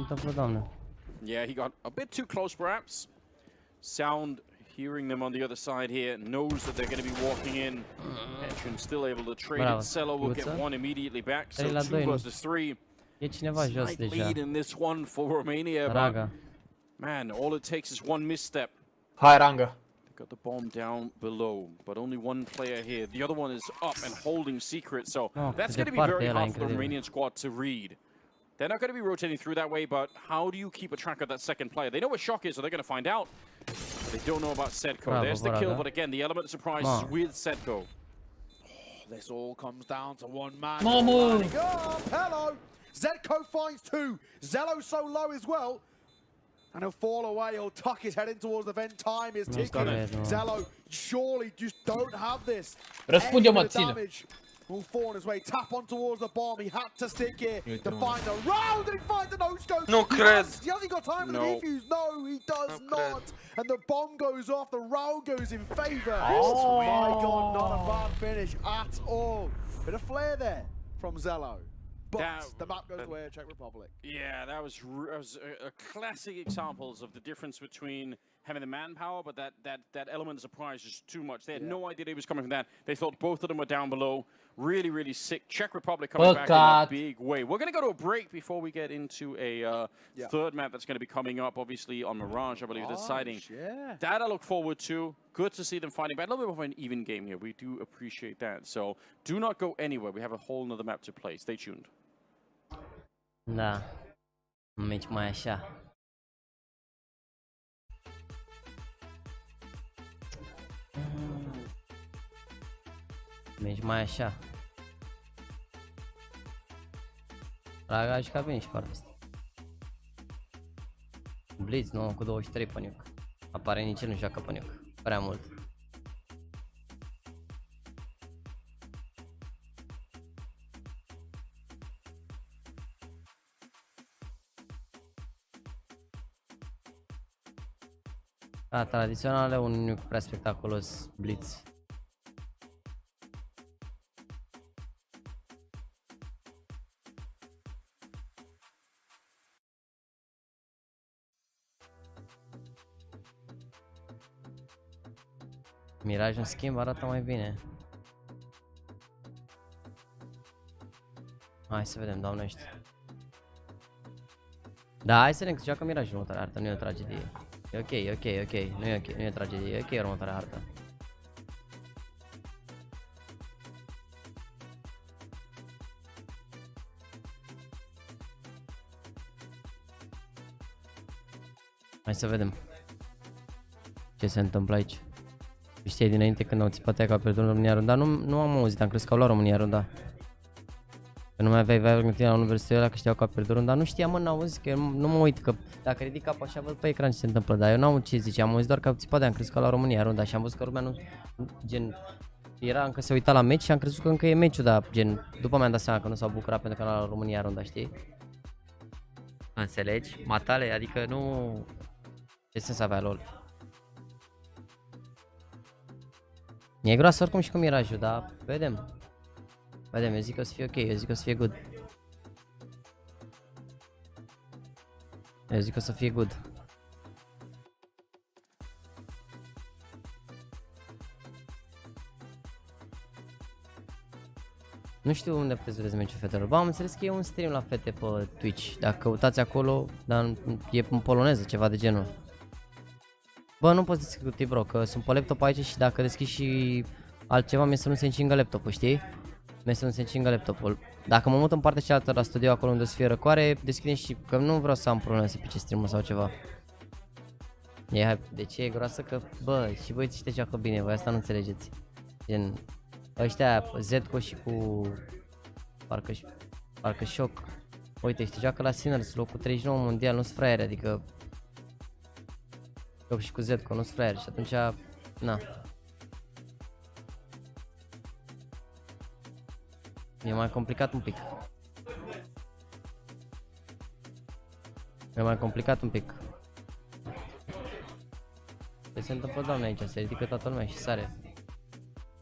Yeah, he got a bit too close, perhaps. Sound hearing them on the other side here, knows that they're going to be walking in. Etchin still able to trade it. Celo will get one immediately back, so 2 versus 3. Slight lead in this one for Romania, but man, all it takes is one misstep. Hai, Ranga. Got the bomb down below, but only one player here. The other one is up and holding secret, so that's going to be very hard for the Romanian squad to read. They're not going to be rotating through that way, but how do you keep a track of that second player? They know where Shock is, so they're going to find out. But they don't know about Setko. There's the kill, but again, the element of surprise is with Setko. This all comes down to one man. Momo! Hello! Zetko finds 2. Zello so low as well. And he'll fall away. He'll tuck his head in towards the vent. Time is ticking. Zello, surely just don't have this. Răspunde-mă, ține. will fall on his way. Tap on towards the bomb. He had to stick here to find a round, and he finds the no-scope. No cred. He hasn't got time for the defuse. No, he does not. And the bomb goes off. The round goes in favor. Oh my God, not a bad finish at all. Bit of flair there from Zello. But the map goes away, Czech Republic. Yeah, that was a classic examples of the difference between having the manpower, but that element of surprise is too much. They had no idea they was coming from that. They thought both of them were down below. Really, really sick. Czech Republic coming back in a big way. We're going to go to a break before we get into a third map that's going to be coming up, obviously, on Mirage, I believe, deciding. That I look forward to. Good to see them fighting back. A little bit of an even game here. We do appreciate that. So do not go anywhere. We have a whole nother map to play. Stay tuned. Da. Un meci mai așa. Meci mai așa. Raga a jucat bine și partea asta. Blitz, nu, cu 23 pe nuke. Apare nici el nu joacă pe nuke. Prea mult. Da, tradițional are un nuke prea spectaculos, Blitz. Mirage în schimb arată mai bine. Hai să vedem, doamnește. Da, hai să vedem că joacă Mirage în următoarea hartă, nu e o tragedie. E ok, e ok, e ok, nu e ok, nu e tragedie, e ok următoarea hartă. Hai să vedem ce se întâmplă aici. Știai dinainte când au țipat aia că au pierdut România runda? Nu am auzit, am crezut că au luat România runda. Că nu mai aveai la universitatea ăla că știau că au pierdut runda. Nu știam, mă, n-am auzit, că nu mă uit, că dacă ridic capul așa văd pe ecran ce se întâmplă. Dar eu n-am auzit ce zice, am auzit doar că au țipat aia, am crezut că au luat România runda și am văzut că lumea nu, gen, era încă se uita la meci și am crezut că încă e meciul, dar gen, după mi-am dat seama că nu s-au bucurat pentru că n-au luat România runda, știi? Înțelegi? Matale, adică nu... Ce sens avea lol? E groasă oricum și cu Mirajul, dar vedem. Vedem, eu zic că o să fie ok, eu zic că o să fie good. Eu zic că o să fie good. Nu știu unde puteți vedeți meciul fetelor. Bă, am înțeles că e un stream la fete pe Twitch. Dacă căutați acolo, dar e în poloneză, ceva de genul. Bă, nu poți discuti, bro, că sunt pe laptop aici și dacă deschizi și altceva, mi-e să nu se încingă laptopul, știi? Mi-e să nu se încingă laptopul. Dacă mă mut în partea cealaltă la studio, acolo unde o să fie răcoare, deschidem și... că nu vreau să am probleme să pice stream-ul sau ceva. De ce e groasă? Că, bă, și voi ți joacă bine, voi asta nu înțelegeți. Gen, ăștia, Zedco și cu... Parcă Shock. Uite, și te joacă la Sinners, locul 39 mondial, nu-s fraiere, adică... Shock și cu Zedco, nu-s fraiere și atunci, na. E mai complicat un pic. E mai complicat un pic. Ce se întâmplă, doamne, aici? Se ridică toată lumea și sare.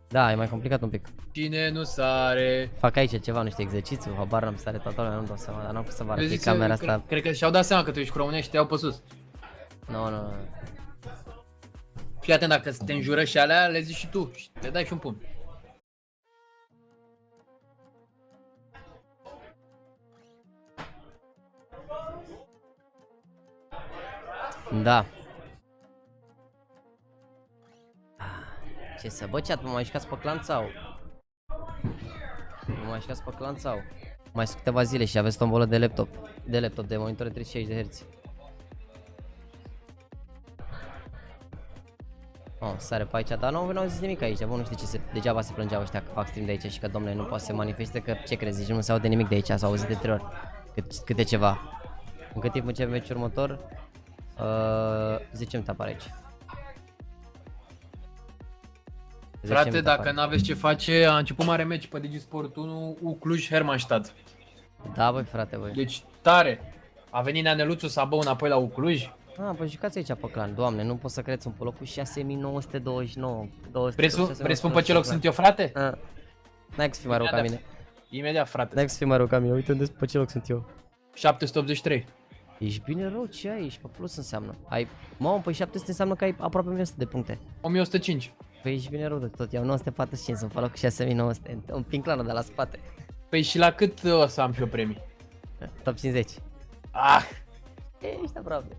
Da, e mai complicat un pic. Cine nu sare? Fac aici ceva, nu știu, exercițiu, habar n-am, sare toată lumea, nu-mi dau seama, dar n-am pus să vă arăt camera asta. Cred că și-au dat seama că tu ești cu românești, te-au pe sus. Nu. Fii atent, dacă te înjură și alea, le zici și tu și le dai și un pumn. Da. Ce să bă, chat, mă mai jucați pe clan sau? Mă mai jucați pe clan sau? Mai sunt câteva zile și aveți tombolă de laptop. De monitor 36 de Hz. Oh, sare pe aici, dar nu au zis nimic aici, bă, nu știu de ce degeaba se plângeau ăștia că fac stream de aici și că domnule nu poate să se manifeste, că ce crezi, zici, nu se aude nimic de aici, s-au auzit de 3 ori, câte ceva. În cât timp începe meciul următor, 10 minute apare aici. Frate, dacă n-aveți ce face, a început mare meci pe Digisport 1, Cluj-Hermannstadt. Da, băi, frate, băi. Deci, tare. A venit Neaneluțu să abău înapoi la Cluj. Păi jucați aici pe clan, doamne, nu pot să credeți un pe locul 6929. Vrei să spun pe ce loc sunt eu, frate? N-ai să fii mai rău ca mine. Imediat, frate. N-ai să fii mai rău ca mine, uite unde pe ce loc sunt eu. 783. Ești bine rău, ce ai? Ești pe plus înseamnă. Mamă, păi 700 înseamnă că ai aproape 1100 de puncte. 1105. Păi ești bine rău de tot, iau 945, sunt pe locul 6900, un pin clanul de la spate. Păi și la cât o să am și eu premii? Top 50. Ești aproape.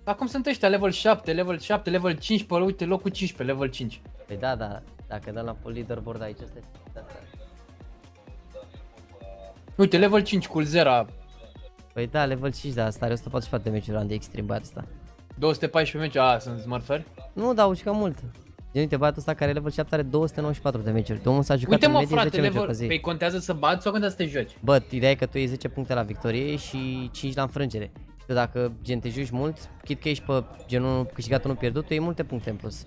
Acum sunt ăștia, level 7, level 7, level 15, uite locul 15, level 5. Păi da, dacă dăm la full leaderboard aici, asta e. Uite, level 5 cu 0. Păi da, level 5, da, asta are 144 de meciuri de extreme băiatul ăsta. 214 meci, sunt smurferi? Nu, da, au jucat mult. Gen, uite, băiatul ăsta care level 7 are 294 de meciuri. Domnul s-a jucat uite, în mă, medie frate, 10 meciuri pe zi. Păi contează să bați sau contează să te joci? Bă, ideea e că tu iei 10 puncte la victorie și 5 la înfrângere. Și dacă gen te joci mult, chit că ești pe genul câștigat unul pierdut, tu iei multe puncte în plus.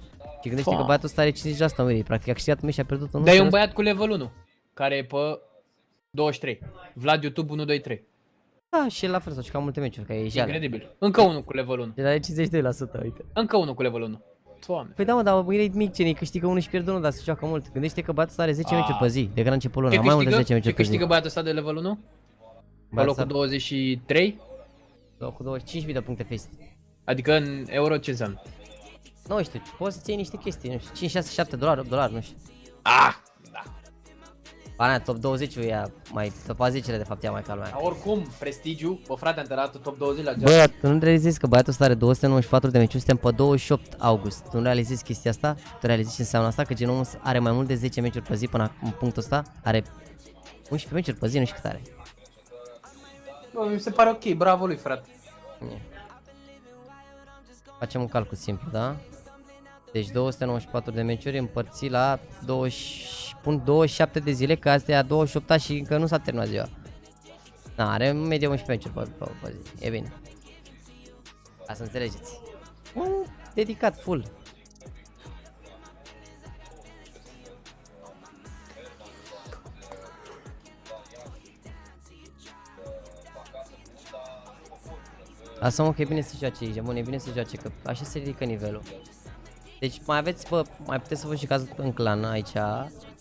Și gândește că băiatul ăsta are 50% în medie, practic a câștigat un meci și a pierdut unul. Dar e un băiat cu level 1, care e pe 23. Vlad YouTube 123. Da, și el la fel s-a jucat multe meciuri, că e jale. Incredibil. Încă unul cu level 1. El are 52%, uite. Încă unul cu level 1. Doamne. Păi da, mă, dar e mic genii, câștigă unul și pierde unul, dar se joacă mult. Gândește că băiatul ăsta are 10 meciuri pe zi, de când a început luna, mai mult de 10 meciuri pe zi. Câștigă băiatul ăsta de level 1? Pe locul 23? Locul 25.000 de puncte face. Adică în euro ce înseamnă? Nu știu, poți să-ți iei niște chestii, nu știu, 5, 6, 7 dolari, 8 dolari, nu știu. Da. Bana, top 20 ea mai, top 10-le de fapt ea mai calmă. Oricum, prestigiu, bă frate, am terat top 20 la Bă, tu nu realizezi că băiatul ăsta are 294 de meciuri, suntem pe 28 august. Tu nu realizezi chestia asta? Tu realizezi ce înseamnă asta? Că genul are mai mult de 10 meciuri pe zi până în punctul ăsta? Are 11 meciuri pe zi, nu știu cât are. Bă, mi se pare ok, bravo lui, frate. Facem un calcul simplu, da? Deci 294 de meciuri împărțit la 27 de zile, că astea e a 28-a și încă nu s-a terminat ziua. Da, are în medie 11 meciuri pe zi, e bine. Ca să înțelegeți. Dedicat full. Lasă-mă că e bine să joace aici, bun, e bine să joace, că așa se ridică nivelul. Deci mai aveți, bă, mai puteți să vă jucați în clan aici,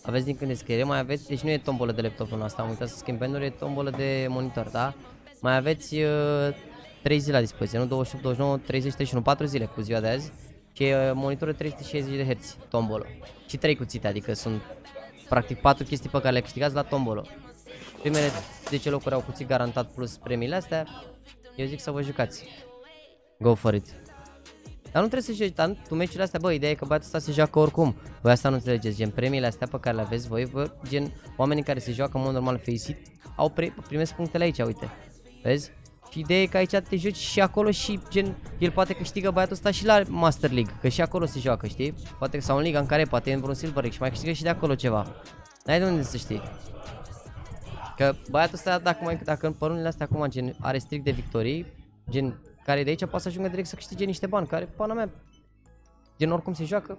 aveți din când descriere, mai aveți, deci nu e tombolă de laptopul nostru, am uitat să schimb penduri, e tombolă de monitor, da? Mai aveți 3 zile la dispoziție, nu? 28, 29, 30, 31, 4 zile cu ziua de azi. Și e monitorul 360 de Hz, tombolă. Și 3 cuțite, adică sunt practic 4 chestii pe care le câștigați la tombolă. Primele 10 locuri au cuțit garantat plus premiile astea. Eu zic să vă jucați. Go for it. Dar nu trebuie să joci, dar tu meciurile astea, bă, ideea e că băiatul ăsta se joacă oricum. Voi asta nu înțelegeți, gen premiile astea pe care le aveți voi, bă, gen oamenii care se joacă în mod normal Face-It au primesc punctele aici, uite. Vezi? Și ideea e că aici te joci și acolo și gen, el poate câștigă băiatul ăsta și la Master League, că și acolo se joacă, știi? Poate sau în liga în care poate e în vreun Silver League și mai câștigă și de acolo ceva. N-ai de unde să știi. Că băiatul ăsta, dacă în părunile astea acum gen are strict de victorii, gen care de aici poate să ajungă direct să câștige niște bani, care, pana mea, gen oricum se joacă,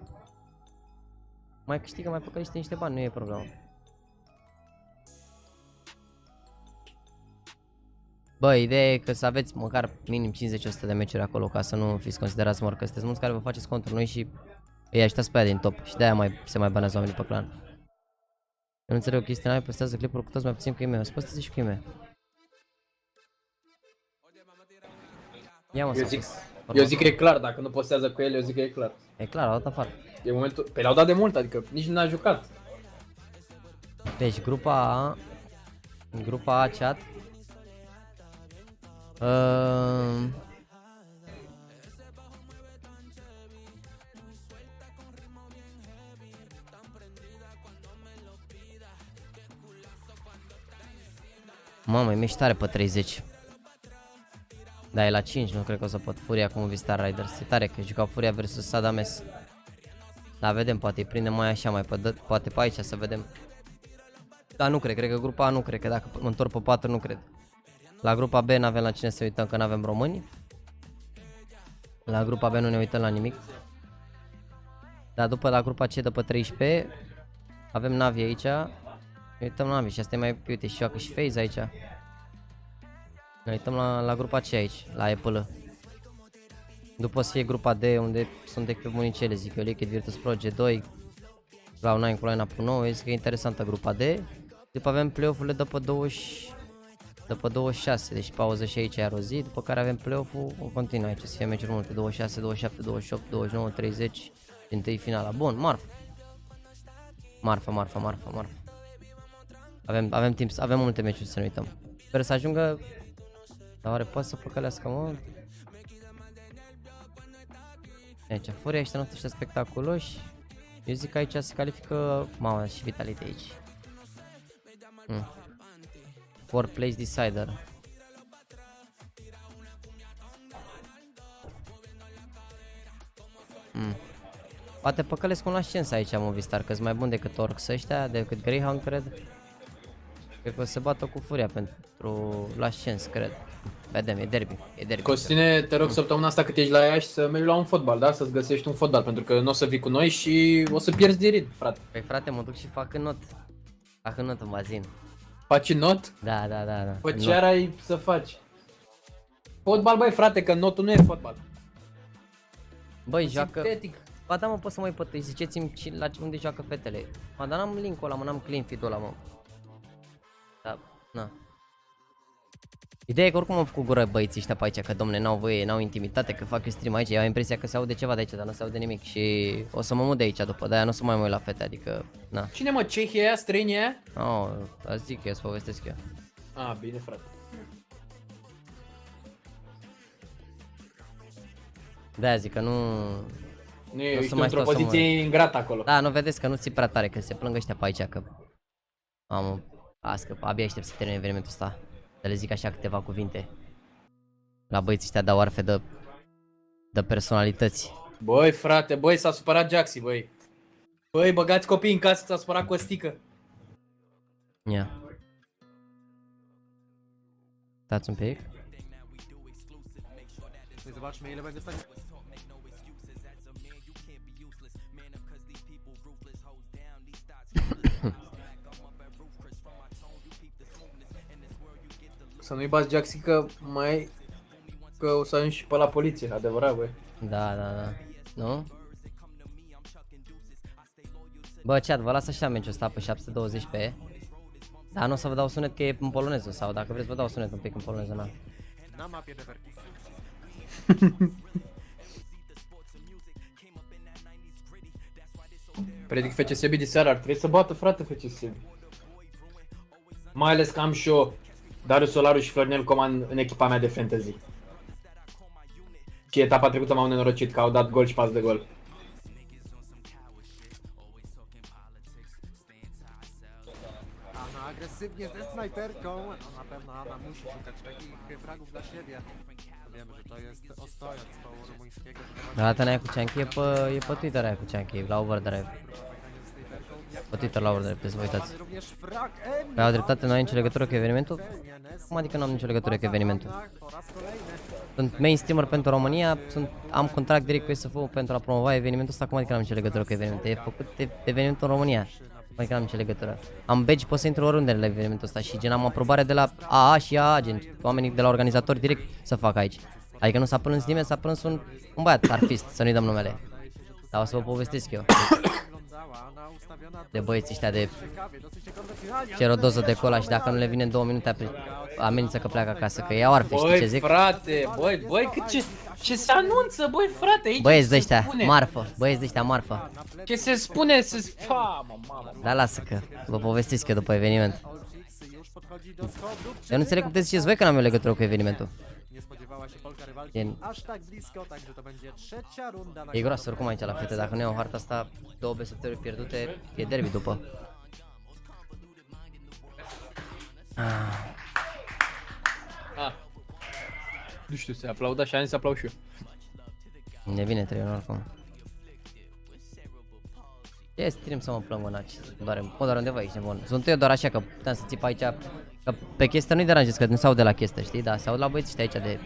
mai câștigă, mai păcălește niște bani, nu e problemă. Bă, ideea e că să aveți măcar minim 50-100 de meciuri acolo, ca să nu fiți considerați mor, că sunteți mulți care vă faceți contra noi și îi așteptați pe aia din top și de-aia se mai banează oamenii pe clan. Eu nu înțeleg o chestie, n-ai postează clipuri cu toți mai puțin cu ei mei, o să posteze și cu ei mei. Eu zic că e clar, dacă nu postează cu el, eu zic că e clar. E clar, au dat afară. E momentul, pe l-au dat de mult, adică nici nu a jucat. Deci grupa A chat. Mamă, e miștare pe 30. Da, e la 5, nu cred că o să pot. Furia cu Movie Star Riders. E tare că jucau Furia vs Sadames. Da, vedem, poate îi prindem mai așa, mai poate pe aici să vedem. Da, nu cred că grupa A nu cred, că dacă mă întorc pe 4 nu cred. La grupa B n-avem la cine să uităm, că n-avem români. La grupa B nu ne uităm la nimic. Dar după la grupa C, după 13, avem Navi aici. Uităm Navi și asta e mai, uite, și Joaca și FaZe aici. Ne uităm la grupa C aici, la Apple. După o să fie grupa D, unde sunt echipele unicele, zic eu, Liquid, Virtus Pro, G2, Cloud9 cu line-up 9, zic că e interesantă grupa D. După avem play-off-urile după 26, deci pauză și aici iar o zi, după care avem play-off-ul în continuu aici, să fie meciuri multe, 26, 27, 28, 29, 30, din finala. Bun, marfă. Avem timp, avem multe meciuri să ne uităm. Sper să ajungă, dar oare poate să păcălească, mă? Aici, Furia ăștia noștri ăștia spectaculoși. Eu zic că aici se califică, mamă, și Vitality aici. 4 place decider. Poate păcălesc un ascens aici, Movistar, că-s mai bun decât Orcs ăștia, decât Greyhound, cred. Cred că o să se bată cu Furia pentru ascens, cred. Vedem, e derby. Costine, te rog săptămâna asta cât ești la Iași să mergi la un fotbal, da? Să-ți găsești un fotbal, pentru că nu o să vii cu noi și o să pierzi de ritm, frate. Păi frate, mă duc și fac în not în bazin. Faci not? Da. Păi ce ai să faci? Fotbal, băi frate, că notul nu e fotbal. Băi, joacă... Sintetic. Ba da, mă, pot să mai pătui, ziceți-mi la unde joacă fetele. Mă, dar n-am link-ul ăla, mă, n-am clean feed-ul ăla, mă. Da, na. Ideea e că oricum am făcut gură băieții ăștia pe aici, că domne, n-au voie, n-au intimitate, că fac eu stream aici, eu am impresia că se aude ceva de aici, dar nu se aude nimic și o să mă mut de aici după, de-aia nu o să mai mă uit la fete, adică, na. Cine mă, Cehia aia, străinii aia? Oh, asta zic eu, să povestesc eu. Ah, bine frate. De-aia zic că nu... Nu, ești într-o poziție ingrată acolo. Da, nu vedeți că nu ți prea tare, că se plâng ăștia pe aici, că... Am, că abia aștept să termin evenimentul ăsta. Să le zic așa câteva cuvinte. La băieții ăștia dau arfe de personalități. Băi frate, băi s-a supărat Jaxy, băi. Băi, băgați copiii în casă, s-a supărat Costică. Ia. Stați un pic. Zobaczmy ile będzie stanie. Să nu-i bați Jaxy că că o să ajungi și pe la poliție, adevărat, băi. Da. Nu? Bă, chat, vă las așa meciul ăsta pe 720 pe. Dar nu o să vă dau sunet că e în poloneză, sau dacă vreți vă dau sunet un pic în poloneză, na. Na mapie de verki. Predic FCSB de seara, ar trebui să bată, frate, FCSB. Mai ales că am și eu Darius Solaru și Florinel Coman în echipa mea de fantasy. Și etapa trecută m-au nenorocit că au dat gol și pas de gol. Ana agresywnie ze snajperką, na pewno Ana musi szukać takich fragów dla siebie. Wiemy, że to jest ostoją zespołu rumuńskiego. Gata, n-ai cu Cianchi, e pe Twitter aia cu Cianchi, la Overdrive. Pe Twitter la Overdrive, puteți să vă uitați. Păi au dreptate, nu ai nicio legătură cu evenimentul? Cum adică nu am nicio legătură cu evenimentul? Sunt main streamer pentru România, am contract direct cu Iesf pentru a promova evenimentul ăsta, cum adică nu am nicio legătură cu evenimentul? E făcut evenimentul în România. Adică n-am nicio legătură. Am badge, pot să intru oriunde la evenimentul ăsta și gen am aprobare de la AA și AA, gen oamenii de la organizatori direct să fac aici. Adică nu s-a plâns nimeni, s-a plâns un băiat artist, să nu-i dăm numele. Dar o să vă povestesc eu. De băieții ăștia de cer o doză de cola și dacă nu le vine în 2 minute amenință că pleacă acasă, că iau arfe, știi ce zic? Frate, băi, cât ce se anunță, băi, frate, aici. Băieți de ăștia, marfă, băieți de ăștia, marfă. Ce se spune, mamă. Da, lasă că vă povestesc eu după eveniment. Eu nu înțeleg cum puteți ziceți voi că n-am eu legătură cu evenimentul. E groasă oricum aici la fete, dacă nu iau harta asta, 2 besăptări pierdute, e derby după. Nu știu, se aplauda și ani să aplaud și eu. Ne vine 3 oricum. Ce stream să mă plâng, naci, doar undeva aici, nebun. Sunt eu doar așa că puteam să țip aici, că pe chestia nu-i deranjez, că nu se aude la chestia, știi? Dar se aud la băieții ăștia aici de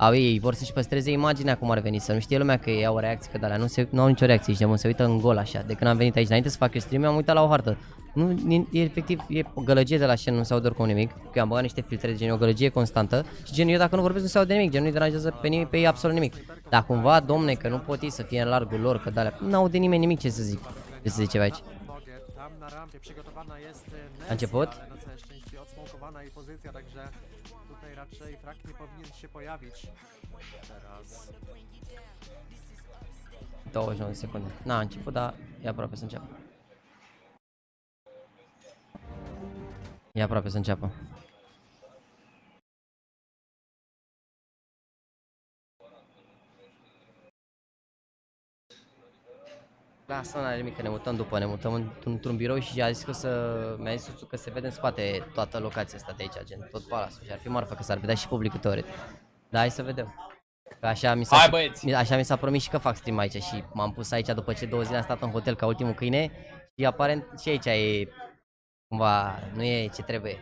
au ei vor să-și păstreze imaginea cum ar veni, să nu știe lumea că ei au o reacție, că de alea nu au nicio reacție, și se uită în gol așa. De când am venit aici, înainte să fac eu stream, am uitat la o hartă. Nu, efectiv, e o gălăgie de la scenă, nu se aude oricum nimic, că am băgat niște filtre, gen o gălăgie constantă și gen eu dacă nu vorbesc nu se aude nimic, gen nu-i deranjează pe nimeni, pe ei absolut nimic. Dar cumva, domne, că nu pot să fie în largul lor, că de alea, nu aude nimeni nimic, ce să zic. Ce să zice aici? A început? 29 de secunde. N-a început, dar e aproape să înceapă. E aproape să înceapă. Lasă, n-are nimic, că ne mutăm după, ne mutăm într-un birou și a zis că mi-a zis că se vede în spate toată locația asta de aici, gen tot palasul, și ar fi marfă că s-ar vedea și publicul teoretic. Dar hai să vedem. Că așa mi s-a promis și că fac stream aici și m-am pus aici după ce 2 zile am stat în hotel ca ultimul câine și aparent și aici e cumva, nu e ce trebuie.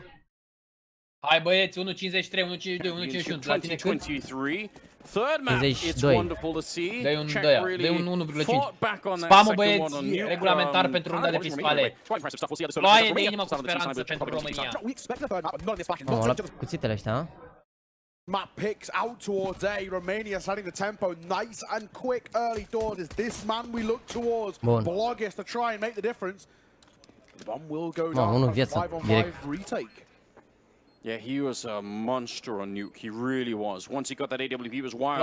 Hai băieți, 1.53, 1.52, 1.51, la tine cât? 52. Dă-i un dă-ia, dă-i un 1,5. Spamul băieți, regulamentar pentru runda de principale. Ploaie de inimă cu speranță pentru România. Am luat cuțitele ăștia, ha? Matt picks out towards A. Romania setting the tempo nice and quick early doors. Is this man we look towards? Blogis to try and make the difference. The bomb will go down. 5-on-5 retake. Yeah, he was a monster on nuke. He really was. Once he got that AWP, he was wild.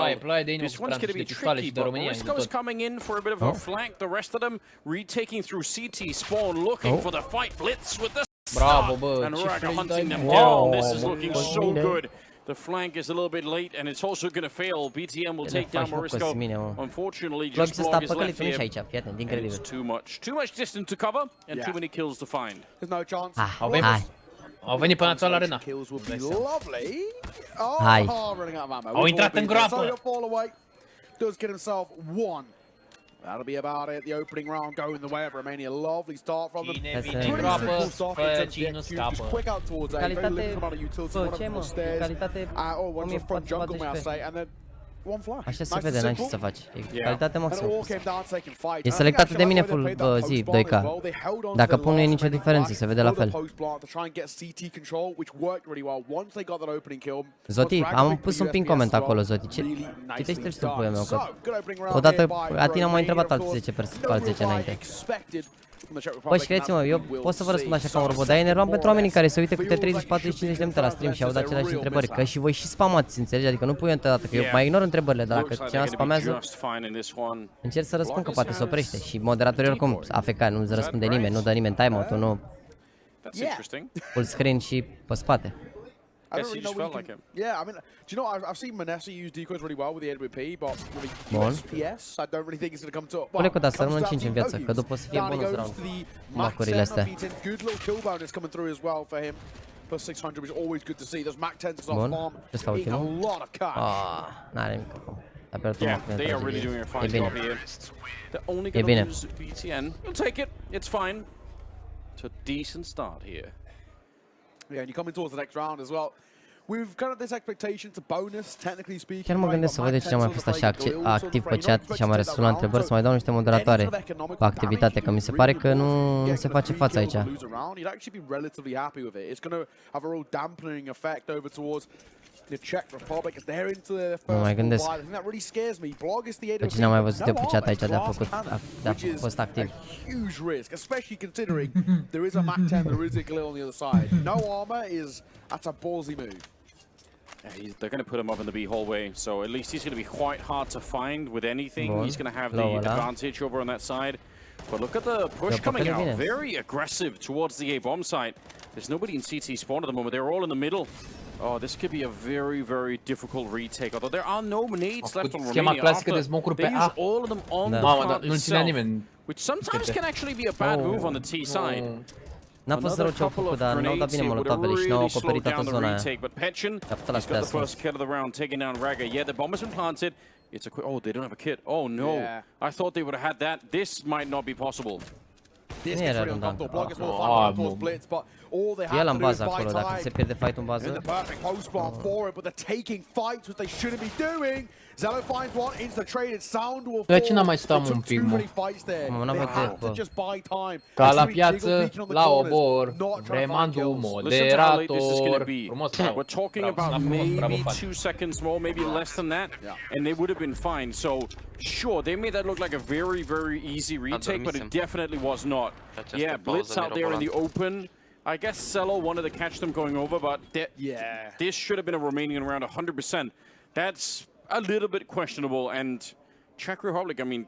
This one's going to be tricky, but Morisco's coming in for a bit of a flank. The rest of them retaking through CT spawn, looking for the fight blitz with the Bravo, bă. And Joaca hunting them down. This is looking so good. The flank is a little bit late, and it's also going to fail. BTM will take down Morisco. Unfortunately, just Blog is left here. It's too much distance to cover, and too many kills to find. There's no chance. Au venit până la arena. Hai. Au intrat în groapă. Does get himself one. That'll be about it. The opening round going the way of Romania. Lovely start from them. Cine vine în groapă, fă cine nu scapă. Quick out towards A. Very limited amount of utility. One of them stairs. One from front jungle, may I say, and then one flash. Așa se vede, n-ai ce să faci. E calitate maximă. E selectată de mine full zi 2K. Dacă pun nu e nicio diferență, se vede la fel. Zoti, am pus un pin coment acolo, Zoti. Citește-l și tu, puiul meu, că odată Atina m-a întrebat alți 10 înainte. Păi și credeți-mă, eu pot să vă răspund așa ca un robot, dar e enervant pentru oamenii care se uită câte 30, 40, 50 de minute la stream și aud aceleași întrebări, că și voi și spamați, înțelegi? Adică nu pui eu întotdeauna, că eu mai ignor întrebările, dar dacă cineva spamează, încerc să răspund, că poate se oprește și moderatorii oricum AFK, nu-ți răspunde nimeni, nu dă nimeni timeout-ul, nu full screen și pe spate. I don't really know what you can... Yeah, I mean, do you know, I've seen Manessa use decoys really well with the AWP, but with the USPS, I don't really think it's going to come to... Pune cu asta, rămân 5 în viață, că după o să fie bonus round. Macurile astea. Good little kill bonus coming through as well for him. Plus 600, which is always good to see. Those Mac 10s on farm, eating a lot of cash. N-are nimic acum. Yeah, they are really doing a fine job here. They're only going to lose BTN. You'll take it, it's fine. It's a decent start here. Yeah, and you're coming towards the next round as well. We've kind of this expectation to bonus, technically speaking. Chiar mă gândesc să văd de ce am mai fost așa activ pe chat și am mai răspuns la întrebări, să mai dau niște moderatoare pe activitate, că mi se pare că nu se face față aici. Mă mai gândesc. Pe cine am mai văzut eu pe chat aici de a fost activ. They're going to put him up in the B hallway, so at least he's going to be quite hard to find with anything. He's going to have the advantage over on that side. But look at the push coming out, very aggressive towards the A bomb site. There's nobody in CT spawn at the moment, they're all in the middle. Oh, this could be a very, very difficult retake, although there are no nades left on Romania after they use all of them on the plant itself, which sometimes can actually be a bad move on the T side. N-a fost rău ce-au făcut, dar n-au dat bine molotovele și n-au acoperit toată zona aia. He's got the first kill of the round, taking down Raga. Yeah, the bomb has been planted. It's a quick... Oh, they don't have a kit. Oh, no. I thought they would have had that. This might not be possible. This Nu gets era really rundan. uncomfortable. Blog is more fun, of course, blitz, but all they E have ăla to în do is bază acolo, buy dacă se time. pierde fight-ul în In bază. the perfect post bomb for it, but they're taking fights, which they shouldn't be doing. Zello finds one into the trade. It's Sound will De ce fall. n-am mai stat They un took pic, too mă? many fights there. Mă, n-am They văzut, have to bă. just buy time. Ca la They jiggle piață, peeking on the la corners, obor, not trying to find remandu, kills. Listen to how late this is going to moderator. be. Frumos, bravo. We're talking Bravo, about frumos, bravo, maybe fan. 2 seconds more, maybe less than that, Yeah. and they would have been fine. So, sure, they made that look like a very, very easy retake, but it definitely was not. Yeah, Blitz out there in the open. I guess Cello wanted to catch them going over, but this should have been a Romanian round 100%. That's a little bit questionable, and Czech Republic, I mean,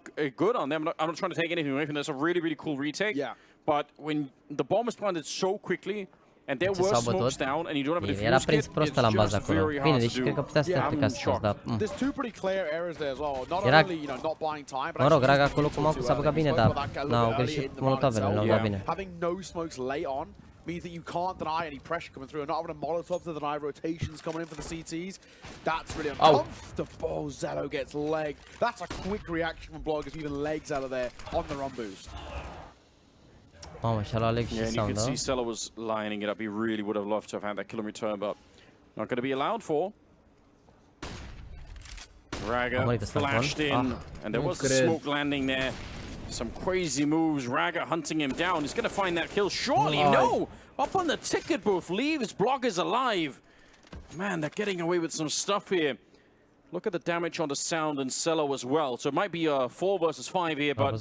good on them. I'm not trying to take anything away from this. A really, really cool retake. Yeah. But when the bomb is planted so quickly, and there were smokes down, and you don't have a Era defuse prins kit, prost it's la în bază just acolo. very Bine, hard deși to cred că do. putea să te I'm aplicați prost, dar... There's two pretty clear errors there as well. Not Era- only, not buying time, but Mă rog, actually Raga using acolo it cum too au s-a băgat early. bine, We spoke dar about that a n-au little bit early greșit in the round molotovele, itself. le-au dat bine. Having no smokes late on means that you can't deny any pressure coming through, and not having a molotov to deny rotations coming in for the CTs. That's really uncomfortable. Zello gets legged. That's a quick reaction from Bloggers, even leg Zello there on the run boost. Mamă, și-a luat leg și Yeah, and you sound, can da? see Cello was lining it up. He really would have loved to have had that kill in return, but not going to be allowed for. Raga flashed in, and there was the smoke landing there. Some crazy moves. Raga hunting him down. He's going to find that kill. Surely, no! Up on the ticket booth. Leaves Bloggers alive. Man, they're getting away with some stuff here. Look at the damage on the Sound and Cello as well. So it might be a 4 versus 5 here, but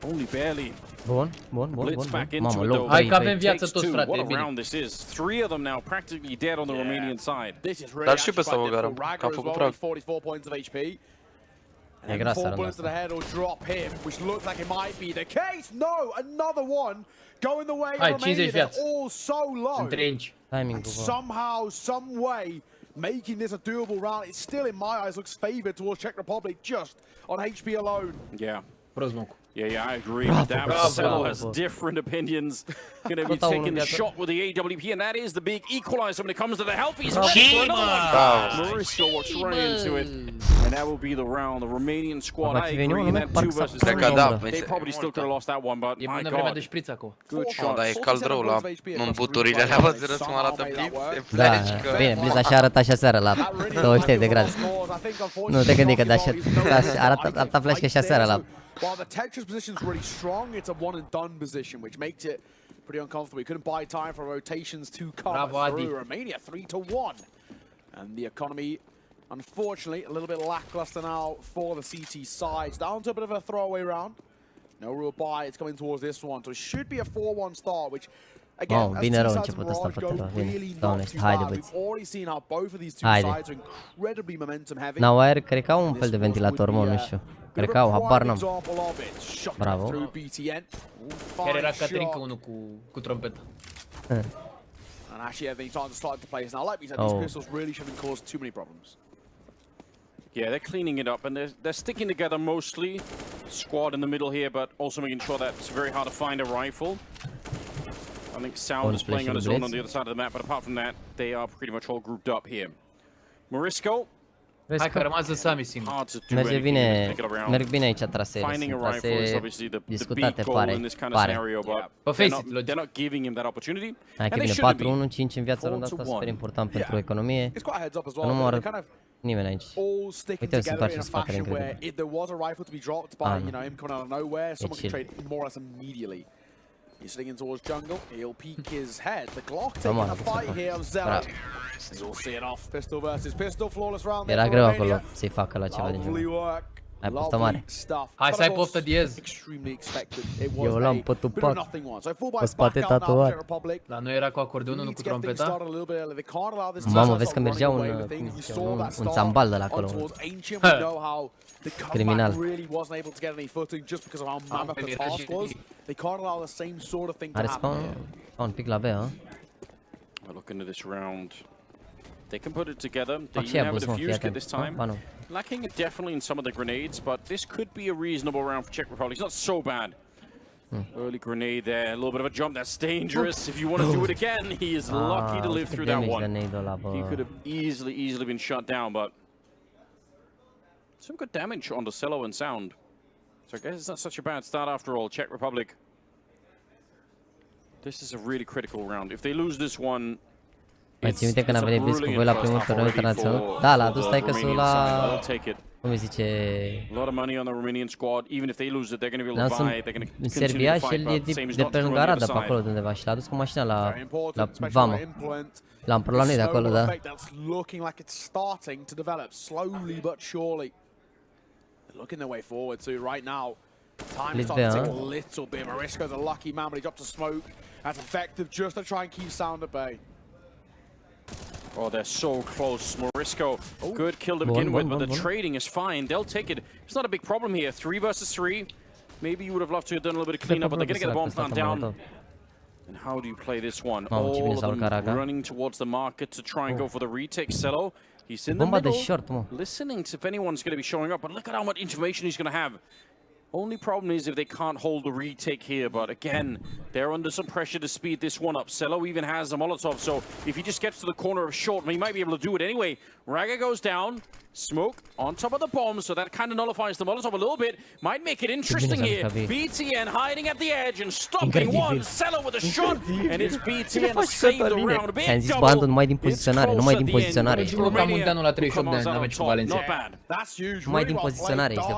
only barely. Bun, bun, bun, Blitz bun. back into Mamă, it, loc though. Hai că 3, avem viață Takes toți, two. frate, What e a bine. round this is. 3 of them now practically dead on the Romanian side. This is really Dar și pe actually ăsta quite o difficult. gară, Raga că a as făcut well, prag. 44 points of HP. E And grasă 4 rândul bullets to the ăsta. head will drop him, which looks like it might be the case. No, another one going the way of Hai, Romania. 50 They're viață. all so low. Între aici. Timing-ul, bă. Somehow, some way, making this a doable round. It still, in my eyes, looks favored towards Czech Republic just on HP alone. Yeah. Prost, Mocu. Yeah, I agree with that. bravo, Cello bravo, has bă. different opinions. Going to be Tot au taking unul the viață. shot with the AWP, and that is the big equalizer when it comes to the health. He's Bravo. ready for another Bravo. one. Mauricio walks right into it, and that will be the round. The Romanian squad, Bă, I ți veni agree, unul, in mă, that parcă 2 s-a versus prins 3. Cred că da, They probably still could have lost that one, but E my bună vremea de God. șpriț acolo. Good No, shot. dar e cald rău la în buturile alea, vă zără să mă arată Blitz, te Da, pleci că... bine, Blitz așa arăta și aseară la 23 de grade. Nu te gândi că de așa arăta flash și aseară la... While the Tetris position is really strong, it's a one and done position, which makes it pretty uncomfortable. He couldn't buy time for rotations to come Bravo, Adi. through. Romania 3-1, and the economy, unfortunately, a little bit lackluster now for the CT sides. Down to a bit of a throwaway round. No real buy. It's coming towards this one, so it should be a 4-1 start, which. Again, Oh, as bine two rău sides început of ăsta, Mirage frate, go da, bine. really Doamne, not too haide, bad. băieți. We've already seen how both of these two Haide. sides are incredibly momentum heavy. N-au aer, cred că au un fel de ventilator, mă, nu știu. Cred că au, habar n-am. Bravo. Chiar era Caterinca unul cu trompetă. And actually, everything's starting to slide into place now. Like we said, these pistols really shouldn't cause too many problems. Yeah, they're cleaning it up, and they're sticking together mostly. Squad in the middle here, but also making sure that it's very hard to find a rifle. I think Sound is playing on his own on the other side of the map, but apart from that, they are pretty much all grouped up here. Morisco, Hai că a rămas Sami singur. hard to do Merge anything in bine, this particular round. merg bine aici traseele, Finding sunt a rifle is trasee obviously the big discutate, goal in this kind of pare. scenario, but But face it, they're not giving him that opportunity. Hai că and they bine, shouldn't be. 4-1, 5 în viață runda asta, 4-1. super important pentru economie. It's quite a heads up as Nu well. moară They're kind of nimeni aici. all sticking Uite, se together întoarce in a în spatele, fashion where incredibil. if there was a rifle to be dropped by, nu. him coming out of nowhere, someone could chill. trade more or less immediately. He's sitting in towards jungle. He'll peek his head. The Glock Come taking on, a fight here of Zello. Bravo. You'll see it off. Pistol versus pistol. Flawless round there Era for greu Romania. acolo să-i facă la ceva de Lovely genul. work. Ai poftă Lovely mare. stuff. Hai But să ai of course, poftă diez. extremely expected. It was Eu l-am a pe bit of Tupac. nothing one. So full Pe buys spate back out now for tatuat. Czech Republic. La noi era cu acordeonul, nu cu trompeta. Mamă, vezi că mergea un țambal de la acolo. Criminal. Are spawn pic la B, ha? We'll look into this round. They can put it together. They Fac și even ea have a boost, mă, fii defuse kit atent. this time. Ba nu. Lacking it definitely in some of the grenades, but this could be a reasonable round for Czech Republic. It's not so bad. Early grenade there, a little bit of a jump. That's dangerous. If you want to do it again, he is lucky to live through that one. He could have easily been shut down, but some good damage on the Cello and Sound. So I guess it's not such a bad start after all. Czech Republic. This is a really critical round. If they lose this one, mai ții minte când am venit Blitz cu voi la primul turneu internațional? Da, l-a adus taică-sul la... Cum îi zice... În Serbia și el e de pe lângă Arada, pe acolo de undeva. Și l-a adus cu mașina la Vama. L-am preluat noi de acolo, da. Blitz B, ha? That's effective just to try and keep Sound at bay. Oh, they're so close. Morisco, good kill to begin with, but the trading is fine. They'll take it. It's not a big problem here. 3 versus 3. Maybe you would have loved to have done a little bit of cleanup, but they're going to get the bomb plant down. And how do you play this one? All of them running towards the market to try and go for the retake. Cello, he's in the middle, listening to if anyone's going to be showing up, but look at how much information he's going to have. Only problem is if they can't hold the retake here, but again, they're under some pressure to speed this one up. Cello even has a Molotov, so if he just gets to the corner of short, he might be able to do it anyway. Raga goes down, smoke on top of the bomb, so that kind of nullifies the Molotov a little bit. Might make it interesting here. BTN hiding at the edge and stopping one. Cello with a shot, and it's BTN to save the round. Ți-am zis, bandul numai din poziționare, numai din poziționare. Știu că Mondialul la 38 de ani, n-am cu Valencia. Numai din poziționare ești de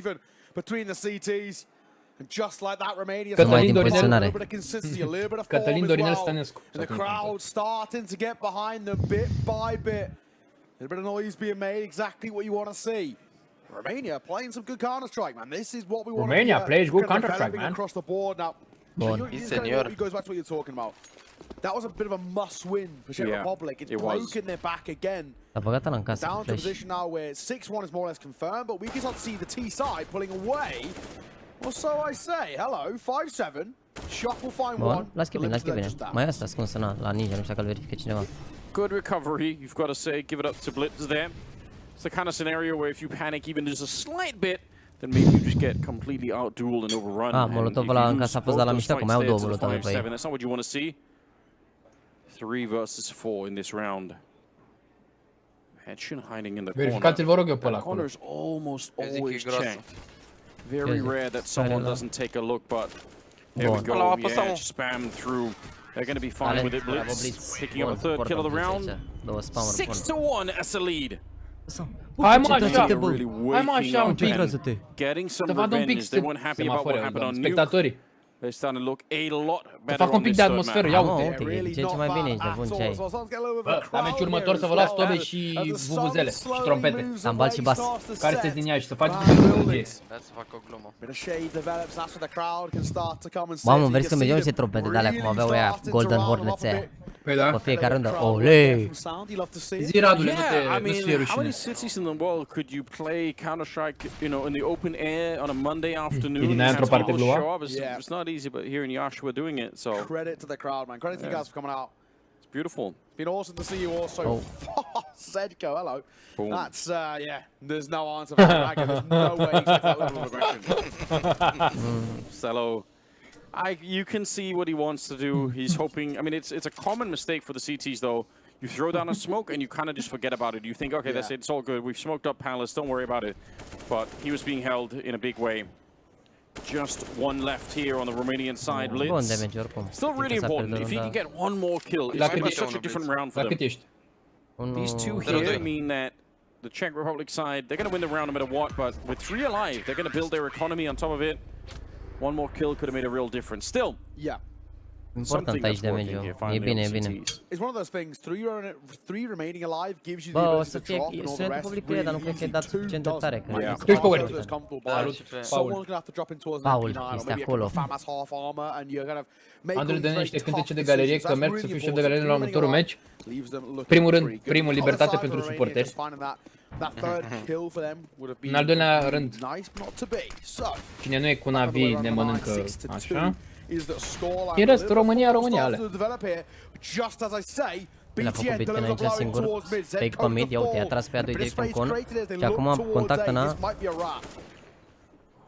bun. Between the CTs, and just like that, Romania Cătălin Dorinel, a little bit of consistency, a little bit of Cătălin Dorinel Stănescu. And the crowd starting to get behind them bit by bit. A little bit of noise being made, exactly what you want to see. Romania playing some good Counter-Strike, man. This is what we want. Romania plays good Counter-Strike, man. Across the board now. It goes back to what you're talking about. That was a bit of a must-win for Czech Republic. It's broken their back again. Down to a position now where 6-1 is more or less confirmed, but we can start to see the T side pulling away. Or so I say. Hello, 5-7. Shock will find one. Las che bine. Mai asta ascunsă la ninja, nu știu dacă îl verifică cineva. Good recovery, you've got to say. Give it up to Blitz there. It's the kind of scenario where if you panic even just a slight bit, then maybe you just get completely out-dueled and overrun. Molotovul ăla încă s-a fost dat la mișto, că mai au 2 molotove pe ei. That's not what you want to see. 3 versus 4 in this round. Hedgen hiding in the corner. Verificați-l, vă rog eu pe ăla acolo. Corner's almost always checked. Very rare that someone doesn't take a look, but there we go. Yeah, spam through. They're going to be fine with it. Blitz picking up a third kill of the round. 6-1 as a lead. Hai mă așa un pic. Getting some revenge. They weren't happy about what happened on Nuke. Spectatorii. They're starting to look a lot better. Fac un pic de atmosferă, ia uite. Ce mai bine ești de bun, ce ai? La meciul următor să vă las tobe și vuvuzele și trompete. Sambal și bas. Care sunteți din ea și să faceți de Să fac o glumă. Mamă, vrei să mergem niște trompete de alea cum aveau ea Golden Hornets aia. Pe fiecare rândă, olei! Zi, Radule, nu-ți fie rușine. How many cities in the world could you play Counter-Strike, you know, in the open air on a Monday afternoon? It's not easy, but here in Iasi we're doing it. So credit to the crowd, man. Credit to you guys for coming out. It's beautiful. It's been awesome to see you all so fast. Zedko, hello. Boom. That's yeah. There's no answer for that. There's no way he's got that level of aggression. Cello. You can see what he wants to do. He's hoping. I mean, it's a common mistake for the CTs, though. You throw down a smoke and you kind of just forget about it. You think, okay, that's it. It's all good. We've smoked up Palace. Don't worry about it. But he was being held in a big way. Just one left here on the Romanian side. Blitz. Still really important. If he can get one more kill, it's going to be such a different round for them. These two here mean that the Czech Republic side, they're going to win the round no matter what. But with 3 alive, they're going to build their economy on top of it. One more kill could have made a real difference. Still, important aici damage-ul. E bine, e bine. It's one of those things. 3 remaining alive gives you the Bă, o ability să to fie sunt publicul, dar nu cred că e dat suficient de tare. Paul este acolo. Andrei dă niște cântece de galerie, că merg să fiu șef de galerie la următorul meci. Primul rând, primul, libertate pentru suporteri. În al doilea rând, cine nu e cu navi ne mănâncă așa. În rest, România, ale. Le-a făcut Bitcoin aici singur, fake pe mid, ia uite, i-a tras pe a 2 direct în con și acum contactă în A.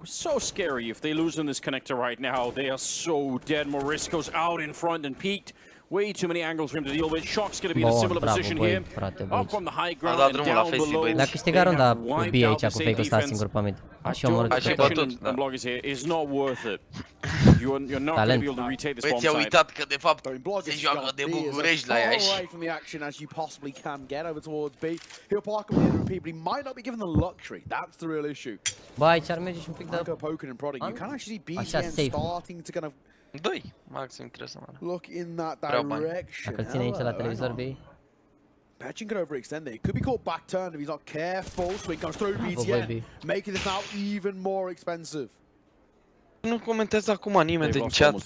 So scary if they lose in this connector right now. They are so dead. Morisco's out in front and peaked. Way too many angles for him to deal with. Shock's going to be in a similar position here. Up from the high ground and down below. Le-a câștigat runda B aici cu fake-ul ăsta singur pe mid. Și omorât pe tot. And Bloggers here is not worth it. You're not going to be able to retake this bomb ți-a site. uitat că de fapt se joacă de București la Iași. Bă, aici ar merge și un pic de... Așa, safe. Doi, maxim trebuie să mă Vreau bani. Dacă-l ține aici la televizor, B. Pechin could overextend there. He could be caught back turn if he's not careful. Swing comes through BTN, making this now even more expensive. Nu comentează acum nimeni din chat.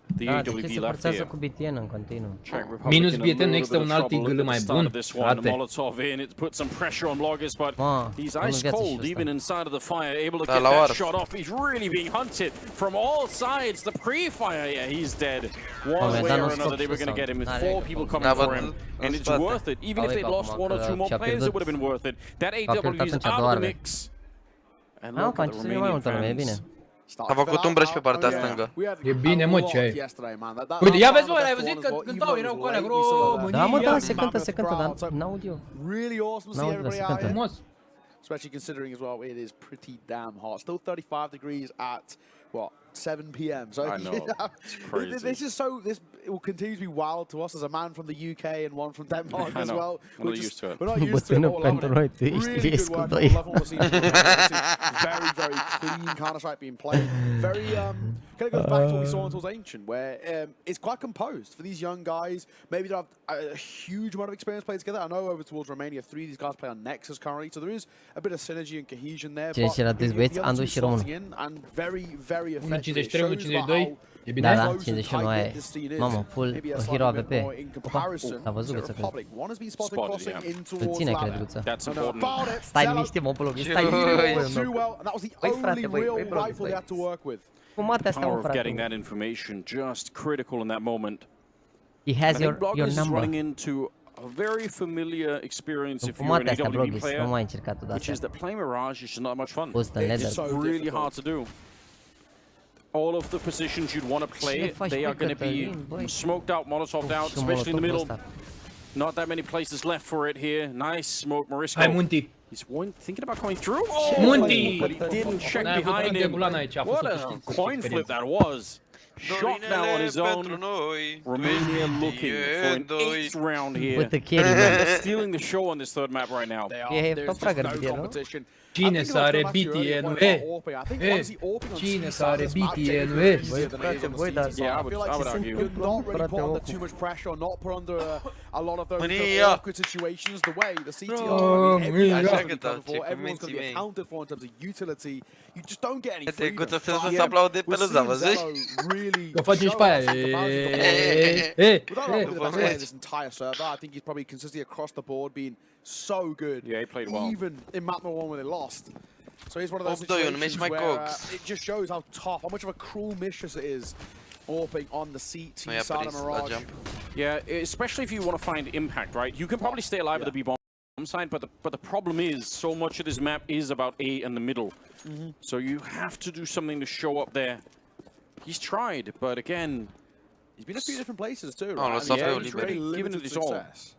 Da, de ce se forțează cu BTN în continuu? Minus BTN nu există un alt eagle mai bun, frate. Da, la oară. N-a văzut. And it's worth it. Even if they lost one or two more players, it would have been worth it. That AW is out of the mix. And look at the Romanian fans. A făcut umbră și pe partea stângă. E bine, mă, ce ai? Uite, ia vezi, mă, ai văzut că cântau, erau cu alea, România. Da, mă, da, se cântă, dar n-aud eu. Really awesome to see everybody out here. Especially considering as well, it is pretty damn hot. Still 35 degrees at, what, 7 p.m. So I know, it's crazy. This is so, this will continue to be wild to us as a man from the UK and one from Denmark as well. We're not used to it. We're not used to it. Really good work. I love all the scenes. Very, very clean Counter-Strike being played. Very, kind of goes back to what we saw in Tools Ancient, where it's quite composed for these young guys. Maybe they have a huge amount of experience playing together. I know over towards Romania, 3 of these guys play on Nexus currently, so there is a bit of synergy and cohesion there. Cine și la dezbăieți, Andu și Român. And very, very effective. 53, 52. E bine? Da, da, 51 aia e. Mamă, full hero AVP. A văzut Guță că îl ține, cred, Guță. Stai liniștit, mă, pulul, stai liniștit, mă. Băi, frate, băi, cum mate asta, mă, frate. Getting that information just critical in that moment. He has your number. Running into a very familiar experience if you're an AWP player, which is that playing Mirage is just not much fun. It's really hard to do. All of the positions you'd want to play, they are going to be smoked out, molotoved out, especially in the middle. Not that many places left for it here. Nice smoke, Marisco. Hai, Munti. He's thinking about coming through. Oh, Munti! But he didn't check behind him. What a coin flip that was. Shock now on his own. Romania looking for an 8th round here. With the carry, man. They're stealing the show on this third map right now. E top fragger BTN, nu? Cine să are BTN-ul, Cine să are BTN-ul, Băi, frate, băi, dar... Yeah, I would argue. Mânia! Uite, Guță să se aplaude pe lăza, văzuși? Că facem și pe aia, so good. Yeah, he played well. Even in map number 1 when they lost. So he's one of those situations where it just shows how tough, how much of a cruel mistress it is, AWPing on the CT side of Mirage. Yeah, especially if you want to find impact, right? You can probably stay alive at the B-bomb side, but the problem is so much of this map is about A and the middle. So you have to do something to show up there. He's tried, but again, he's been a few different places too, Oh, right? yeah, He's really given it his all. success.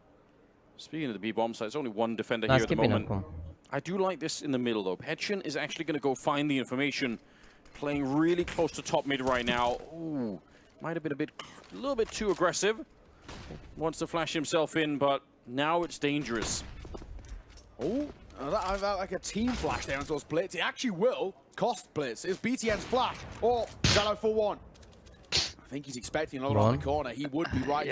Speaking of the B-bomb side, there's only one defender here at the moment. I do like this in the middle though. Petchin is actually going to go find the information. Playing really close to top mid right now. Ooh, might have been a little bit too aggressive. Wants to flash himself in, but now it's dangerous. Oh, that like a team flash there until it's blitz. It actually will cost blitz. It's BTN's flash. Or Zello for 1. I think he's expecting another on the corner. He would be right.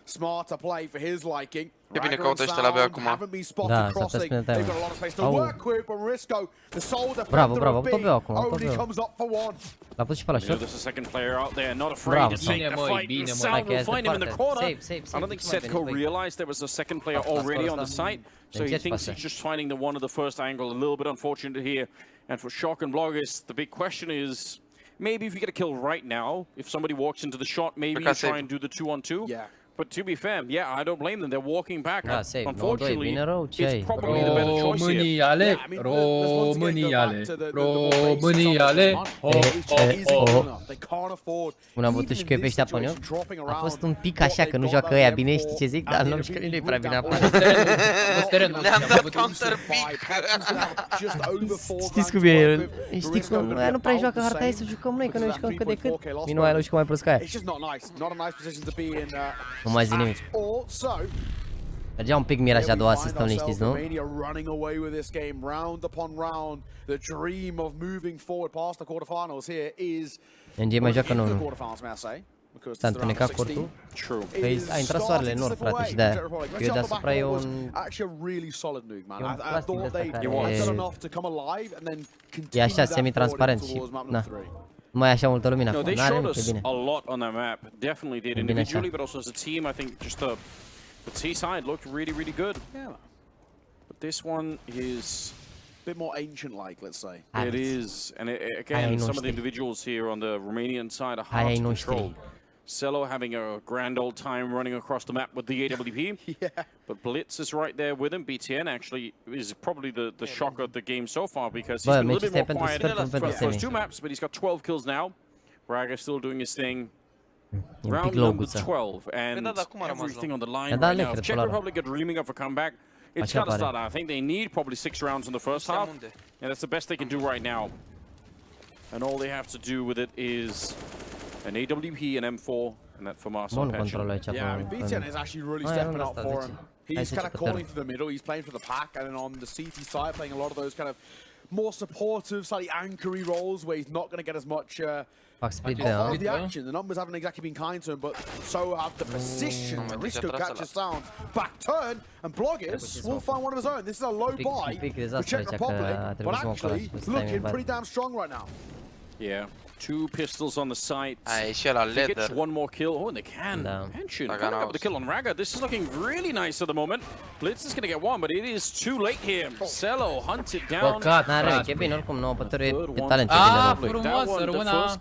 Smarter play for his liking. E bine caută ăștia la B acum. Da, s-a pus până time. Bravo, bravo, tot B acum, tot B. L-a pus și pe ăla shot. Bravo, bine măi, bine măi. Hai că e departe. Save, save, I don't think Setco realized there was a second player already on the site, so he thinks he's just finding the one at the first angle. A little bit unfortunate here. And for Shock and Bloggers, the big question is, maybe if you get a kill right now, if somebody walks into the shot, maybe you try and do the 2-on-2. Yeah. But to be fair, yeah, I don't blame them. They're walking back. Da, safe. 9-2, Unfortunately, vine rău, ce it's ai? probably the better choice here. Româniale. Una bătut și că pe ăștia până eu. A fost un pic așa că nu joacă ăia bine, știi ce zic? Dar nu știu că nu-i prea bine afară. Ne-am dat counter-pick. Știți cum e? Știi cum? Aia nu prea joacă harta aia să jucăm noi, că noi jucăm cât de cât. Vino aia nu jucăm mai prost ca aia. Nu mai zi nimic. Mergea un pic mira și a doua asistăm liniștiți, nu? NG mai joacă nu. S-a întunecat cortul. Păi a intrat soarele în nord, frate, și de-aia. Eu deasupra e un... plastic de ăsta care... E așa, semi-transparent și... na. Nu mai e așa multă lumină acum, n-are nimic, e bine. E bine așa. The T side looked really good. Yeah. But this one is a bit more ancient-like, let's say. It is, and again, some of the individuals here on the Romanian side are hard to control. Cello having a grand old time running across the map with the AWP. Yeah. But Blitz is right there with him. BTN actually is probably the shock of the game so far because he's been a little bit more quiet for the first two maps, but he's got 12 kills now. Braga still doing his thing. Round number 12 and everything on the line right now. If Czech Republic are dreaming of a comeback, it's got to start. I think they need probably 6 rounds in the first half, and that's the best they can do right now. And all they have to do with it is an AWP, an M4, and that FAMAS on pension. Yeah, I mean, BTN is actually really stepping up for him. He's kind of calling to the middle, he's playing for the pack, and then on the CT side, playing a lot of those kind of more supportive, slightly anchory roles where he's not going to get as much of the action. The numbers haven't exactly been kind to him, but so have the position. Marisco catches down, back turn, and Bloggers will find one of his own. This is a low buy for Czech Republic, but actually looking pretty damn strong right now. Yeah. 2 pistols on the sight. A ieșit la He gets leather. one more kill. Oh, and they can. Pension coming up with the kill on Raga. This is looking really nice at the moment. Blitz is going to get one, but it is too late here. Cello hunted down. N-are, e bine, oricum, nouă pături de talent. Frumoasă, rămâna.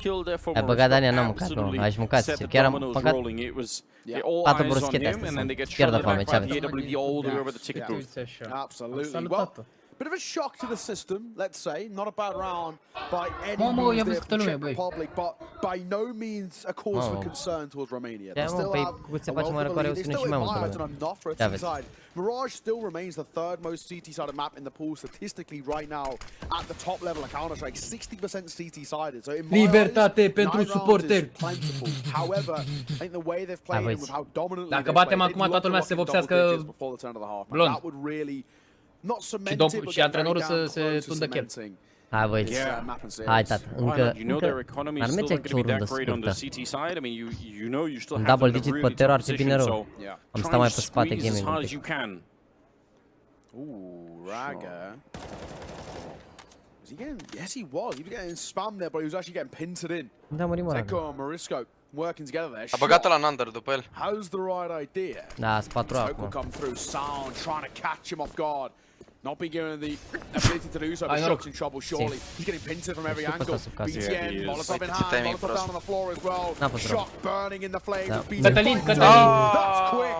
Ai băgat Dania, n-am mâncat, nu, aș mâncat. Chiar am mâncat 4 bruschete astăzi. Chiar de foame, ce aveți? Absolutely. Bit of a shock to the system, let's say. Not a bad round by any means there for Czech Republic, but by no means a cause for concern towards Romania. They still have a wealth of the lead. They still have enough for a CT side. Mirage still remains the 3rd most CT-sided map in the pool statistically right now at the top level of Counter-Strike, 60% CT-sided. So in my Libertate eyes, pentru 9 rounds suporteri. is plentiful. However, I think the way they've played and with how dominantly Dacă they've batem played, acum toată lumea să se vopsească blond. that would really not cement it, but și antrenorul să se tundă chel. Hai băieți, hai tată, încă ar merge aici o rundă scurtă. Un double digit pe Tero ar fi bine rău. Am stat mai pe spate gaming un pic. Ooh, Raga. Was he getting? Yes, he was. He was getting spammed there, but he was actually getting pinted in. Da, mărim ăla. Zeko and Marisco working together there. A băgat la under după el. Has the right idea. Da, spatru acum. come through, Sound trying to catch him off guard. Not being given the ability to do so, but Shock's in trouble, surely. He's getting pinted from every angle. BTN, Molotov in hand, Molotov down on the floor as well. Shock burning in the flames. Cătălin, That's quick.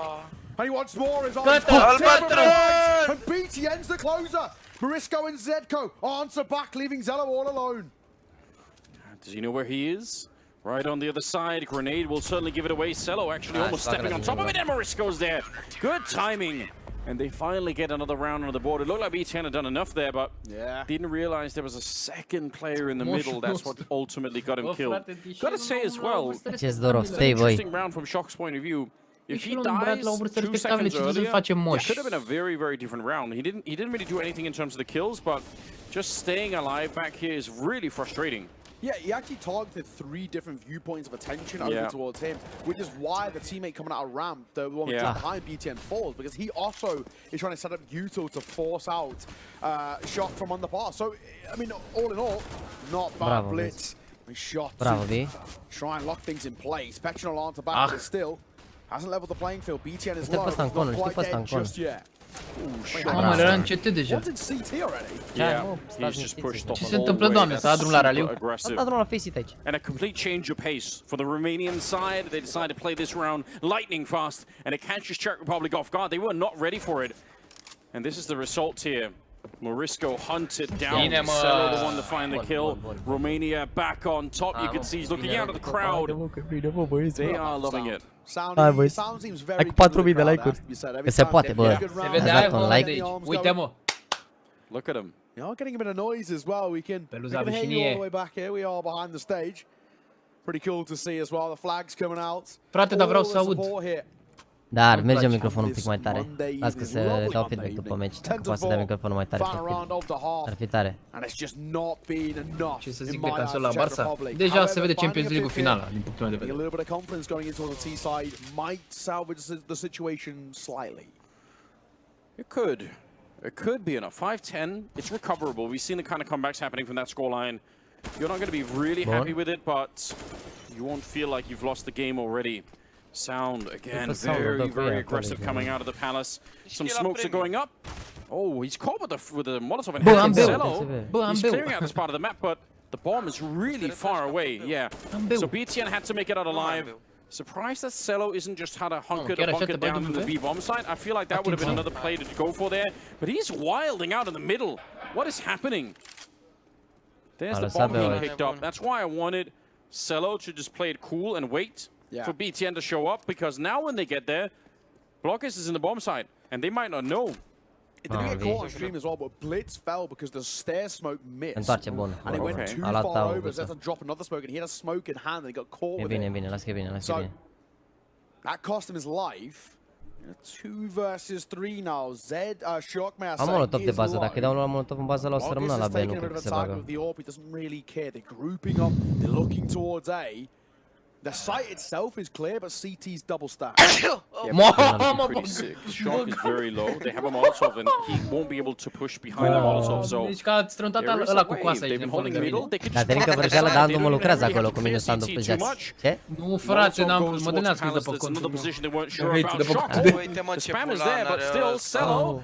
And he wants more as and BTN's the closer. Marisco and Zedko answer back, leaving Zello all alone. Does he know where he is? Right on the other side, Grenade will certainly give it away. Cello actually almost stepping on top of it, and Marisco's there. Good timing. And they finally get another round on the board. It looked like BTN had done enough there, but didn't realize there was a second player in the middle. That's what ultimately got him killed. Gotta say as well, interesting round from Shock's point of view. If he dies 2 seconds earlier, it could have been a very, very different round. He didn't really do anything in terms of the kills, but just staying alive back here is really frustrating. Yeah, he actually targeted 3 different viewpoints of attention over towards him, which is why the teammate coming out of ramp, the one behind BTN, falls, because he also is trying to set up Util to force out Shock from on the pass. So, I mean, all in all, not bad blitz. We shot to try and lock things in place. Petronal on to back, but still hasn't leveled the playing field. BTN is low, not quite dead just yet. Mamă, era încetat deja. Ce se întâmplă, doamne? S-a dat drum la raliu? S-a dat drum la face-it aici. And a complete change of pace for the Romanian side. They decided to play this round lightning fast, and it catches Czech Republic off guard. They were not ready for it. And this is the result here. Morisco hunted down Celo, the one to find the kill. Romania back on top. You can see he's looking out at the crowd. They are loving it. Hai băi, hai cu 4000 de like-uri. Că se poate, bă. Se vede, hai un like. Uite, mă. Look at him. You are getting a bit of noise as well. We can hear you all the way back here. We are behind the stage. Pretty cool to see as well. The flags coming out. Frate, dar vreau să aud. Dar merge microfonul un pic mai tare. Las că se dau feedback după meci. Dacă poate să dea microfonul mai tare. Ar fi tare. Ce să zic de cancel la Barça? Deja se vede Champions League-ul finala, din punctul meu de vedere. It could be enough. 5-10, it's recoverable. We've seen the kind of comebacks happening from that scoreline. You're not going to be really happy with it, but you won't feel like you've lost the game already. Sound again, very aggressive coming out of the palace. Some smokes are going up. Oh, he's caught with the Molotov and Celo. He's clearing out this part of the map, but the bomb is really far away. Yeah. So BTN had to make it out alive. Surprised that Celo isn't just had a hunker to bunker down in the B bomb side. I feel like that would have been another play to go for there. But he's wilding out in the middle. What is happening? There's the bomb being picked up. That's why I wanted Celo to just play it cool and wait for BTN to show up, because now when they get there, Blockers is in the bomb side, and they might not know. It didn't get caught on stream as well, but Blitz fell because the stair smoke missed. And it went too far over, so had to drop another smoke, and he had a smoke in hand, and he got caught with it. So, that cost him his life. 2 versus 3 now. Zed, Shock may I say, am molotov de bază, dacă îi dau la molotov în bază, la o să rămână la B, nu cred că se bagă. The AWP doesn't really care. They're grouping up, they're looking towards A. The site itself is clear, but CT's double stacked. Pretty sick. Shock is very low. They have a Molotov, and he won't be able to push behind the Molotov. So deci că a strântat ăla cu coasa aici, holding the middle. Dar te că vrăjeala, dar nu mă lucrează acolo cu mine stand-up pe jați. Ce? Nu, frate, mă dăneam scris după contul. The spam is there, but still, Celo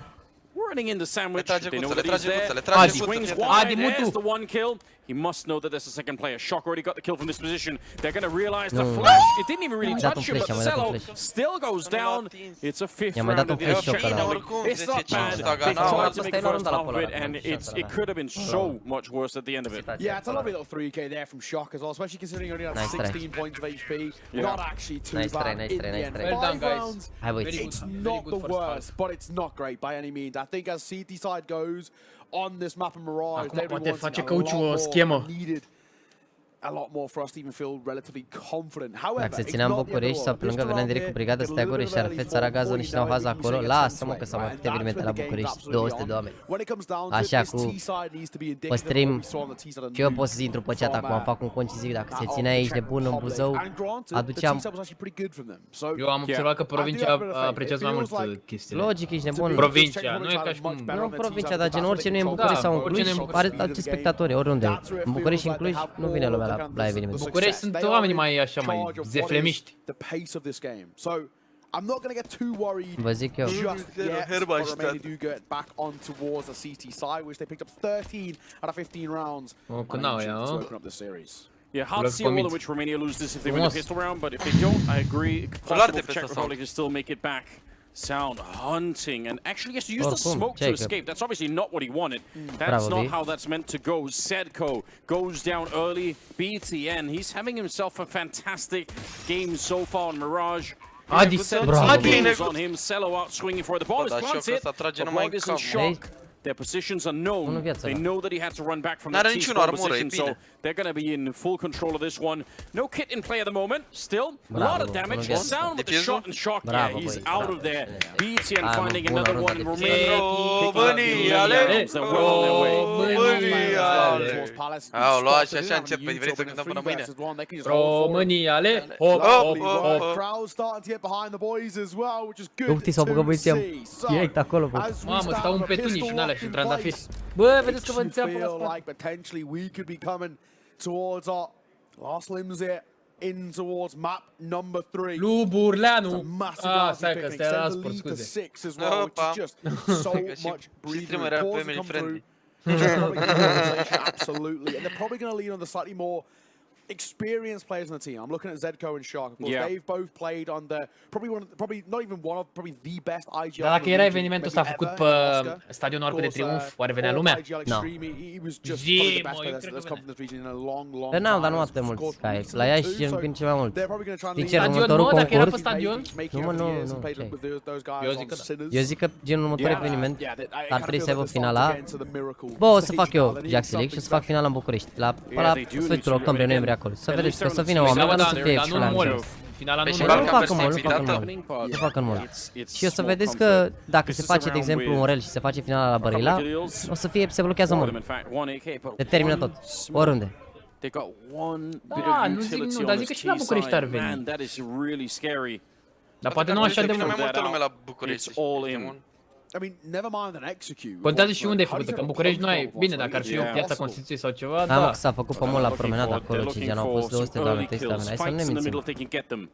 running in the sandwich. They know that he's there. Swings wide. There's the one kill. He must know that there's a second player. Shock already got the kill from this position. They're going to realize the flash. It didn't even really touch him, but Celo still goes down. It's a 5th round of the chain. It's not bad. They tried to make the first half of it, and it could have been so much worse at the end of it. Yeah, it's a lovely little 3K there from Shock as well, especially considering he only had 16 points of HP. Not actually too bad. Well done, guys. It's not the worst, but it's not great by any means. I think as CT side goes on this map of Mirage, needed a lot more for us to even feel relatively confident. However, dacă se ținea în București sau pe lângă veneam direct cu brigada steaguri și ar fi țara gazul și n-au hază acolo, lasă-mă că s-au mai făcut evenimente la București, 200 de oameni. Așa cu pe stream, și eu pot să intru pe chat acum, fac un cont și zic dacă se ținea aici de bun în Buzău, aduceam. Eu am observat că provincia apreciază mai mult chestiile. Logic, ești nebun. Provincia, nu e ca și cum... Nu provincia, dar gen orice nu e în București sau în Cluj, are alți spectatori, oriunde. În București și în Cluj nu vine lumea la eveniment. București sunt oamenii mai așa, mai zeflemiști. I'm not going to get too worried just yet, but Romania do get back on towards the CT side, which they picked up 13 out of 15 rounds. To open up the series. Yeah, hard to see a world in which Romania lose this if they win the pistol round, but if they don't, I agree. Possible for Czech Republic to still make it back. Sound hunting and actually has to use the smoke to escape. That's obviously not what he wanted. That's not how that's meant to go. Sedco goes down early. BTN, he's having himself a fantastic game so far on Mirage. Adi, on him. Celo out swinging for the ball. Is planted. The ball is in shock. Their positions are known. They know that he had to run back from that T-spawn position, so they're going to be in full control of this one. No kit in play at the moment. Still, a lot of damage. Sound with the shot and shock. Yeah, he's out of there. BTN finding another one in Romania. Au, luați așa încep, vrei să cântăm până mâine? Româniale, hop, hop, hop. Uite, s-au băgat băieții direct acolo, bă. Mamă, stau un petunic și n-alea și trandafiri. Bă, vedeți că vă înțeapă la spate. Potentially we could be coming towards our last limbs here in towards map number 3. Luburleanu. Stai că stai la sport, scuze. 6 as well, which is just so much breathing. Absolutely, and they're probably going to lean on the slightly more experienced players on the team. I'm looking at Zedco and Shark. Of course, they've both played on the probably not even one of the best IGL. Dar dacă era evenimentul ăsta făcut pe stadionul Arcul de Triunf, oare venea lumea? Nu. Zi, mă, eu cred că venea. N-au, dar nu atât de mulți ca ei. La Iasi gen vin ceva mult. Sincer, Stadion, următorul mă, dacă era pe concurs... stadion? Nu. Eu zic că da. Eu zic că genul următor eveniment ar trebui să aibă finala. Bă, o să fac eu JAXY League și o să fac finala în București. La sfârșitul octombrie-noiembrie acolo. Să vedeți că o să vină oameni, dar nu să fie și la mult. Finala nu facă mult. Și o să vedeți că dacă se face, de exemplu, un rel și se face finala la Bărila, o să fie, se blochează mult. Se termină tot. Oriunde. Da, nu zic nu, dar zic că și la București ar veni. Dar poate nu așa de mult. mai multă lume la București. Contează și unde e făcută, că în București nu ai... Bine, dacă ar fi o piața Constituției sau ceva, da. da. S-a făcut pe mult la promenadă acolo, ce gen au fost 200 de oameni, 300 de oameni, hai să nu ne mințim.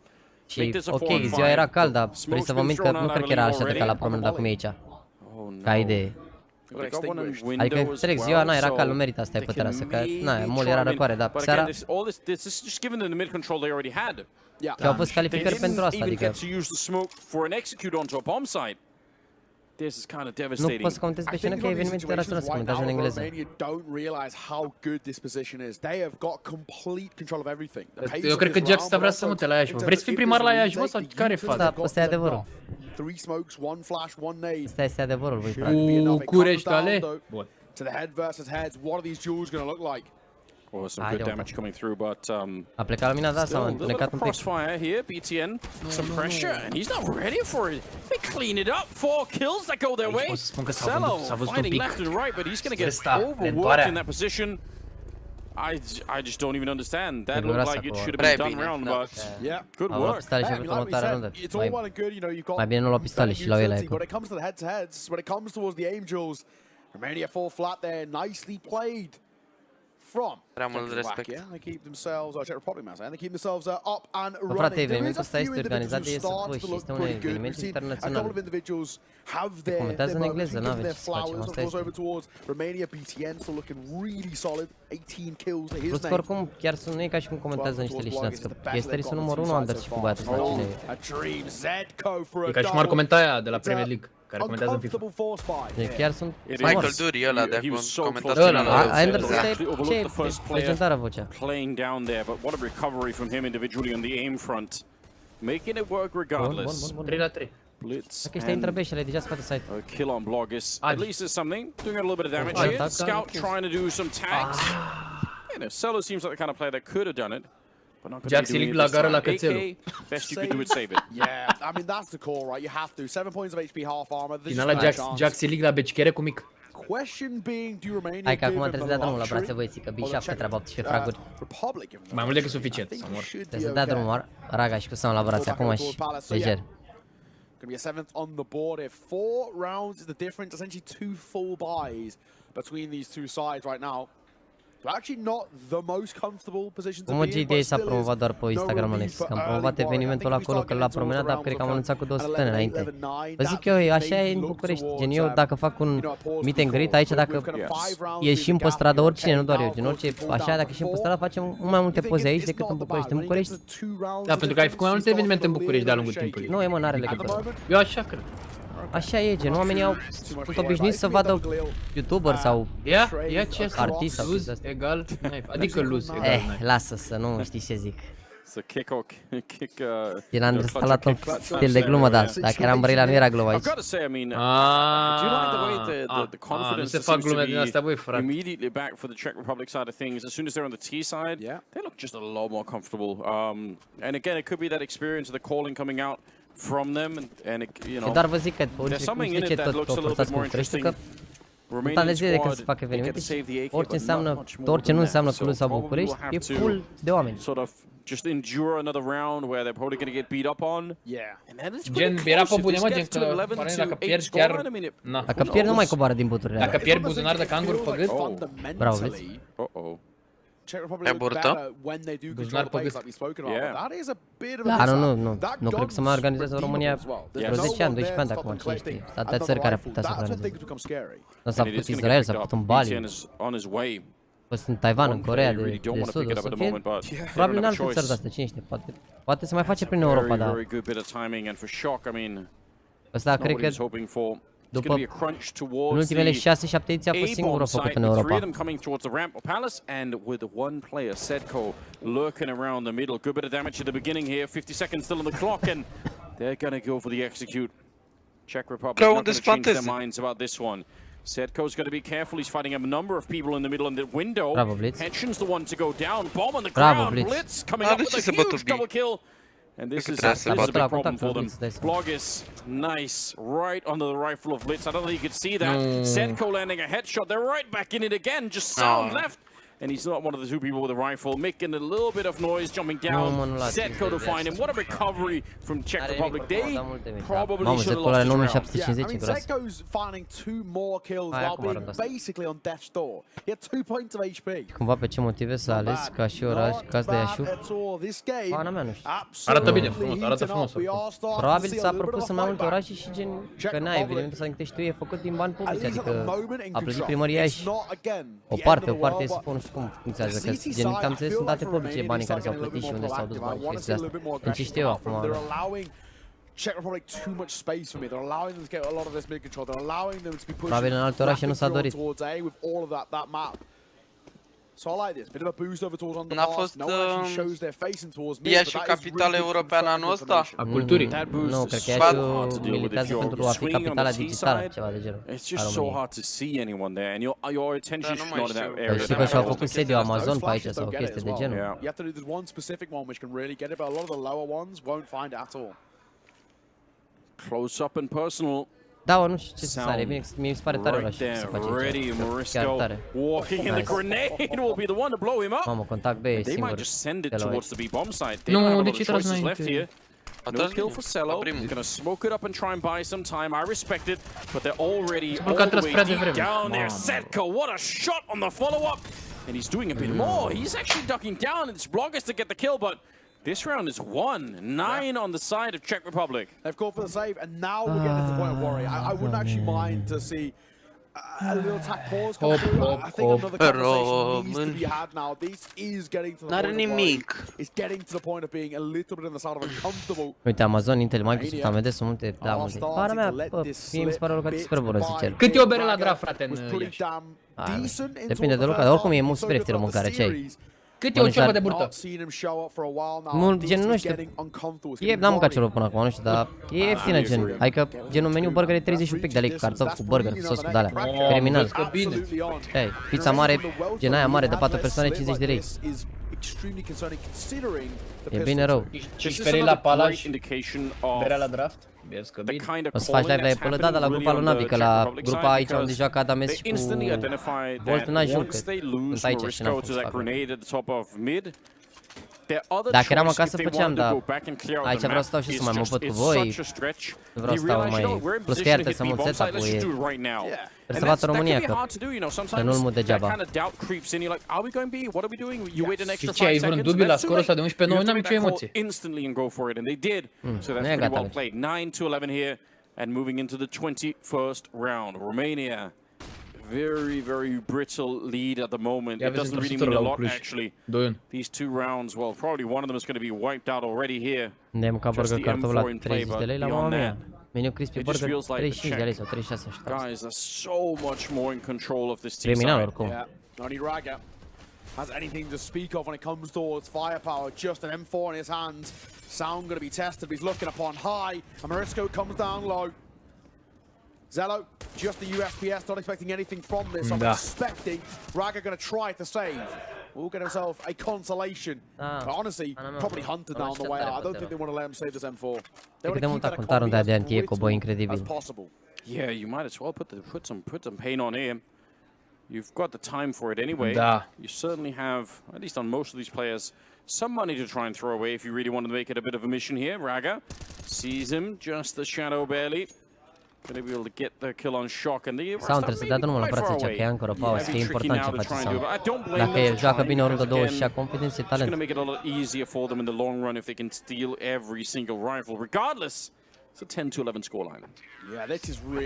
Și, ok, ziua era cald, dar vrei să vă mint că nu cred că era așa de ca la promenadă cum e aici. Ca idee. Adică, înțeleg, ziua, na, era cald, nu merita să stai pe terasă, că, na, mult era răcoare, dar seara... Și au fost calificări pentru asta, adică... Nu poți să comentezi pe scenă că evenimentul internațional se comentează în engleză. Eu cred că Jax vrea să mute la Iași, mă. Vrei să fii primar la Iași, mă, sau care e faza? Da, ăsta e adevărul. Ăsta este adevărul, voi frate. București, ale? Bun. Oh, some good damage coming through, but a plecat lumina, da, s-a întunecat un pic. Crossfire here, BTN, some pressure, and he's not ready for it. They clean it up, 4 kills that go their way. Cello fighting left and right, but he's going to get overworked in that position. I just don't even understand. That looked like it should have been done round, but good work. Pistole și următoarea rundă. Mai bine nu lua pistole și la el aici. When it comes to the head-to-heads, when it comes towards the Angels, Romania fall flat there, nicely played. Prea mult respect. They keep themselves, Czech Republic, they keep themselves up and running. Frate, evenimentul ăsta este organizat de Iesf și este un eveniment internațional. Se comentează în engleză, n-aveți ce să facem, asta este. Plus că oricum, chiar nu e ca și cum comentează niște lișinați, că chesterii sunt numărul 1 Anders și cu băiatul ăsta, cine e? E ca și cum ar comenta aia de la Premier League, care comentează în FIFA. Chiar sunt Michael Dury ăla de comentator. Anders ăsta e legendară vocea. Playing down there, but what a recovery from him individually on the aim front. Making it work regardless. 3 la 3. Blitz. Dacă ăștia intră beșele, deja scoate site. A kill on Blogis. At least there's something. Doing a little bit of damage here. Scout trying to do some tags. You know, Cello seems like the kind of player that could have done it. JAXY League la gară la cățelul. Best you could do it, save it. Yeah, I mean that's the core, right? You have to. 7 points of HP, half armor. Finala JAXY League la becichere cu mic. Question being, do Romania hai că acum trebuie să dea drumul la brațe, băieții, că B7 treaba 18 fraguri. Mai mult decât suficient, să mor. Trebuie să dea drumul, Raga și cu Sam la brațe, acum și leger. Gonna be a 7th on the board here. 4 rounds is the difference, essentially 2 full buys between these two sides right now. Actually not the most comfortable position to be in. GDA s-a promovat doar pe Instagram Alex, că am promovat evenimentul acolo, că l-a promenat, dar cred că am anunțat cu 2 săptămâni înainte. Vă zic eu, așa e în București, gen eu dacă fac un meet and greet aici, dacă ieșim pe stradă, oricine, nu doar eu, gen orice, așa, dacă ieșim pe stradă, facem mai multe poze aici decât în București. În București... Da, pentru că ai făcut mai multe evenimente în București de-a lungul timpului. Nu, e mă, n-are legătură. Eu așa cred. Așa e, gen, oamenii sunt obișnuiți să vadă YouTuber sau artist sau chestia asta. Egal, adică lose, egal. Lasă să nu știi ce zic. Din am instalat un stil de glumă, dar dacă eram Bărila nu era glumă aici. Nu se fac glume din astea, băi, frate. Immediately back for the Czech Republic side of things. As soon as they're on the T side, they look just a lot more comfortable. And again, it could be that experience of the calling coming out from them, and you know, dar vă zic că orice ce tot forțați cu București, că putea de zi de când se fac evenimente și orice nu înseamnă Cluj sau București, e full de oameni. Just endure another round where they're probably going to get beat up on. Gen, era pe bune, mă, gen că dacă pierzi chiar... Dacă pierzi nu mai coboară din buturile. Dacă pierzi buzunar de canguri pe gât... Bravo, vezi? Czech Republic look better when they do control the base, like we've spoken about. But that is a bit of a Da, nu cred că se mai organizează în România vreo 10 ani, 12 ani de acum, cine știe. Atâtea țări care ar putea să organizeze. S-a făcut Israel, s-a făcut în Bali, a fost în Taiwan, în Coreea de Sud, o să fie probabil în alte țări de-astea, cine știe, poate se mai face prin Europa, dar ăsta cred că după în ultimele 6-7 ediții a fost singurul făcut în Europa. Sedko's got to be careful. He's fighting a number of people in the middle in the window. Henchon's the one to go down. Bomb on the ground. Blitz coming up with a huge double kill. And this is a problem for them. Blogis, nice, right under the rifle of Blitz. I don't think you could see that. Sedko landing a headshot. They're right back in it again. Just sound left. And he's not one of the two people with a rifle, making a little bit of noise, jumping down. Sedko to find him. What a recovery from Czech Republic. They probably should have lost this round. I mean, Sedko's finding 2 more kills while being basically on death's door. He had 2 points of HP. Cumva pe ce motive s-a ales ca și oraș, ca de Iași? Pana mea, nu știu. Arată bine, frumos, arată frumos. Probabil s-a propus în mai multe orașe și gen, că n-ai evenimentul să tu e făcut din bani publici, adică a plătit primăria Iași. O parte să fie, nu știu cum funcționează, că gen, am înțeles, sunt date publice banii care s-au plătit și unde s-au dus banii și chestia asta. În ce știu eu acum. Czech Republic too much space for me. They're allowing them to get a lot of this mid control. They're allowing them to be pushing probabil în alte orașe nu s-a dorit. towards A with all of that map. So I like this. Bit of a boost over towards on the pass. No one actually shows their facing towards me. Iași capitala europeană anul ăsta? A culturii. Nu, cred că Iași militează pentru a fi capitala digitală, ceva de genul. It's just so hard to see anyone there and your attention is not in that area. Știi că și-au făcut sediu Amazon pe aici sau o chestie de genul. You have to do this one specific one which can really get it, but a lot of the lower ones won't find it at all. Close up and personal. Da, nu știu ce să sare, bine, mie mi se pare tare oraș să face aici. Chiar tare. Mamă, contact B e singur de la nu, de ce tragi înainte? No kill for Cello. He's gonna smoke it up and try and buy some time. I respect it, but they're already all the way deep down there. Sedko, what a shot on the follow-up! And he's doing a bit more. He's actually ducking down, and it's Blogis to get the kill, but this round is 1-9 on the side of Czech Republic. They've called for the save, and now we're getting to the point of worry. I wouldn't actually mind to see a little attack pause come through. I think another conversation needs to be had now. This is getting to the point of worry. It's getting to the point of being a little bit on the side of uncomfortable. Uite, Amazon, Intel, Microsoft, AMD sunt multe, da, multe. Para mea, mie mi se pare o locație super bună, sincer. Cât e o bere la draft, frate, în Iași? Depinde de locație, oricum e mult super ieftină mâncarea, ce ai? Cât e o ciorbă de burtă? Mult, gen, nu știu, n-am mâncat ciorbă până acum, nu știu, dar e ieftină, gen, adică genul meniu burger e 30 un pic de lei cu cartofi, cu burger, cu sos, cu de-alea, criminal. Hey, pizza mare, gen aia mare de 4 persoane, 50 de lei. E bine rău. Și sperei la palaj, berea la draft? O să faci live la Apple, da, la grupa lui Navi, că la grupa aici unde joacă Adames și cu Volt n-ajung, că sunt aici și n-am fost să fac. Dacă eram acasă făceam, dar aici vreau să stau și să mai mă văd cu voi, nu vreau să stau mai... Plus că iar trebuie să mult setup-ul e... Trebuie să bată România, că nu-l mut degeaba. Și ce, ai vreun dubiu la scorul ăsta de 11-9? N-am nicio emoție. Nu e gata. And moving into the 21st round, Romania. Very brittle lead at the moment. It doesn't really mean a lot, actually. These 2 rounds, well, probably one of them is going to be wiped out already here. Just the M4 in play, but beyond that, it just feels like the Czech guys are so much more in control of this team side. Yeah, only Raga has anything to speak of when it comes towards firepower. Just an M4 in his hands. Sound going to be tested, but he's looking upon high. And Marisco comes down low. Zello, just the USPS, not expecting anything from this. I'm expecting Raga going to try to save. Will get himself a consolation. But honestly, probably hunted down the way out. I don't think they want to let him save this M4. They want to keep that economy as possible. Yeah, you might as well put some pain on him. You've got the time for it anyway. You certainly have, at least on most of these players, some money to try and throw away if you really want to make it a bit of a mission here. Raga sees him, just the shadow barely. Gonna be able to get the kill on Shock and the Sau trebuie să dea drumul la frații cea, că e ancă o pauză, că e important ce face Sau. Dacă el joacă bine o rundă 20 și a confidence, e talent. It's going to make it a lot easier for them in the long run if they can steal every single rifle, regardless. It's a 10-11 scoreline.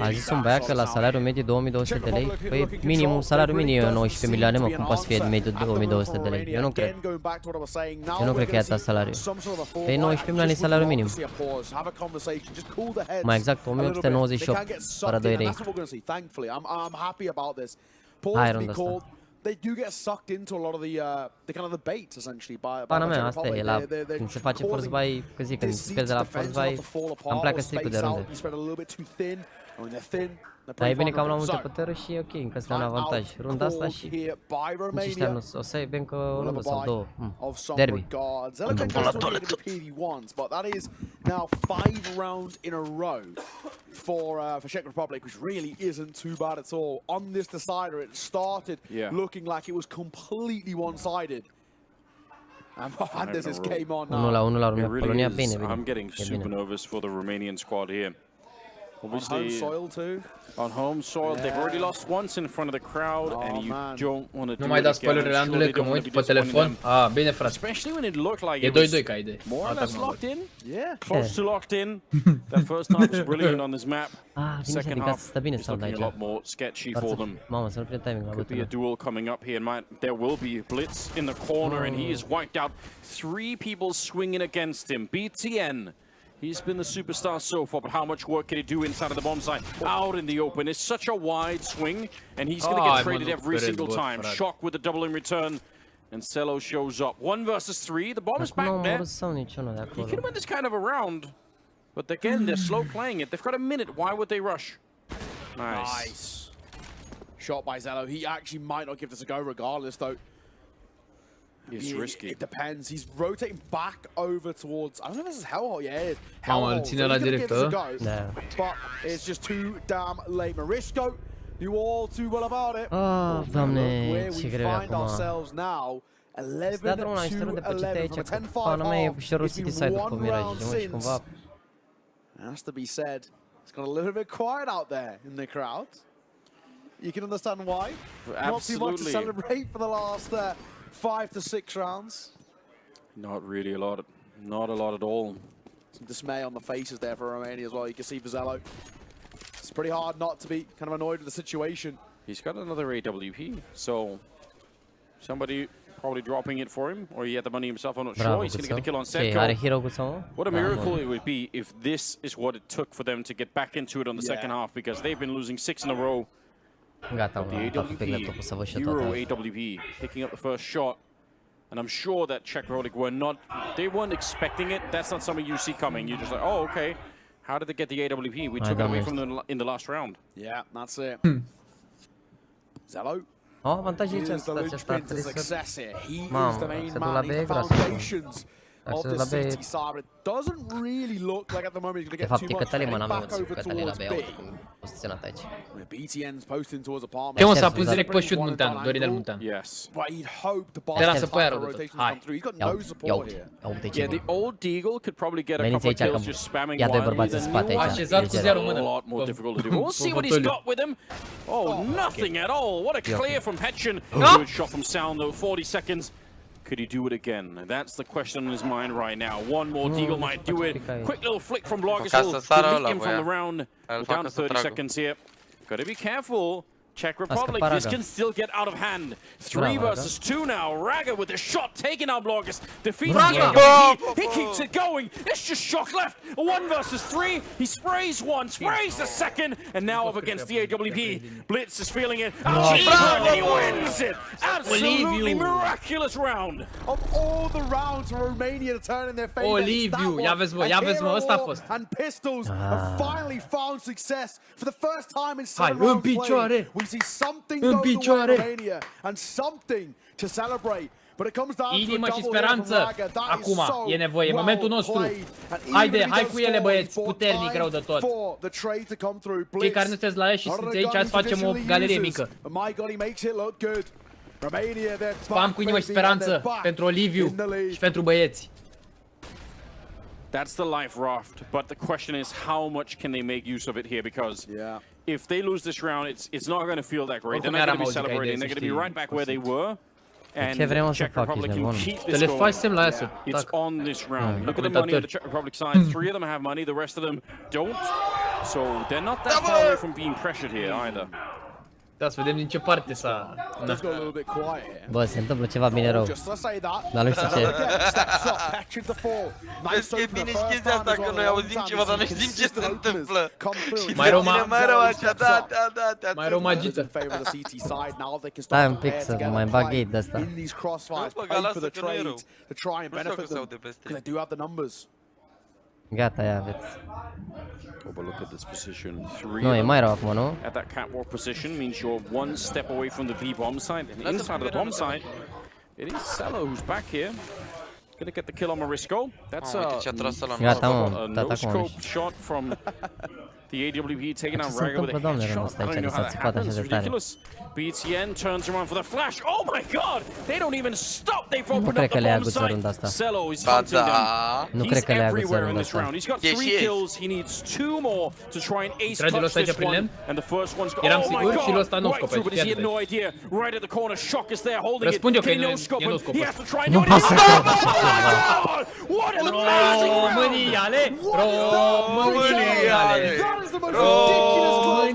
A zis un băiat că la salariul mediu 2200 de lei, păi minimum, salariul minim e 19 milioane, mă, cum poate să fie mediu 2200 de lei? Eu nu cred. Eu nu cred că e atât salariu. Pe 19 milioane e salariul minim. Mai exact, 1898, fără 2 lei. Hai runda asta. They do get sucked into a lot of the kind of the baits essentially by Pana mea, asta e la când se face force buy, că zic, când se pierde la force buy, îmi pleacă stricul de runde. Dar e bine că am luat multe putere și e ok, încă este un avantaj. Runda asta și nici ăștia nu o să aibă încă o rundă sau două. Derby. But that is now 5 rounds in a row for Czech Republic, which really isn't too bad at all. On this decider, it started looking like it was completely one-sided. And this game on now. 1-1 la România, bine, bine. I'm getting super nervous for the Romanian squad here. Obviously, on home soil too. On home soil, they've already lost once in front of the crowd, and you don't want to do it again. Nu mai dați spoilerele, Andule, că mă uit pe telefon. Ah, bine, frate. Especially when it looked like e 2-2 ca idee. More or less locked in. Yeah. Close to locked in. That first half was brilliant on this map. Second half is looking a lot more sketchy for them. Could be a duel coming up here. There will be a blitz in the corner, and he is wiped out. 3 people swinging against him. BTN. He's been the superstar so far, but how much work can he do inside of the bomb site? Out in the open. It's such a wide swing, and he's going to get traded every single time. Shock with a double in return, and Cello shows up. 1 versus 3. The bomb is back there. He can win this kind of a round, but again, they're slow playing it. They've got a minute. Why would they rush? Nice. Shot by Zello. He actually might not give this a go regardless, though. It's risky. It depends. He's rotating back over towards. I don't know if this is Hellhole. Yeah, it is. Hellhole. So but it's just too damn late. Marisco, you all too well about it. Oh, Doamne, where we find ourselves now. 11 to 11 from a 10-5 off. Has to be said. It's got a little bit quiet out there in the crowd. You can understand why. Absolutely. Not too much to celebrate for the last 5 to 6 rounds. Not really a lot. Not a lot at all. Some dismay on the faces there for Romania as well. You can see Vizello. It's pretty hard not to be kind of annoyed with the situation. He's got another AWP, so somebody probably dropping it for him, or he had the money himself. I'm not sure. He's going to get a kill on Setko. What a miracle it would be if this is what it took for them to get back into it on the second half, because they've been losing 6 in a row. Gata, the AWP, Euro AWP, picking up the first shot, and I'm sure that Czech Republic they weren't expecting it. That's not something you see coming. You're just like, oh, okay. How did they get the AWP? We took it away from them in the last round. Yeah, that's it. Zello. Oh, avantajul ce asta success here. He is the main man. He's the foundations of the city side. It doesn't really look like at the moment he's going to get too much back over towards B. BTN's posting towards apartment. Te-o s-a pus direct pe shoot Munteanu, Dorinel Munteanu. Yes. But he'd hope the Te lasă pe aia rău. Hai. He's got no support here. Yeah, the old Deagle could probably get a couple of kills just spamming wildly. Așezat cu 0 mână. A lot more difficult to do. We'll see what he's got with him. Oh, nothing at all. What a clear from Hetchen. Good shot from Sound though. 40 seconds. Could he do it again? That's the question on his mind right now. One more Deagle might do it. Quick little flick from Bloggers will delete him from the round. We're down to 30 seconds here. Gotta be careful. Czech Republic, this can still get out of hand. 3 versus 2 now. Raga with a shot taking out Bloggers. Defeating he keeps it going. It's just Shock left. 1 versus 3. He sprays 1, sprays the second, and now up against the AWP. Blitz is feeling it. And he wins it. Absolutely miraculous round. Of all the rounds for Romania to turn in their favor. Oliviu, ia vezi mă, ăsta a fost. And Pistols have finally found success for the first time in 7 rounds played. We see something go to Romania and something to celebrate. But it comes down Inimă și speranță. Acum e nevoie, momentul nostru. Haide, hai cu ele, băieți, puternic rău de tot. Cei care nu sunteți la și sunteți aici, hai să facem o galerie mică. Spam cu inimă și speranță pentru Oliviu și pentru băieți. That's the life raft, but the question is how much can they make use of it here, because if they lose this round, it's not going to feel that great. They're not going to be celebrating. They're going to be right back where they were. And Czech Republic can keep this going. It's on this round. Look at the money on the Czech Republic side. 3 of them have money, the rest of them don't. So they're not that far away from being pressured here either. Da, să vedem din ce parte s-a... Bă, se întâmplă ceva bine rău. Dar nu știu ce. Vezi că e bine știți asta, că noi auzim ceva, dar nu știm ce se întâmplă. Mai rău așa, da. Mai rău magiță. Stai un pic să mai bag gate de asta. Nu băga, lasă că nu e rău. Nu știu că se aude peste. Gata, ia aveți. But look at this position. 3 Nu, e mai rău acum, nu? at that catwalk position means you're one step away from the B bomb site. And inside of the bomb site, it is Cello who's back here. Gonna get the kill on Marisco. That's a no-scope shot from the AWP taking out Raga with a headshot. I don't even know how that happens. It's ridiculous. BTN turns around for the flash. Oh my god! They don't even stop. They've opened up the bomb site. Cello is hunting them. He's everywhere in this round. He's got 3 kills. He needs 2 more to try and ace clutch this one. And the first one's got, oh my god! Right through, but he had no idea. Right at the corner, Shock is there holding it. Can he no-scope him? He has to try and no-scope. Oh my god! What an amazing round! Româniale! That is the most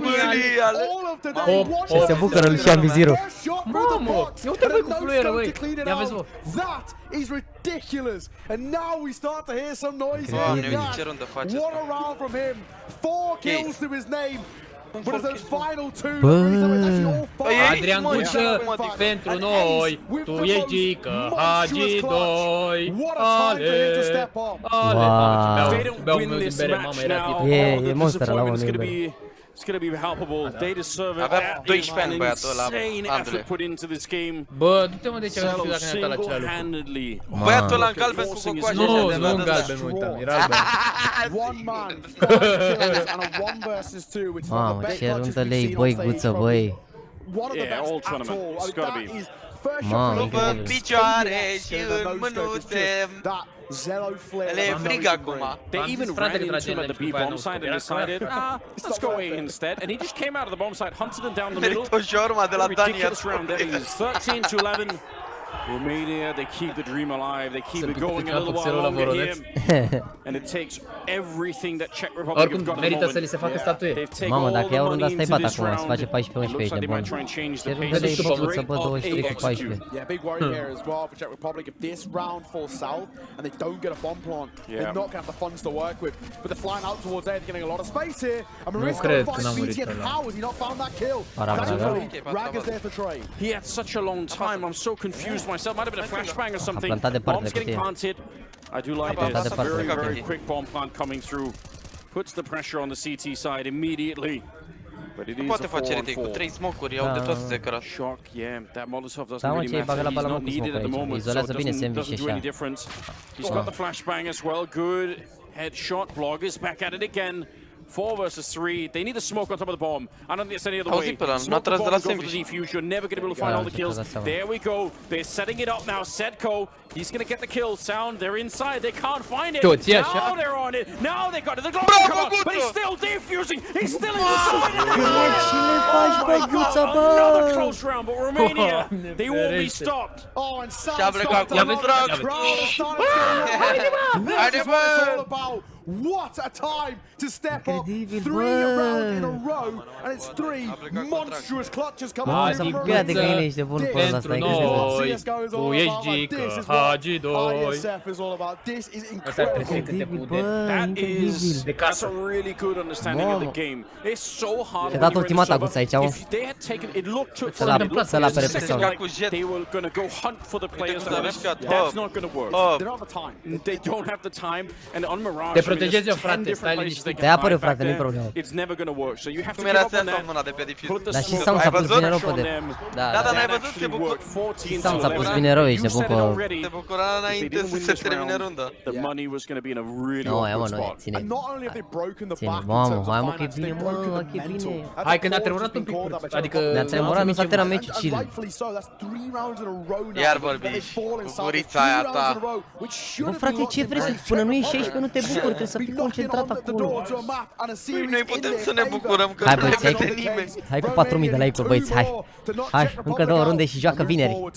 ridiculous all of today. Și se bucură lui Șan Vizirul. Mamă, eu te băi cu fluieră, băi. Ia vezi, bă. That is ridiculous. And now we start to hear some noise here. What a round from him. 4 kills to his name. But it's those final 2. Adrian Gucea pentru noi. Tu e gică, Hagi 2. Ale, ale. Beau meu din bere, mamă, era tipul. E monster la unul. It's going to be palpable. They deserve it. That is an insane effort put into this game. Bă, du-te mă de ce am dat la acela single-handedly. Băiatul ăla în galben cu cocoașe. Nu, nu în galben, mă uitam, era alben. One man, 5 kills and a 1 versus 2, which is one of the best clutches we've seen on stage. Băi. One of the best all at tournament. all. It's gotta be. Mamă, în picioare și în mânuțe. Le e frig acum. They even ran into him at the B bomb site and decided, let's go A instead. And he just came out of the bomb site, hunted him down the middle. Ridiculous round that is 13-11. Romania, they keep the dream alive. They keep it going a little while longer here. And it takes everything that Czech Republic have got at the moment. They've taken all the money into this round. It looks like they might try and change the pace straight of AX2. Yeah, big worry here as well for Czech Republic. If this round falls south and they don't get a bomb plant, they're not going to have the funds to work with. But they're flying out towards A, they're getting a lot of space here. And Marisco finds BTN. How has he not found that kill? Thankfully, Raga's there for trade. He had such a long time. I'm so confused myself. Might have been a flashbang or something. Bombs getting planted. I do like this. Very, very quick bomb plant coming through. Puts the pressure on the CT side immediately. But it is a 4-on-4. Shock, yeah. That Molotov doesn't really matter. He's not needed at the moment, so it doesn't do any difference. He's got the flashbang as well. Good headshot. Blog is back at it again. 4 versus 3. They need the smoke on top of the bomb. I don't think there's any other way. Smoke the bomb, go for the defuse. You're never going to be able to find all the kills. There we go. They're setting it up now. Setco, he's going to get the kill. Sound, they're inside. They can't find it. Now they're on it. Now they got it. The glove come out, but he's still defusing. He's still inside. Another close round, but Romania, they won't be stopped. Oh, and Sam starts to look like the crowd is starting to go. This is what it's all about. What a time to step up. 3 rounds in a row, and it's 3 monstrous clutches coming out from Romania. Pentru noi, tu ești gică, Hagi 2. Iesf is all about this. Is incredible. That's a really good understanding of the game. It's so hard. Te-a dat ultimata Guț aici, If they had taken, it looked to să-l apere pe sau. They were going to go hunt for the players. That's not going to work. They don't have the time. They don't have the time, and on Mirage, protejez eu, frate, stai liniștit. Te apăr eu, frate, nu-i problemă. Cum era să iasă mâna de pe difuzor? Dar și Sam s-a pus bine rău pe de... Da, dar n-ai văzut? Se bucură. Sam s-a pus bine rău, ești nebun pe... Se bucura înainte să se termine runda. Nu, ia mă, nu, ține. Ține, mamă, hai mă, că e bine, mă, că e bine. Hai că ne-a tremurat un pic, adică... Ne-a tremurat, nu s-a terminat meciul chill. Iar vorbi cu gurița aia ta. Bă, frate, ce vrei să... Până nu ieși aici, că nu te bucuri, trebuie să fii concentrat acolo. Noi putem să ne bucurăm că Hai, nu băieți, vede nimeni. hai cu 4000 de like-uri, băieți, hai. Hai, încă 2 runde și joacă vineri.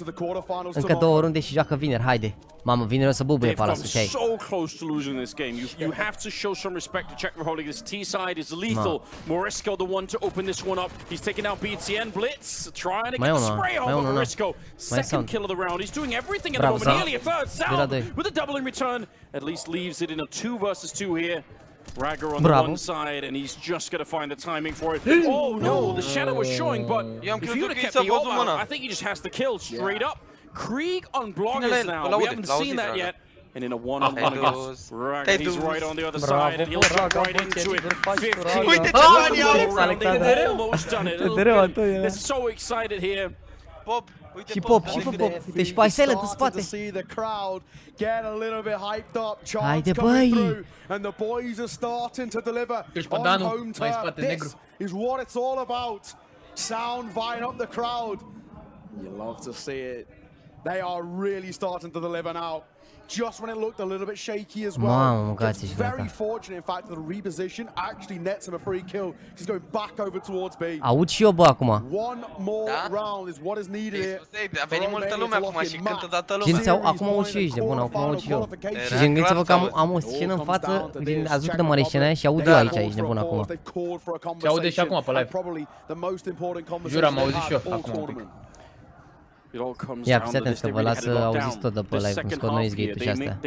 Încă 2 runde și joacă vineri, haide. Mamă, vineri o să bubuie pe ala, să știi. So close to losing this game. You have to show some respect to Czech Republic. This T side is lethal. Morisco the one to open this one up. He's taking out BTN Blitz, trying to get the spray home of Morisco. Second kill of the round. He's doing everything at the moment. Nearly a third sound with a double in return. At least leaves it in a 2 versus 2 here. Ragger on the one side, and he's just going to find the timing for it. Oh no, the shadow was showing, but if you would have kept the ult out, I think he just has to kill straight up. Krieg on bloggers now. We haven't seen that yet. And in a one-on-one against Ragger, he's right on the other side, and he'll jump right into it. 15 almost done it. They're so excited here. Și pop, și pop, uite, și pe Silent în spate. Haide, băi! Ești pe Danu, mai spate, negru. Is what it's all about. Sound vying up the crowd. You love to see it. They are really starting to deliver now. Just when it looked a little bit shaky as well. Mamă, it's very fortunate, in fact, that the reposition actually nets him a free kill. He's going back over towards B. Aud și eu, bă, acum. One more round is what is needed here. A venit multă lume acum și cântă toată lumea. Gândiți, acum aud și eu, ești de bun, acum aud și eu. Și gândiți-vă că am o scenă în față, ați văzut cât de mare scena aia și aud eu aici, ești de bun acum. Și aude și acum pe live. Jur, am auzit și eu acum un pic. Ia, fiți atenți că vă las să auziți tot de pe live, cum scot noise gate-ul și astea.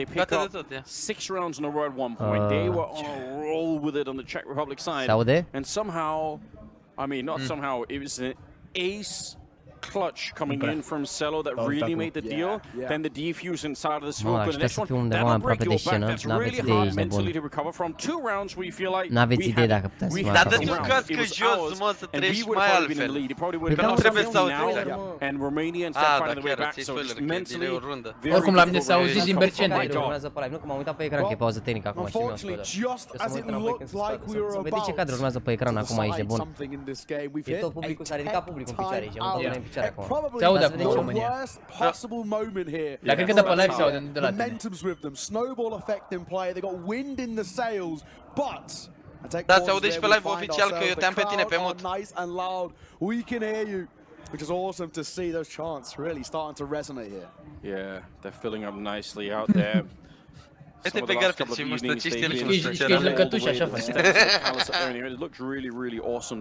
Se aude? Clutch coming in from Cello that really made the deal. Then the defuse inside of the smoke, and this one that'll break your back. That's really hard mentally to recover from 2 rounds where you feel like N-aveți idee dacă puteți să mă Dar dă-ți un cască jos, mă, să treci mai altfel. Că nu trebuie să auzi exact. Da, chiar ți-i spoiler, că e din o rundă. Oricum la mine s-a auzit din Berceni. Urmează pe live, nu că m-am uitat pe ecran, că e pauză tehnică acum și mi-o spoiler. Să vedeți ce cadre urmează pe ecran acum, ești de bun. E tot publicul, s-a ridicat publicul în picioare, ești de bun, în picioare acum. Se aude acum în România. Dar cred că de pe live se aude, nu de la tine. Da, se aude și pe live oficial că eu te-am pe tine pe mut. Which is awesome to see those chants really starting to resonate here. Yeah, they're filling up nicely out there. Uite pe Garfield și mustăciște el și mustăcirea lui. Lăcătuș așa faci.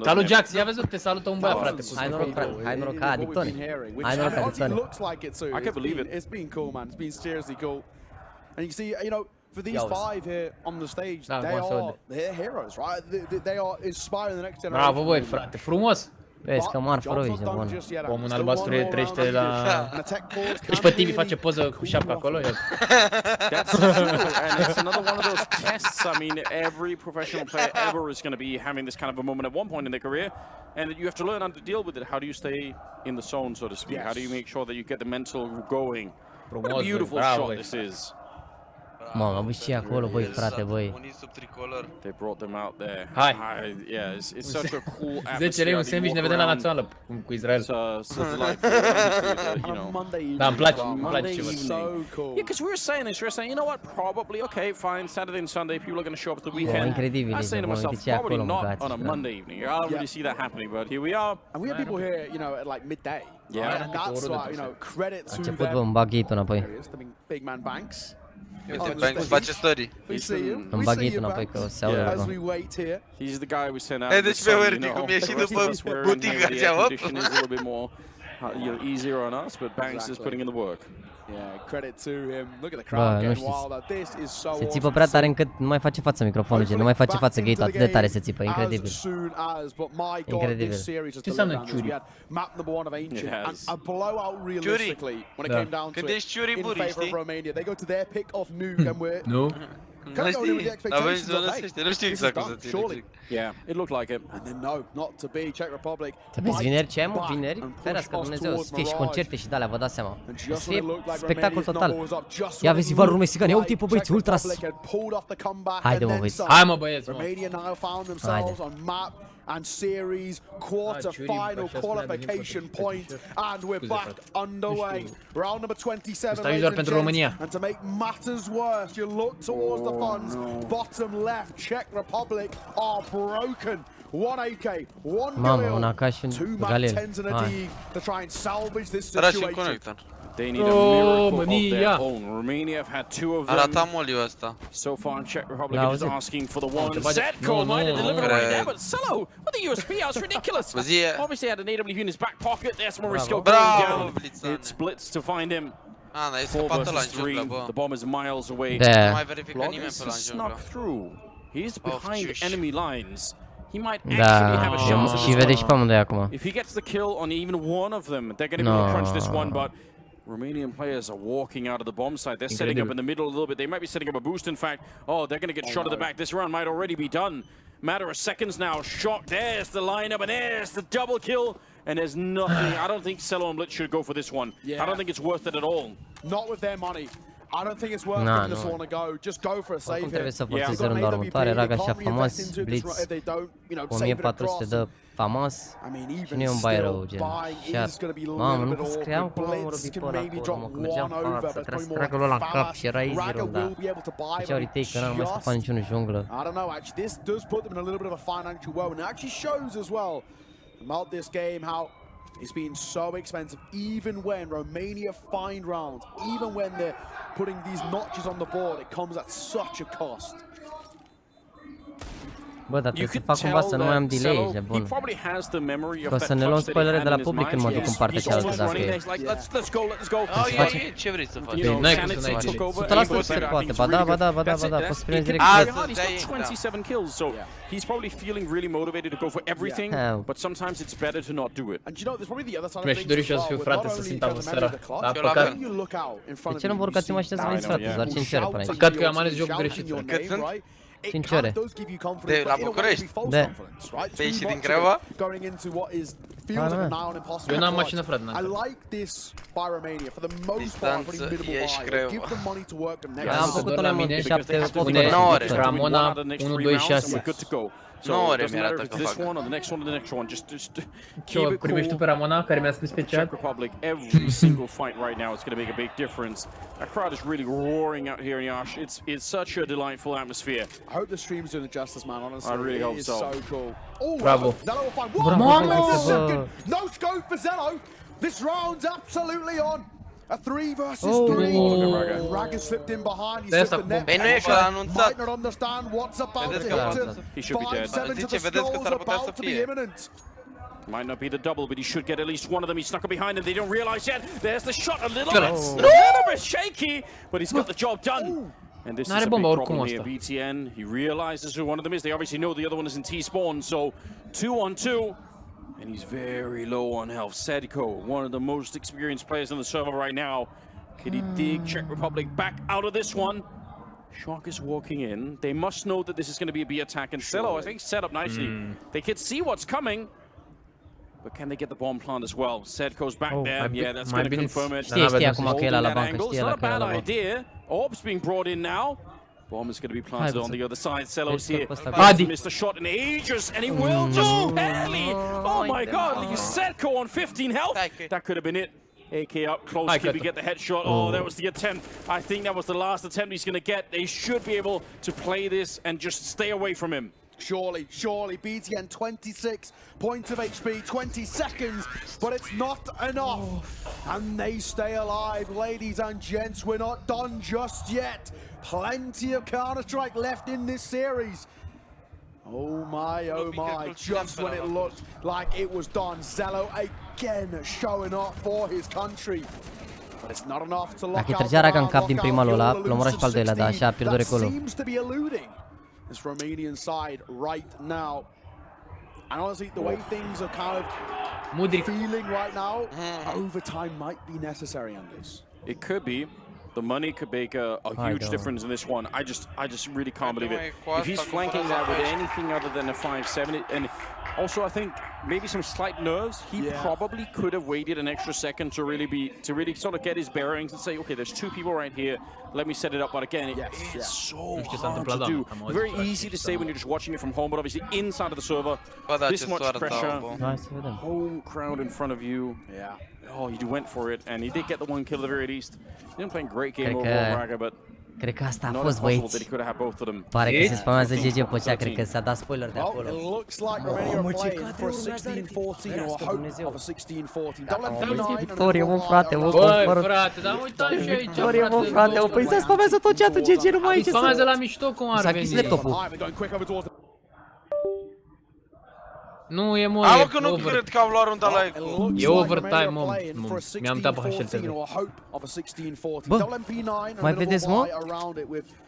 Salut Jax, ia văzut, te salută un băiat, frate. Hai noroc, frate, hai noroc, adictone. Hai noroc, adictone. I can't believe it. It's been cool, man. It's been seriously cool. And you can see, you know, for these 5 here on the stage, they're heroes, right? They are inspiring the next generation. Bravo, băi, frate, frumos. Vezi că marfă ești de bun. Omul albastru trăiește la... Deci pe TV face poză cu șapca acolo. That's true, and it's another one of those tests. I mean, every professional player ever is going to be having this kind of a moment at one point in their career, and you have to learn how to deal with it. How do you stay in the zone, so to speak? How do you make sure that you get the mental going? What a beautiful shot this is. Mamă, băi, ce acolo, băi, frate, băi. They brought them out there. Hai. Yeah, it's such a cool atmosphere. 10 lei un sandwich, ne vedem la națională cu Israel. Da, îmi place ce văd. Yeah, because we were saying this, you know what, probably, okay, fine, Saturday and Sunday, people are going to show up at the weekend. Incredibil, I was saying to myself, probably not on a Monday evening. I don't really see that happening, but here we are. And we have people here, you know, at like midday. Yeah. And that's like, you know, credit to them. A început, bă, îmi bag gate-ul înapoi. Big man Banks. Banks face story. Îmi bag gate-ul înapoi că o să aude acum. He's the guy we sent out. Hey, deci pe Verdi, cum e și după butica aceea, hop. Easier on us, but Banks is putting in the work. Yeah, credit to him. Look at the crowd getting wild. This is so se țipă prea tare încât nu mai face față microfonul, nu mai face față gate-ul, atât de tare se țipă, incredibil. Incredibil. Ce înseamnă ciuri? Ciuri? Când ești ciuri buri, știi? Nu? Nu știi, aveai zonă să știi, nu știu exact cum să ține. Yeah, it looked like it. And then no, not to be Czech Republic. Să vezi vineri ce ai, mă? Vineri? Ferească Dumnezeu, să fie și concerte și de-alea, vă dați seama. Să fie spectacol total. Ia vezi valorul mexican, ia uite-i pe băieți, ultras. Haide mă băieți. Hai mă băieți, mă. Romania now found themselves on map and series quarter-final qualification point, and we're back underway. Round number 27, ladies and gents. And to make matters worse, you look towards the funds, bottom left, Czech Republic are broken. 1 AK, 1 Galil, 2 MAC-10s and a D to try and salvage this situation. They need a miracle of their own. Romania have had 2 of them. Arata moliul ăsta. So far, Czech Republic is asking for the one. Setko might have delivered right there, but Cello with the USP house, ridiculous. Obviously had an AWP in his back pocket. There's Morisco going down. It's blitz to find him. Ana, e scăpat ăla în junglă, bă. The bomb is miles away. Nu mai verifică nimeni pe ăla în junglă. Snuck through. He's behind enemy lines. He might actually have a chance. Și vede și pe amândoi acum. If he gets the kill on even one of them, they're going to be able to crunch this one, but Romanian players are walking out of the bomb site. They're setting up in the middle a little bit. They might be setting up a boost, in fact. Oh, they're going to get shot at the back. This round might already be done. Matter of seconds now. Shock. There's the lineup, and there's the double kill. And there's nothing. I don't think Cello and Blitz should go for this one. I don't think it's worth it at all. Not with their money. I don't think it's worth giving this one a go. Just go for a save here. Trebuie să forțeze rândul următoare. Raga așa famas, Blitz, 1400 de famas și nu e un bai rău, gen. Mamă, nu cream cum am răbit pe ăla acolo, mă, că mergeam în față, trebuia să tragă ăla în cap și era easy runda. Făceau retake, că n-am mai scăpat niciunul junglă. I don't know, actually, this does put them in a little bit of a financial woe, and it actually shows as well about this game how it's been so expensive, even when Romania find rounds, even when they're putting these notches on the board, it comes at such a cost. Bă, dar trebuie să fac cumva să nu mai am delay, e bun. Că o să ne luăm spoilere de la public când mă duc în partea cealaltă, dacă e. Ce vrei să faci? N-ai cum să n-ai delay. 100% se poate, ba da, poți să primești direct. He's probably feeling really motivated to go for everything, but sometimes it's better to not do it. And you know, there's probably the other side of Mi-aș dori și eu să fiu frate, să simt atmosfera. Dar păcat. De ce nu vă urcați în mașină să veniți, frate? Doar 5 ore până aici. Păcat că eu am ales jocul greșit. Cât sunt? 5 ore. De la București? Da. Pe ieși din Craiova? Eu n-am mașină, frate, distanță ieși Craiova. Am făcut-o la mine 7-8 ore. Ramona 1-2-6. 9 ore mi-arată că fac. Ce primești tu pe Ramona, care mi-a scris pe chat? Czech Republic, every single fight right now is going to make a big difference. That crowd is really roaring out here in Iasi. It's such a delightful atmosphere. I hope the stream's doing it justice, man, honestly. I really hope so. So cool. Oh, bravo. Zello will find one. No scope for Zello. This round's absolutely on. A 3 versus 3. Raga slipped in behind. He slipped the net. Păi nu e că a anunțat. Might not understand what's about to hit him. He should be dead. 5-7 to the skulls about to be imminent. Might not be the double, but he should get at least one of them. He's snuck up behind him. They don't realize yet. There's the shot. A little bit shaky, but he's got the job done. And this is a big problem here. BTN, he realizes who one of them is. They obviously know the other one is in T-spawn, so 2-on-2. And he's very low on health. Sedko, one of the most experienced players on the server right now. Can he dig Czech Republic back out of this one? Shock is walking in. They must know that this is going to be a B attack. And Cello, I think, set up nicely. They can see what's coming. But can they get the bomb plant as well? Sedko's back there. Yeah, that's going to confirm it. Știi acum că e la bancă, știi la că e la bancă. Idea. Orb's being brought in now. Bomb is going to be planted on the other side. Cello's here. Missed a shot in ages, and he will just barely. Oh my God! Sedko on 15 health. That could have been it. AK up close. Can we get the headshot? Oh, that was the attempt. I think that was the last attempt he's going to get. They should be able to play this and just stay away from him. Surely, BTN 26 points of HP, 20 seconds, but it's not enough. And they stay alive, ladies and gents. We're not done just yet. Plenty of Counter-Strike left in this series. Oh my, just when it looked like it was done, Zello again showing up for his country. But it's not enough to lock out. Dacă trăgea Raga în cap din prima lui ăla, l-a omorat și pe al doilea, da, așa a pierdut recolul. This Romanian side right now. And honestly, the way things are kind of feeling right now, overtime might be necessary on this. It could be. The money could make a huge difference in this one. I just really can't believe it. If he's flanking that with anything other than a 5-7, and also I think maybe some slight nerves, he probably could have waited an extra second to really sort of get his bearings and say, okay, there's two people right here. Let me set it up. But again, it's so hard to do. Very easy to say when you're just watching it from home, but obviously inside of the server, this much pressure, home crowd in front of you. Oh, you went for it, and he did get the one kill at the very least. He didn't play a great game overall, Raga, but cred că asta a fost, băieți. Pare că se spamează GG pe cea, cred că s-a dat spoiler de acolo. Victorie, mă, frate, mă, băi, frate, dar uitați și aici, Victorie, mă, frate, mă, păi se spamează tot chat-ul GG, numai aici. Se spamează la mișto cum ar veni. S-a închis laptopul. Nu, e mă, Am că nu cred că am luat runda la Eco. E overtime, mă, mi-am dat pe HLTV. Bă, mai vedeți, mă?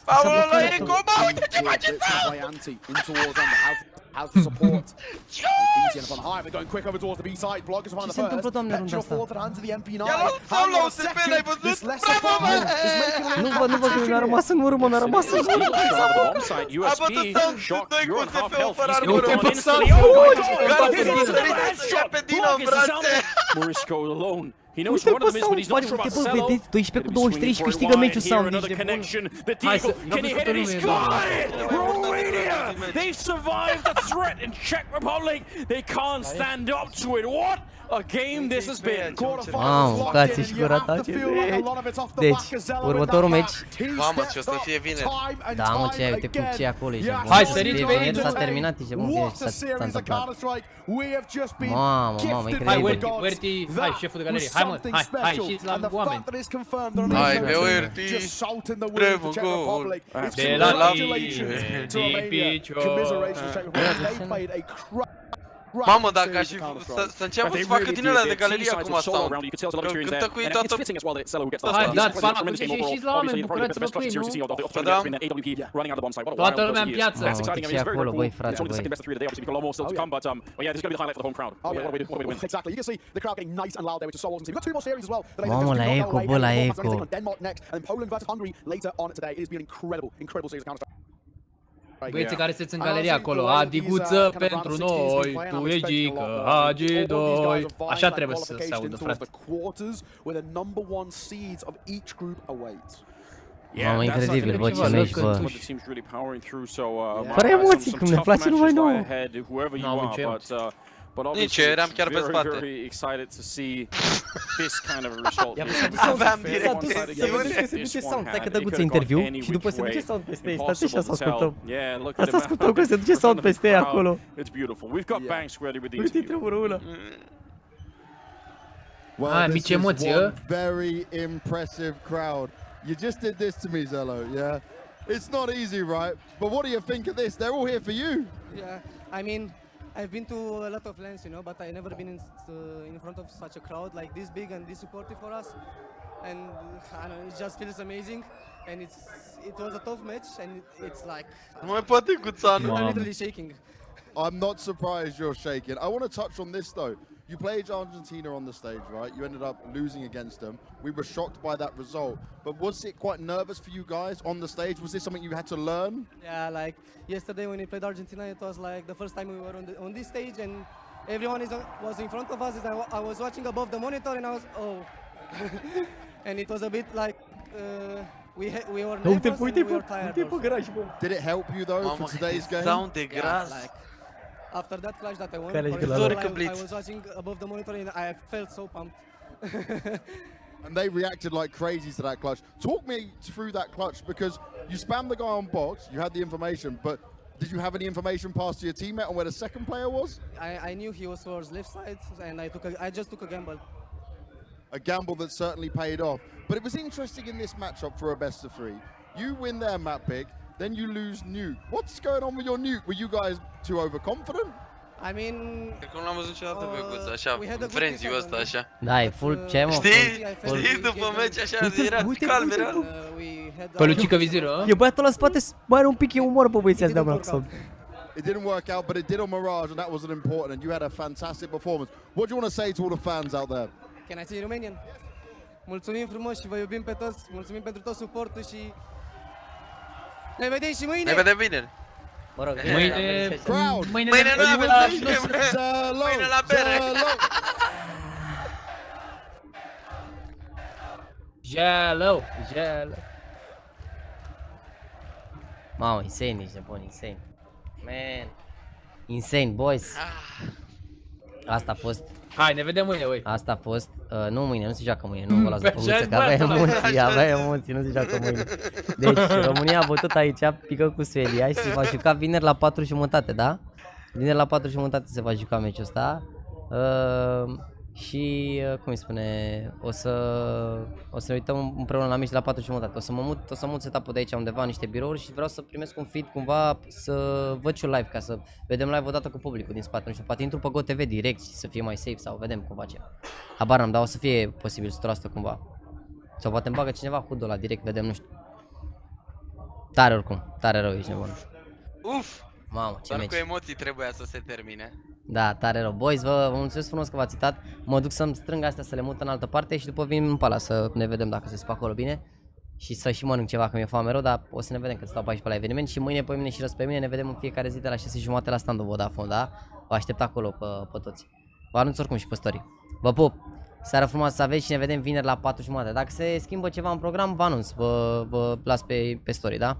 Am luat la Eco, mă, uite ce face How to support. BCN up on high, they're going quick over towards the B side. Bloggers around the first. Petro forward hand to the MP9. This less support is making an impact. Nu văd că mi-a rămas în urmă, mi-a rămas în urmă. USP, shock, you're at half health. He's Nu te păsa! Morisco alone. He knows one of them is, but he's not sure about Cello. Vedeți, 12 cu 23 și câștigă meciul sau Another connection. The Deagle, can he hit it? He's got it! Romania! They've survived the threat in Czech Republic. They can't stand up to it. What a game this has been. Mamă, cați și curatace. Deci, următorul meci. Mamă, ce o să fie vineri. Da, mă, ce ai, uite cum ce e acolo, ești bun. Hai, săriți pe aici. S-a terminat, ești bun, s-a întâmplat. Mamă, incredibil. Hai, Werti, hai, șeful de galerie, hai mă, hai, ieșiți la oameni. Hai, Werti, trebuie gol. De la tine, din picior. Mamă, dacă aș fi să înceapă să facă din alea de galerie acum asta. Cântă cu ei toată... Hai, dați pana cu ce și ieșiți la oameni, bucurați-vă cu ei, nu? Toată lumea în piață. Mamă, ce e acolo, băi, frate, băi. Mamă, la Eco, bă, la Eco. Băieții care sunteți în galerie acolo, Adiguță pentru noi, tu ești Gică, AG2. Așa trebuie să se audă, frate. Mamă, incredibil, bă, ce meci, bă. Fără emoții, cum ne place numai nouă. N-am avut ce emoții. Nici eu eram chiar pe spate. Aveam direct tensiune. Se duce sound, stai că dăguță interviu și după se duce sound peste ei, stați așa să ascultăm. Asta ascultăm că se duce sound peste ei acolo. Uite, intrăm urmă. Ah, mici emoții, ă? Very impressive crowd. You just did this to me, Zello, yeah? It's not easy, right? But what do you think of this? They're all here for you. Yeah, I mean, I've been to a lot of lands, you know, but I've never been in front of such a crowd like this big and this supportive for us. And I don't know, it just feels amazing. And it was a tough match, and it's like Nu mai poate Guțanu. I'm literally shaking. I'm not surprised you're shaking. I want to touch on this though. You played Argentina on the stage, right? You ended up losing against them. We were shocked by that result. But was it quite nervous for you guys on the stage? Was this something you had to learn? Yeah, like yesterday when we played Argentina, it was like the first time we were on this stage, and everyone was in front of us. And I was watching above the monitor, and I was and it was a bit like we were nervous and we were tired. Did it help you though for today's game? Sound de gras. After that clash that I won, I was watching above the monitor and I felt so pumped. And they reacted like crazy to that clutch. Talk me through that clutch, because you spammed the guy on box, you had the information, but did you have any information passed to your teammate on where the second player was? I knew he was towards left side, and I just took a gamble. A gamble that certainly paid off. But it was interesting in this matchup for a best of three. You win their map pick, then you lose nuke. What's going on with your nuke? Were you guys too overconfident? I mean... Cred că nu l-am văzut niciodată pe Guț, așa, frenziul ăsta, așa. Da, e full ce, mă? Știi, după meci, așa, era calm, era... Pălucică viziră, E băiatul la spate, mai are un pic, e umor pe băieții azi de Blackstone. It didn't work out, but it did on Mirage, and that wasn't important, and you had a fantastic performance. What do you want to say to all the fans out there? Can I say Romanian? mulțumim frumos și vă iubim pe toți. Mulțumim pentru tot suportul și ne vedem și mâine. Ne vedem vineri. Mă rog, Mâine nu avem la mâine la bere. Jello. Mamă, insane, nici nebun, insane. Man. Insane, boys. Asta a fost. Hai, ne vedem mâine, ui. Asta a fost. Nu mâine, nu se joacă mâine, nu vă las de păguță, că avea emoții, nu se joacă mâine. Deci, România a bătut aici, pică cu Suedia și se va juca vineri la 4:30, da? Vineri la 4:30 se va juca meciul ăsta. Și, cum îi spune, o să ne uităm împreună la meci la 4:30. O să mut setup-ul de aici undeva, niște birouri și vreau să primesc un feed cumva să văd și un live, ca să vedem live odată cu publicul din spate. Nu știu, poate intru pe GoTV direct și să fie mai safe sau vedem cum face. Habar n-am, dar o să fie posibil 100% cumva. Sau poate îmi bagă cineva HUD-ul ăla direct, vedem, nu știu. Tare oricum, tare rău, ești nebun. Uf! Mamă, ce doar meci. cu emoții trebuia să se termine. Da, tare rău. Boys, vă mulțumesc frumos că v-ați uitat. Mă duc să-mi strâng astea, să le mut în altă parte și după vin în pala să ne vedem dacă se spă acolo bine. Și să și mănânc ceva, că mi-e foame rău, dar o să ne vedem că stau pe aici pe la eveniment. Și mâine, pe mine și răs pe mine, ne vedem în fiecare zi de la 6:30 la standul Vodafone, da? Vă aștept acolo pe toți. Vă anunț oricum și pe story. Vă pup! Seara frumoasă să aveți și ne vedem vineri la 4:30. Dacă se schimbă ceva în program, vă anunț, vă las pe story, da?